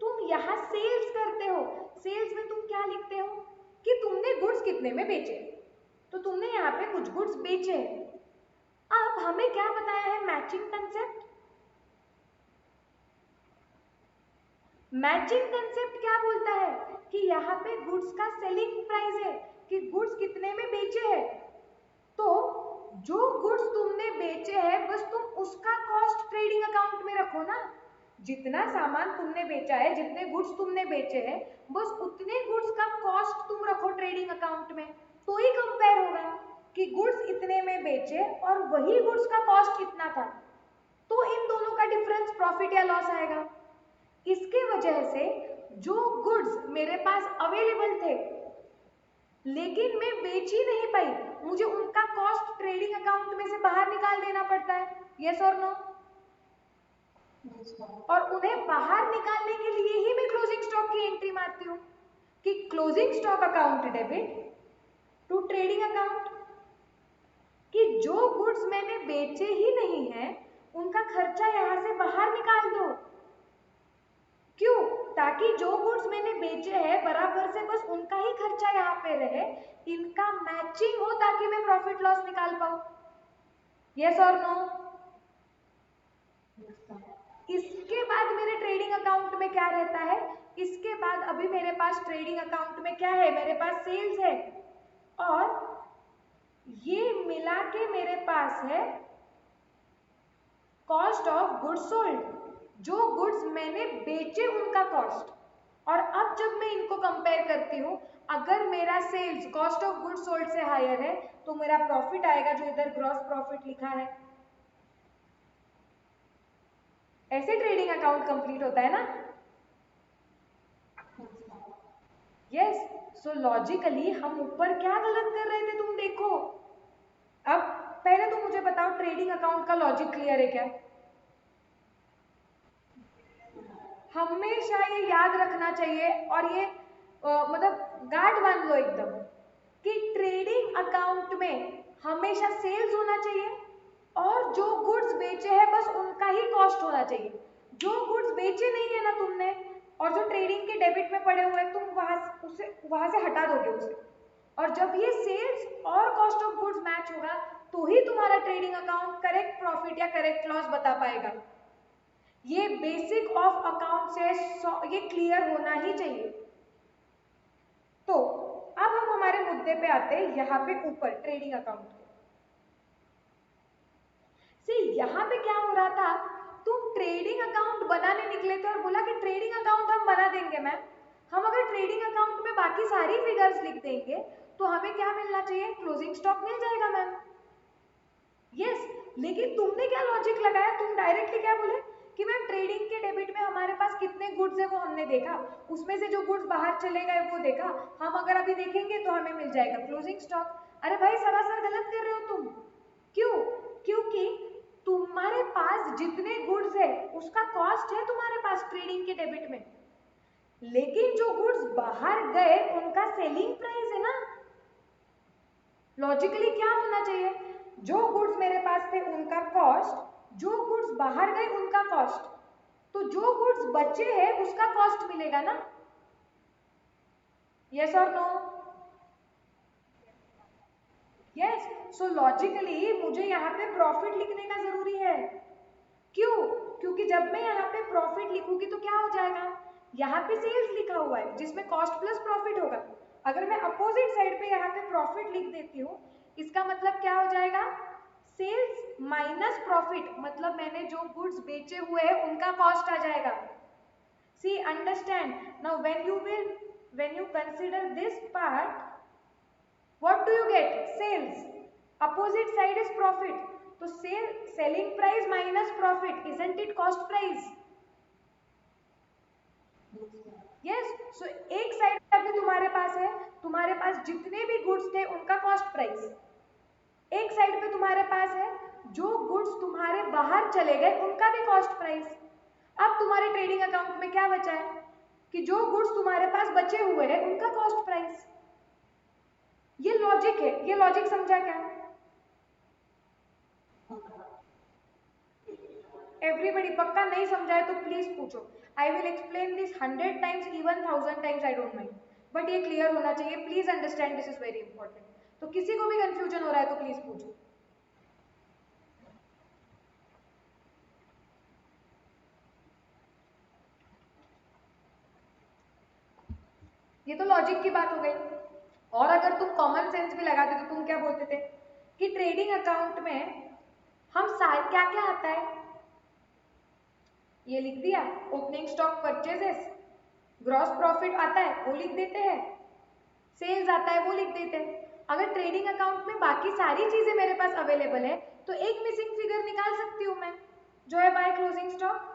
तुम यहाँ सेल्स करते हो, सेल्स में तुम क्या लिखते हो कि तुमने गुड्स कितने में बेचे, तो तुमने यहाँ पे कुछ गुड्स बेचे। अब हमें क्या बताया है मैचिंग कंसेप्ट, मैचिंग कंसेप्ट क्या बोलता है कि यहाँ पे गुड्स का सेलिंग प्राइस है कि गुड्स कितने में बेचे हैं, तो जो गुड्स तुमने बेचे हैं बस तुम उसका कॉस्ट ट्रेडिंग अकाउंट में रखो ना, जितना सामान तुमने बेचा है, जितने गुड्स तुमने बेचे हैं बस उतने गुड्स का कॉस्ट तुम रखो ट्रेडिंग अकाउंट में, तो ही कंपेयर होगा कि गुड्स इतने में बेचे और वही गुड्स का कॉस्ट कितना था, तो इन दोनों का डिफरेंस प्रॉफिट या लॉस आएगा। इसके वजह से जो गुड्स मेरे पास अवेलेबल थे लेकिन मैं बेच ही नहीं पाई, मुझे उनका कॉस्ट ट्रेडिंग अकाउंट में से बाहर निकाल देना पड़ता है। यस और नो? और उन्हें बाहर निकालने के लिए ही मैं क्लोजिंग स्टॉक की एंट्री मारती हूँ कि closing stock account debit to trading account, कि जो गुड्स मैंने बेचे ही नहीं है उनका खर्चा यहां से बाहर निकाल दो। क्यों? ताकि जो गुड्स मैंने बेचे हैं बराबर से बस उनका ही खर्चा यहाँ पे रहे, इनका मैचिंग हो ताकि मैं प्रॉफिट लॉस निकाल पाऊं। यस और नो? इसके बाद मेरे ट्रेडिंग अकाउंट में क्या रहता है, इसके बाद अभी मेरे पास ट्रेडिंग अकाउंट में क्या है, मेरे पास सेल्स है और ये मिला के मेरे पास है कॉस्ट ऑफ गुड्स सोल्ड, जो गुड्स मैंने बेचे उनका कॉस्ट। और अब जब मैं इनको कंपेयर करती हूँ, अगर मेरा sales cost of goods sold से हायर है तो मेरा प्रॉफिट आएगा जो इधर ग्रॉस प्रॉफिट लिखा है। ऐसे ट्रेडिंग अकाउंट कंप्लीट होता है ना? यस सो लॉजिकली हम ऊपर क्या गलत कर रहे थे तुम देखो। अब पहले तो मुझे बताओ ट्रेडिंग अकाउंट का लॉजिक क्लियर है क्या? हमेशा ये याद रखना चाहिए और ये मतलब गांठ बांध लो एकदम कि ट्रेडिंग अकाउंट में हमेशा सेल्स होना चाहिए और जो गुड्स बेचे हैं बस उनका ही कॉस्ट होना चाहिए। जो गुड्स बेचे नहीं है ना तुमने और जो ट्रेडिंग के डेबिट में पड़े हुए हैं तुम वहां से हटा दोगे उसे, और जब ये सेल्स और कॉस्ट ऑफ गुड्स मैच होगा तो ही तुम्हारा ट्रेडिंग अकाउंट करेक्ट प्रॉफिट या करेक्ट लॉस बता पाएगा। ये बेसिक ऑफ अकाउंट से ये क्लियर होना ही चाहिए। तो अब हम हमारे मुद्दे पे आते हैं, यहाँ पे ऊपर ट्रेडिंग अकाउंट से यहाँ पे क्या हो रहा था, तुम ट्रेडिंग अकाउंट बनाने निकले थे और बोला कि ट्रेडिंग अकाउंट हम बना देंगे मैम, हम अगर ट्रेडिंग अकाउंट में बाकी सारी फिगर्स लिख देंगे तो हमें क्या मिलना चाहिए, क्लोजिंग स्टॉक मिल जाएगा मैम। यस लेकिन तुमने क्या लॉजिक लगाया, तुम डायरेक्टली क्या बोले कि मैम ट्रेडिंग के डेबिट में हमारे पास कितने गुड्स है वो हमने देखा, उसमें से जो गुड्स बाहर चले गए वो देखा, हम अगर अभी देखेंगे तो हमें मिल जाएगा क्लोजिंग स्टॉक। अरे भाई सरासर गलत कर रहे हो तुम। क्यों? उसका कॉस्ट है तुम्हारे पास ट्रेडिंग के डेबिट में, लेकिन जो गुड्स बाहर गए उनका सेलिंग प्राइस है ना। लॉजिकली क्या होना चाहिए, जो गुड्स मेरे पास थे उनका कॉस्ट, जो गुड्स बाहर गए उनका कॉस्ट, तो जो गुड्स बचे हैं उसका कॉस्ट मिलेगा ना। यस और नो? यस। सो लॉजिकली मुझे यहाँ पे प्रॉफिट लिखने का जरूरी है। क्यों? क्योंकि जब मैं यहाँ पे प्रॉफिट लिखूंगी तो क्या हो जाएगा, यहाँ पे सेल्स लिखा हुआ है जिसमें कॉस्ट प्लस प्रॉफिट होगा। अगर मैं अपोजिट साइड पे यहाँ पे प्रॉफिट लिख देती हूँ, इसका मतलब क्या हो जाएगा, सेल्स माइनस प्रॉफिट, मतलब मैंने जो गुड्स बेचे हुए हैं उनका कॉस्ट आ जाएगा। See understand now, when you consider this part, what do you get, sales, opposite side is profit, तो selling price minus profit, isn't it cost price? Yes. So एक साइड पे अभी तुम्हारे पास है, तुम्हारे पास जितने भी गुड्स थे उनका कॉस्ट प्राइस, एक साइड पे तुम्हारे पास है जो गुड्स तुम्हारे बाहर चले गए उनका भी कॉस्ट प्राइस। अब तुम्हारे ट्रेडिंग अकाउंट में क्या बचा है कि जो गुड्स तुम्हारे पास बचे हुए हैं उनका कॉस्ट प्राइस। ये लॉजिक है, ये लॉजिक समझा क्या? एवरीबडी पक्का नहीं समझा है तो प्लीज पूछो, I will explain this 100 times, even 1000 times, I don't mind, but ये क्लियर होना चाहिए। Please understand, this is very important. तो किसी को भी कंफ्यूजन हो रहा है तो प्लीज पूछो। ये तो लॉजिक की बात हो गई। और अगर तुम कॉमन सेंस भी लगाते तो तुम क्या बोलते थे कि ट्रेडिंग अकाउंट में हम सारे क्या क्या आता है, ये लिख दिया, opening stock purchases, gross profit आता है वो लिख देते हैं, सेल्स आता है वो लिख देते हैं। अगर ट्रेडिंग अकाउंट में बाकी सारी चीजें मेरे पास अवेलेबल है तो एक मिसिंग फिगर निकाल सकती हूँ मैं, जो है बाय क्लोजिंग स्टॉक।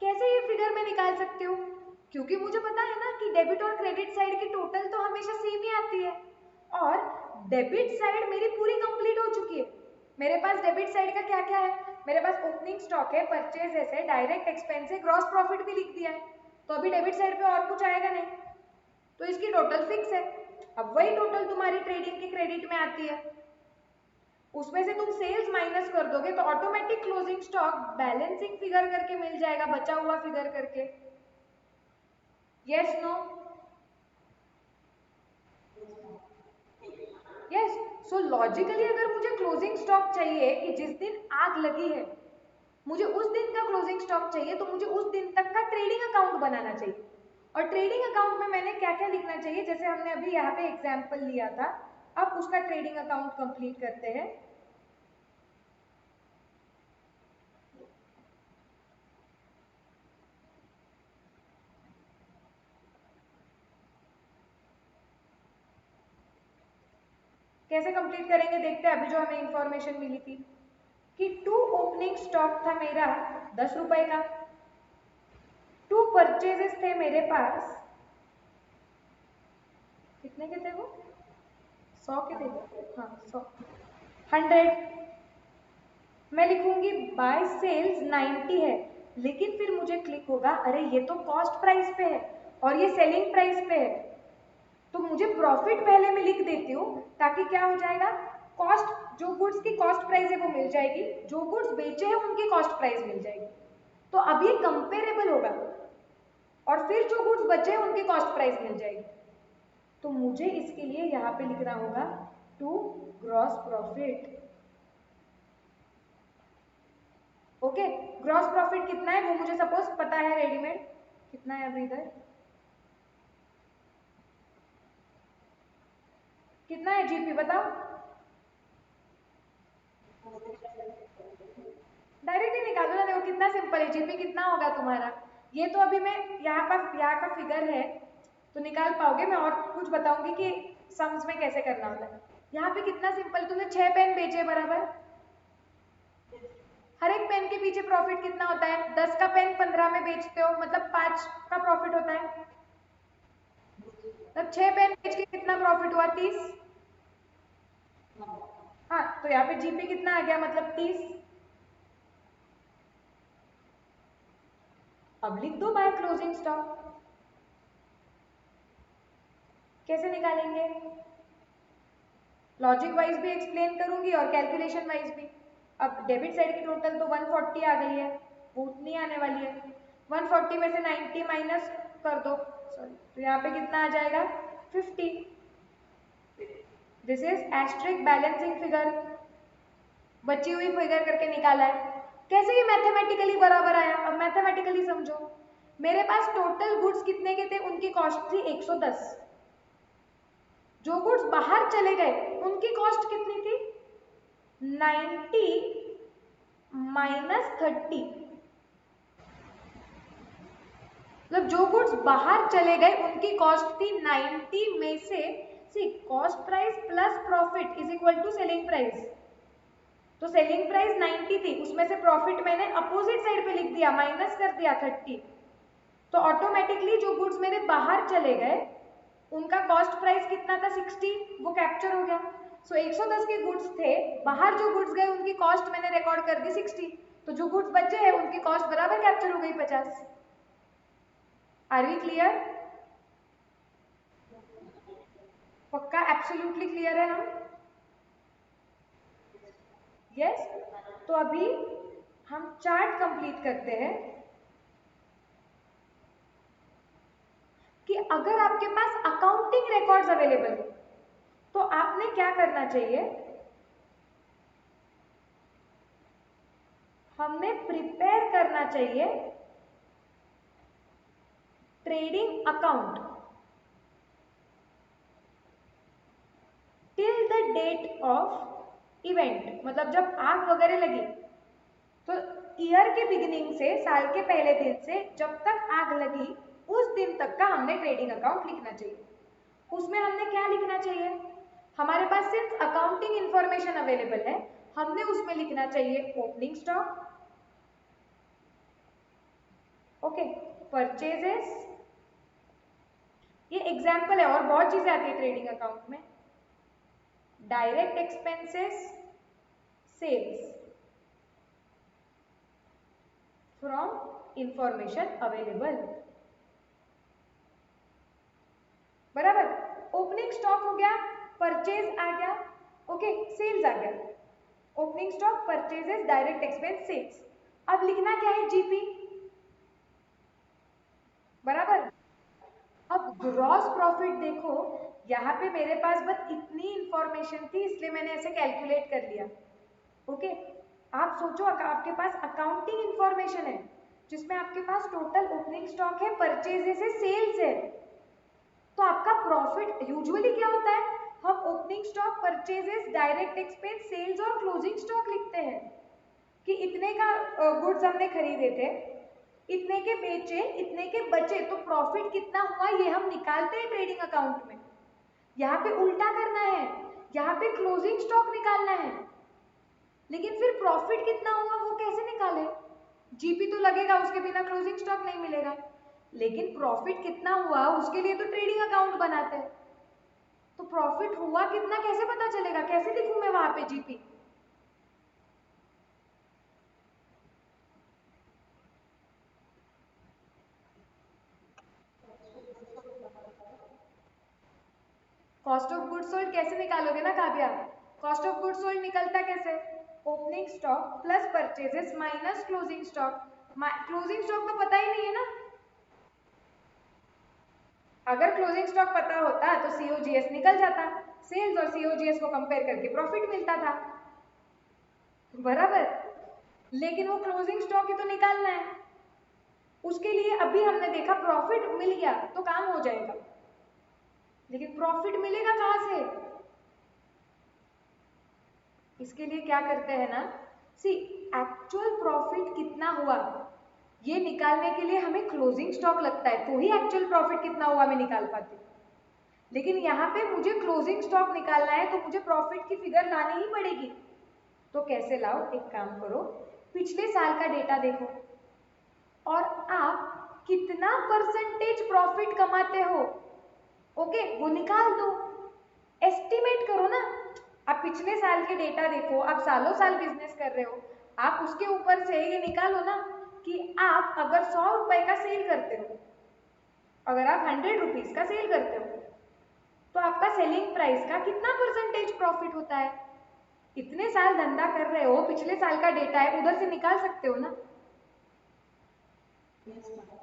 कैसे ये फिगर मैं निकाल सकती हूँ, क्योंकि मुझे पता है ना कि डेबिट और क्रेडिट साइड की टोटल तो हमेशा सेम ही आती है, और डेबिट साइड मेरी पूरी कंप्लीट हो चुकी है। मेरे पास डेबिट साइड का क्या क्या है, मेरे पास ओपनिंग स्टॉक है, परचेजेस है, डायरेक्ट एक्सपेंस है, ग्रॉस प्रॉफिट भी लिख दिया है, तो अभी डेबिट साइड पे और कुछ आएगा नहीं, तो इसकी टोटल फिक्स है। अब वही टोटल तुम्हारी ट्रेडिंग की क्रेडिट में आती है, उसमें से तुम सेल्स माइनस कर दोगे तो automatic closing stock balancing figure करके मिल जाएगा, बचा हुआ फिगर करके। Yes no? Yes. So logically अगर मुझे क्लोजिंग स्टॉक चाहिए कि जिस दिन आग लगी है मुझे उस दिन का क्लोजिंग स्टॉक चाहिए, तो मुझे उस दिन तक का ट्रेडिंग अकाउंट बनाना चाहिए। और ट्रेडिंग अकाउंट में मैंने क्या क्या लिखना चाहिए, जैसे हमने अभी यहाँ पे एग्जाम्पल लिया था, अब उसका ट्रेडिंग अकाउंट कंप्लीट करते हैं। कैसे कंप्लीट करेंगे देखते हैं। अभी जो हमें इंफॉर्मेशन मिली थी कि 2 ओपनिंग स्टॉक था मेरा 10 रुपए का, 2 परचेजेस थे मेरे पास, कितने के थे वो, 100 के थे, हाँ 100, 100। मैं लिखूंगी बाय सेल्स 90 है, लेकिन फिर मुझे क्लिक होगा अरे ये तो कॉस्ट प्राइस पे है और ये सेलिंग प्राइस पे है, तो मुझे प्रॉफिट पहले मैं लिख देती हूँ ताकि क्या हो जाएगा, कॉस्ट, जो गुड्स की कॉस्ट प्राइस है वो मिल जाएगी, जो गुड्स बेचे हैं उनकी कॉस्ट प्राइस मिल जाएगी, तो अब ये कंपेरेबल होगा, और फिर जो गुड्स बचे हैं उनकी कॉस्ट प्राइस मिल जाएगी। तो मुझे इसके लिए यहाँ पे लिखना होगा to gross profit. Okay, gross profit कितना है वो मुझे सपोज पता है रेडीमेड, कितना है अभी इधर, कितना है जीपी बताओ, डायरेक्ट ही निकालो ना, देखो कितना सिंपल है, जीपी कितना होगा तुम्हारा, ये तो अभी मैं यहाँ का फिगर है तो निकाल पाओगे, मैं और कुछ बताऊंगी कि सम्स में कैसे करना होता है। यहाँ पे कितना सिंपल, तुमने 6 पेन बेचे बराबर, हर एक पेन के पीछे प्रॉफिट कितना होता है, 10 का पेन 15 में बेचते हो मतलब 5 का प्रॉफिट होता है, तब 6 पेन बेच के कितना प्रॉफिट हुआ, 30। हाँ, तो यहाँ पे जीपी कितना आ गया, मतलब 30। अब लिख दो बाय क्लोजिंग स्टॉक। कैसे निकालेंगे? लॉजिक वाइज भी एक्सप्लेन करूंगी और कैलकुलेशन वाइज भी। अब डेबिट साइड की टोटल तो 140 आ गई है, वो उतनी आने वाली है। 140 में से 90 माइनस कर दो, सॉरी, तो यहाँ पे कितना आ जाएगा? 50। This is asterisk balancing figure, बची हुई फिगर करके निकाला है। कैसे ये मैथमेटिकली बराबर आया? अब मैथमेटिकली समझो। मेरे पास टोटल गुड्स कितने के थे? उनकी कॉस्ट थी 110। जो गुड्स बाहर चले गए उनकी कॉस्ट कितनी थी? 90 माइनस 30। मतलब जो गुड्स बाहर चले गए उनकी कॉस्ट थी 90 में से, see cost price plus profit is equal to selling price. तो सेलिंग प्राइस 90 थी, उसमें से प्रॉफिट मैंने अपोजिट साइड पे लिख दिया, माइनस कर दिया 30। तो ऑटोमेटिकली जो गुड्स मेरे बाहर चले गए उनका कॉस्ट प्राइस कितना था? 60, वो कैप्चर हो गया। सो 110 के गुड्स थे, बाहर जो गुड्स गए उनकी कॉस्ट मैंने रिकॉर्ड कर दी 60, तो जो गुड्स बचे हैं उनकी कॉस्ट बराबर कैप्चर हो गई 50। Are we clear? पक्का एब्सोल्युटली क्लियर है हम? यस तो अभी हम चार्ट कंप्लीट करते हैं कि अगर आपके पास अकाउंटिंग रिकॉर्ड्स अवेलेबल है तो आपने क्या करना चाहिए? हमने प्रिपेयर करना चाहिए trading account till the date of event. मतलब जब आग वगैरह लगी तो ईयर के बिगिनिंग से, साल के पहले दिन से जब तक आग लगी उस दिन तक का हमने ट्रेडिंग अकाउंट लिखना चाहिए। उसमें हमने क्या लिखना चाहिए? हमारे पास सिर्फ अकाउंटिंग इंफॉर्मेशन अवेलेबल है, हमने उसमें लिखना चाहिए ओपनिंग स्टॉक, ओके, परचेजेस, ये एग्जाम्पल है और बहुत चीजें आती है ट्रेडिंग अकाउंट में, direct expenses, sales from information available. बराबर, ओपनिंग स्टॉक हो गया, परचेज आ गया, ओके, सेल्स आ गया। Opening stock, purchases, direct expense, sales. अब लिखना क्या है? जीपी। बराबर। अब ग्रॉस प्रॉफिट देखो, यहाँ पे मेरे पास बस इतनी इंफॉर्मेशन थी इसलिए मैंने ऐसे कैलकुलेट कर लिया, ओके। आप सोचो आपके पास अकाउंटिंग इंफॉर्मेशन है जिसमें आपके पास टोटल ओपनिंग स्टॉक है, परचेजेस है, सेल्स है, तो आपका प्रॉफिट यूजुअली क्या होता है? हम opening stock, purchases, direct expense, sales और क्लोजिंग स्टॉक लिखते हैं कि इतने का गुड्स हमने खरीदे थे, इतने के बेचे, इतने के बचे, तो प्रॉफिट कितना हुआ ये हम निकालते हैं ट्रेडिंग अकाउंट में। यहाँ पे उल्टा करना है, यहाँ पे क्लोजिंग स्टॉक निकालना है, लेकिन फिर प्रॉफिट कितना हुआ वो कैसे निकाले? जीपी तो लगेगा, उसके बिना क्लोजिंग स्टॉक नहीं मिलेगा, लेकिन प्रॉफिट कितना हुआ उसके लिए तो ट्रेडिंग अकाउंट बनाते हैं। तो प्रॉफिट हुआ कितना कैसे पता चलेगा? कैसे लिखूं मैं वहां पे GP? Cost of goods sold कैसे निकालोगे ना Kavya? Cost of goods sold निकलता कैसे? Opening stock plus purchases minus closing stock. Closing stock तो पता ही नहीं है ना। अगर क्लोजिंग स्टॉक पता होता तो सीओजीएस निकल जाता, सेल्स और सीओजीएस को कंपेयर करके प्रॉफिट मिलता था, बराबर। लेकिन वो क्लोजिंग स्टॉक ही तो निकालना है, उसके लिए अभी हमने देखा प्रॉफिट मिल गया तो काम हो जाएगा, लेकिन प्रॉफिट मिलेगा कहां से? इसके लिए क्या करते हैं ना, सी एक्चुअल प्रॉफिट कितना हुआ ये निकालने के लिए हमें क्लोजिंग स्टॉक लगता है, तो ही एक्चुअल प्रॉफिट कितना हुआ मैं निकाल पाती। लेकिन यहाँ पे मुझे क्लोजिंग स्टॉक निकालना है तो मुझे प्रॉफिट की फिगर लानी ही पड़ेगी। तो कैसे लाओ? एक काम करो, पिछले साल का डेटा देखो और आप कितना परसेंटेज प्रॉफिट कमाते हो, ओके, वो निकाल दो, एस्टिमेट करो ना। आप पिछले साल के डेटा देखो, आप सालों साल बिजनेस कर रहे हो, आप उसके ऊपर से ये निकालो ना कि आप अगर 100 रुपए का सेल करते हो, अगर आप 100 रुपीज का सेल करते हो, तो आपका सेलिंग प्राइस का कितना परसेंटेज प्रॉफिट होता है? इतने साल धंधा कर रहे हो, पिछले साल का डेटा है, उधर से निकाल सकते हो ना।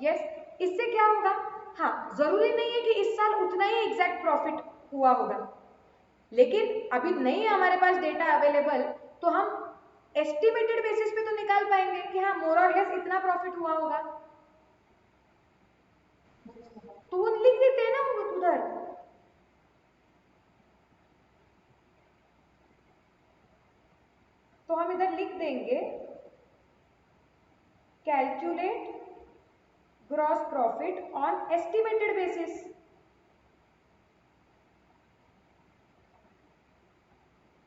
यस, इससे क्या होगा? हाँ, जरूरी नहीं है कि इस साल उतना ही एग्जैक्ट प्रॉफिट हुआ होगा, लेकिन अभी नहीं है हमारे पास डेटा अवेलेबल, तो हम एस्टिमेटेड बेसिस पे तो निकाल पाएंगे कि हाँ मोर और लेस इतना प्रॉफिट हुआ होगा, तो वो लिख देते हैं ना उधर। तो हम इधर लिख देंगे calculate gross profit on estimated basis.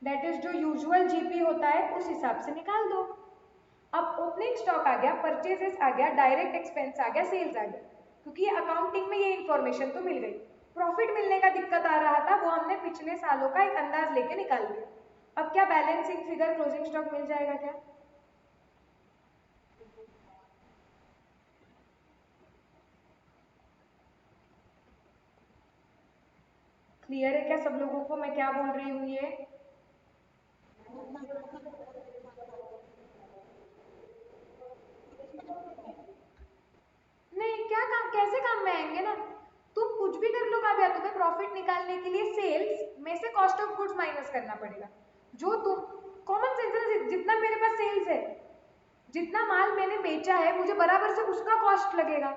That is जो यूजुअल जीपी होता है उस हिसाब से निकाल दो। अब ओपनिंग स्टॉक आ गया, परचेजेस आ गया, डायरेक्ट एक्सपेंस आ गया, सेल्स आ गया, क्योंकि अकाउंटिंग में ये इन्फॉर्मेशन तो मिल गई। प्रॉफिट मिलने का दिक्कत आ रहा था, वो हमने पिछले सालों का एक अंदाज लेके निकाल लिया। अब क्या बैलेंसिंग फिगर क्लोजिंग स्टॉक मिल जाएगा क्या? क्लियर है क्या सब लोगों को मैं क्या बोल रही हूँ ये? नहीं, क्या काम, कैसे काम में आएंगे ना। तुम कुछ भी कर लो काव्या, तुम्हें प्रॉफिट निकालने के लिए सेल्स में से कॉस्ट ऑफ गुड्स माइनस करना पड़ेगा। जो तुम, कॉमन सेंस है, जितना मेरे पास सेल्स है, जितना माल मैंने बेचा है, मुझे बराबर से उसका कॉस्ट लगेगा।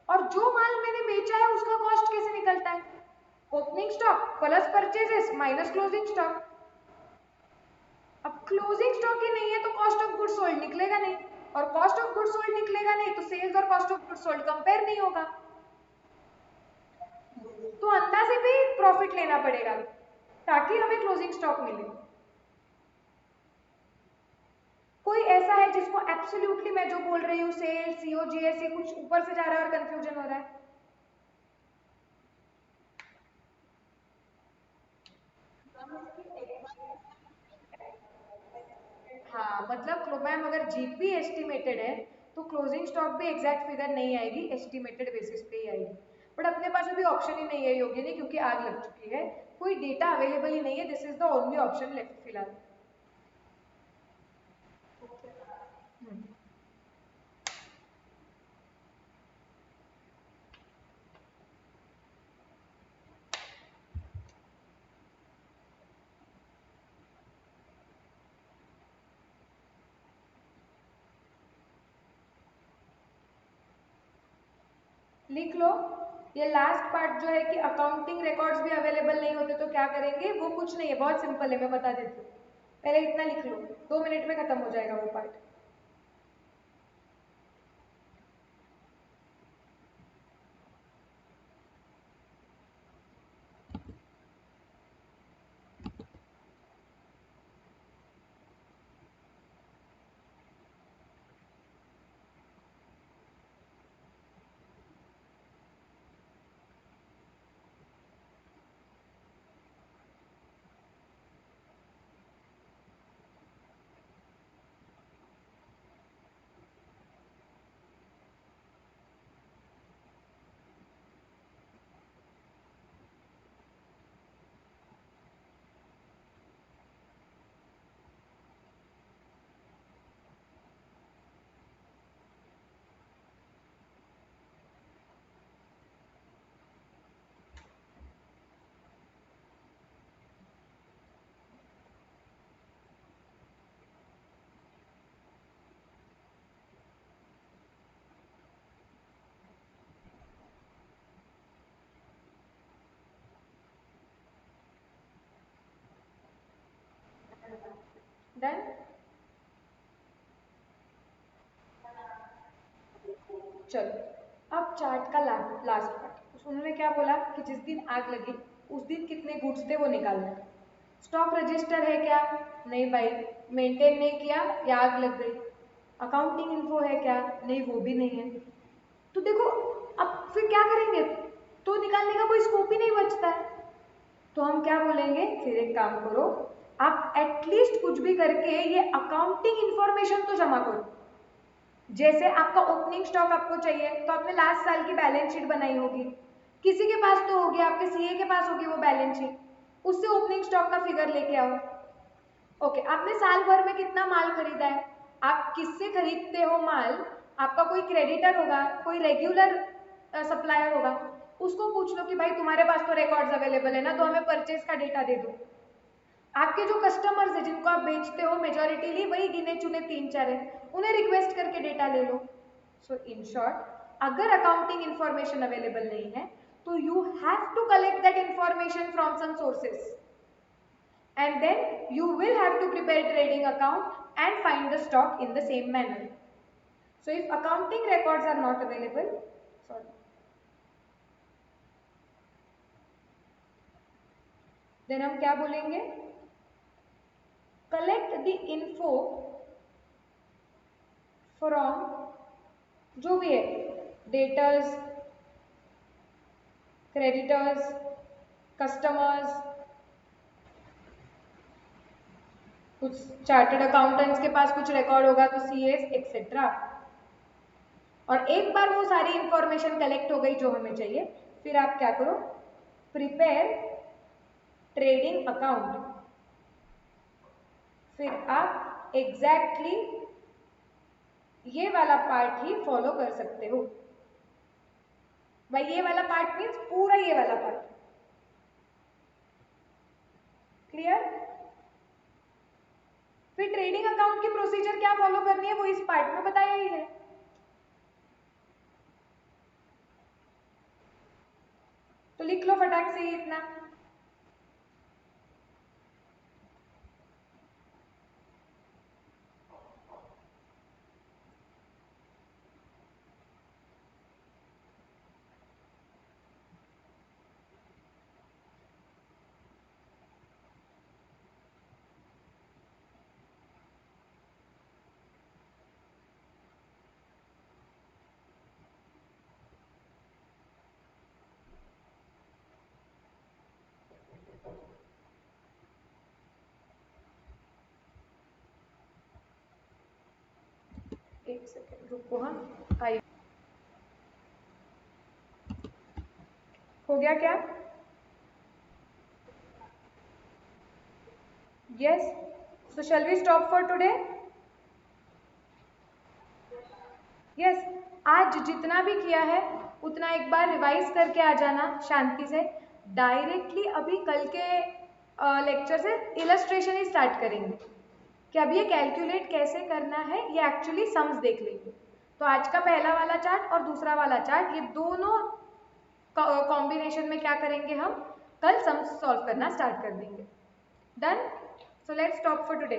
और जो माल मैंने बेचा है उसका कॉस्ट कैसे निकलता है? Opening stock plus purchases minus closing stock. अब क्लोजिंग स्टॉक ही नहीं है तो कॉस्ट ऑफ गुड्स सोल्ड निकलेगा नहीं, और कॉस्ट ऑफ गुड्स सोल्ड निकलेगा नहीं तो सेल्स और cost of goods sold compare नहीं होगा, तो अंदाजे पे प्रॉफिट लेना पड़ेगा ताकि हमें क्लोजिंग स्टॉक मिले। कोई ऐसा है जिसको एब्सोल्युटली मैं जो बोल रही हूँ सेल्स सीओजीएस ये कुछ ऊपर से जा रहा है और कंफ्यूजन हो रहा है? हाँ, मतलब मैम अगर जीपी एस्टिमेटेड है तो क्लोजिंग स्टॉक भी एग्जैक्ट फिगर नहीं आएगी, एस्टिमेटेड बेसिस पे ही आएगी। बट अपने पास अभी ऑप्शन ही नहीं है योगिनी, क्योंकि आग लग चुकी है, कोई डेटा अवेलेबल ही नहीं है। This is the only option left फिलहाल। लिख लो। ये लास्ट पार्ट जो है कि अकाउंटिंग रिकॉर्ड्स भी अवेलेबल नहीं होते तो क्या करेंगे, वो कुछ नहीं है, बहुत सिंपल है, मैं बता देती हूँ। पहले इतना लिख लो, 2 मिनट में खत्म हो जाएगा वो पार्ट। डन। चलो, अब चार्ट का लास्ट पार्ट, उन्होंने क्या बोला कि जिस दिन आग लगी उस दिन कितने गुड्स थे वो निकालना है। स्टॉक रजिस्टर है क्या? नहीं भाई, मेंटेन नहीं किया या आग लग गई। अकाउंटिंग इन्फो है क्या? नहीं, वो भी नहीं है। तो देखो, अब फिर क्या करेंगे? तो निकालने का कोई स्कोप ही नहीं बचता है। तो हम क्या बोलेंगे, फिर एक काम करो, आप एटलीस्ट कुछ भी करके ये अकाउंटिंग इंफॉर्मेशन तो जमा करो। जैसे आपका ओपनिंग स्टॉक आपको चाहिए तो आपने लास्ट साल की बैलेंस शीट बनाई होगी, किसी के पास तो होगी, आपके सीए के पास होगी वो बैलेंस शीट, उससे ओपनिंग स्टॉक का फिगर लेके आओ। ओके, आपने साल भर में कितना माल खरीदा है, आप किससे खरीदते हो माल, आपका कोई क्रेडिटर होगा, कोई रेगुलर सप्लायर होगा, उसको पूछ लो कि भाई तुम्हारे पास तो रिकॉर्ड्स अवेलेबल है ना, तो हमें परचेज का डेटा दे दो। आपके जो कस्टमर्स है जिनको आप बेचते हो मेजोरिटीली वही गिने चुने 3-4 है, उन्हें रिक्वेस्ट करके डेटा ले लो। सो इन शॉर्ट, अगर अकाउंटिंग इंफॉर्मेशन अवेलेबल नहीं है तो you have to collect that information from some sources and then you will have to prepare trading account and find the stock in the same manner. So if accounting records are not available, sorry, then हम क्या बोलेंगे, collect the info from जो भी है, debtors, creditors, customers, कुछ chartered accountants के पास कुछ record होगा तो सीएस एक्सेट्रा। और एक बार वो सारी इंफॉर्मेशन कलेक्ट हो गई जो हमें चाहिए, फिर आप क्या करो, प्रिपेयर ट्रेडिंग अकाउंट। फिर आप एग्जैक्टली ये वाला पार्ट ही फॉलो कर सकते हो। भाई ये वाला पार्ट मीन्स पूरा ये वाला पार्ट, क्लियर। फिर ट्रेडिंग अकाउंट की प्रोसीजर क्या फॉलो करनी है वो इस पार्ट में बताया ही है। तो लिख लो फटाक से ये इतना। एक सेकेंड रुको, हाँ आई, हो गया क्या? Yes, so shall we stop for today? Yes, आज जितना भी किया है उतना एक बार रिवाइज करके आ जाना शांति से। डायरेक्टली अभी कल के लेक्चर से इलस्ट्रेशन ही स्टार्ट करेंगे कि अब ये कैलकुलेट कैसे करना है, ये एक्चुअली सम्स देख लेंगे। तो आज का पहला वाला चार्ट और दूसरा वाला चार्ट, ये दोनों कॉम्बिनेशन में क्या करेंगे, हम कल सम्स सॉल्व करना स्टार्ट कर देंगे। Done, so let's stop for today.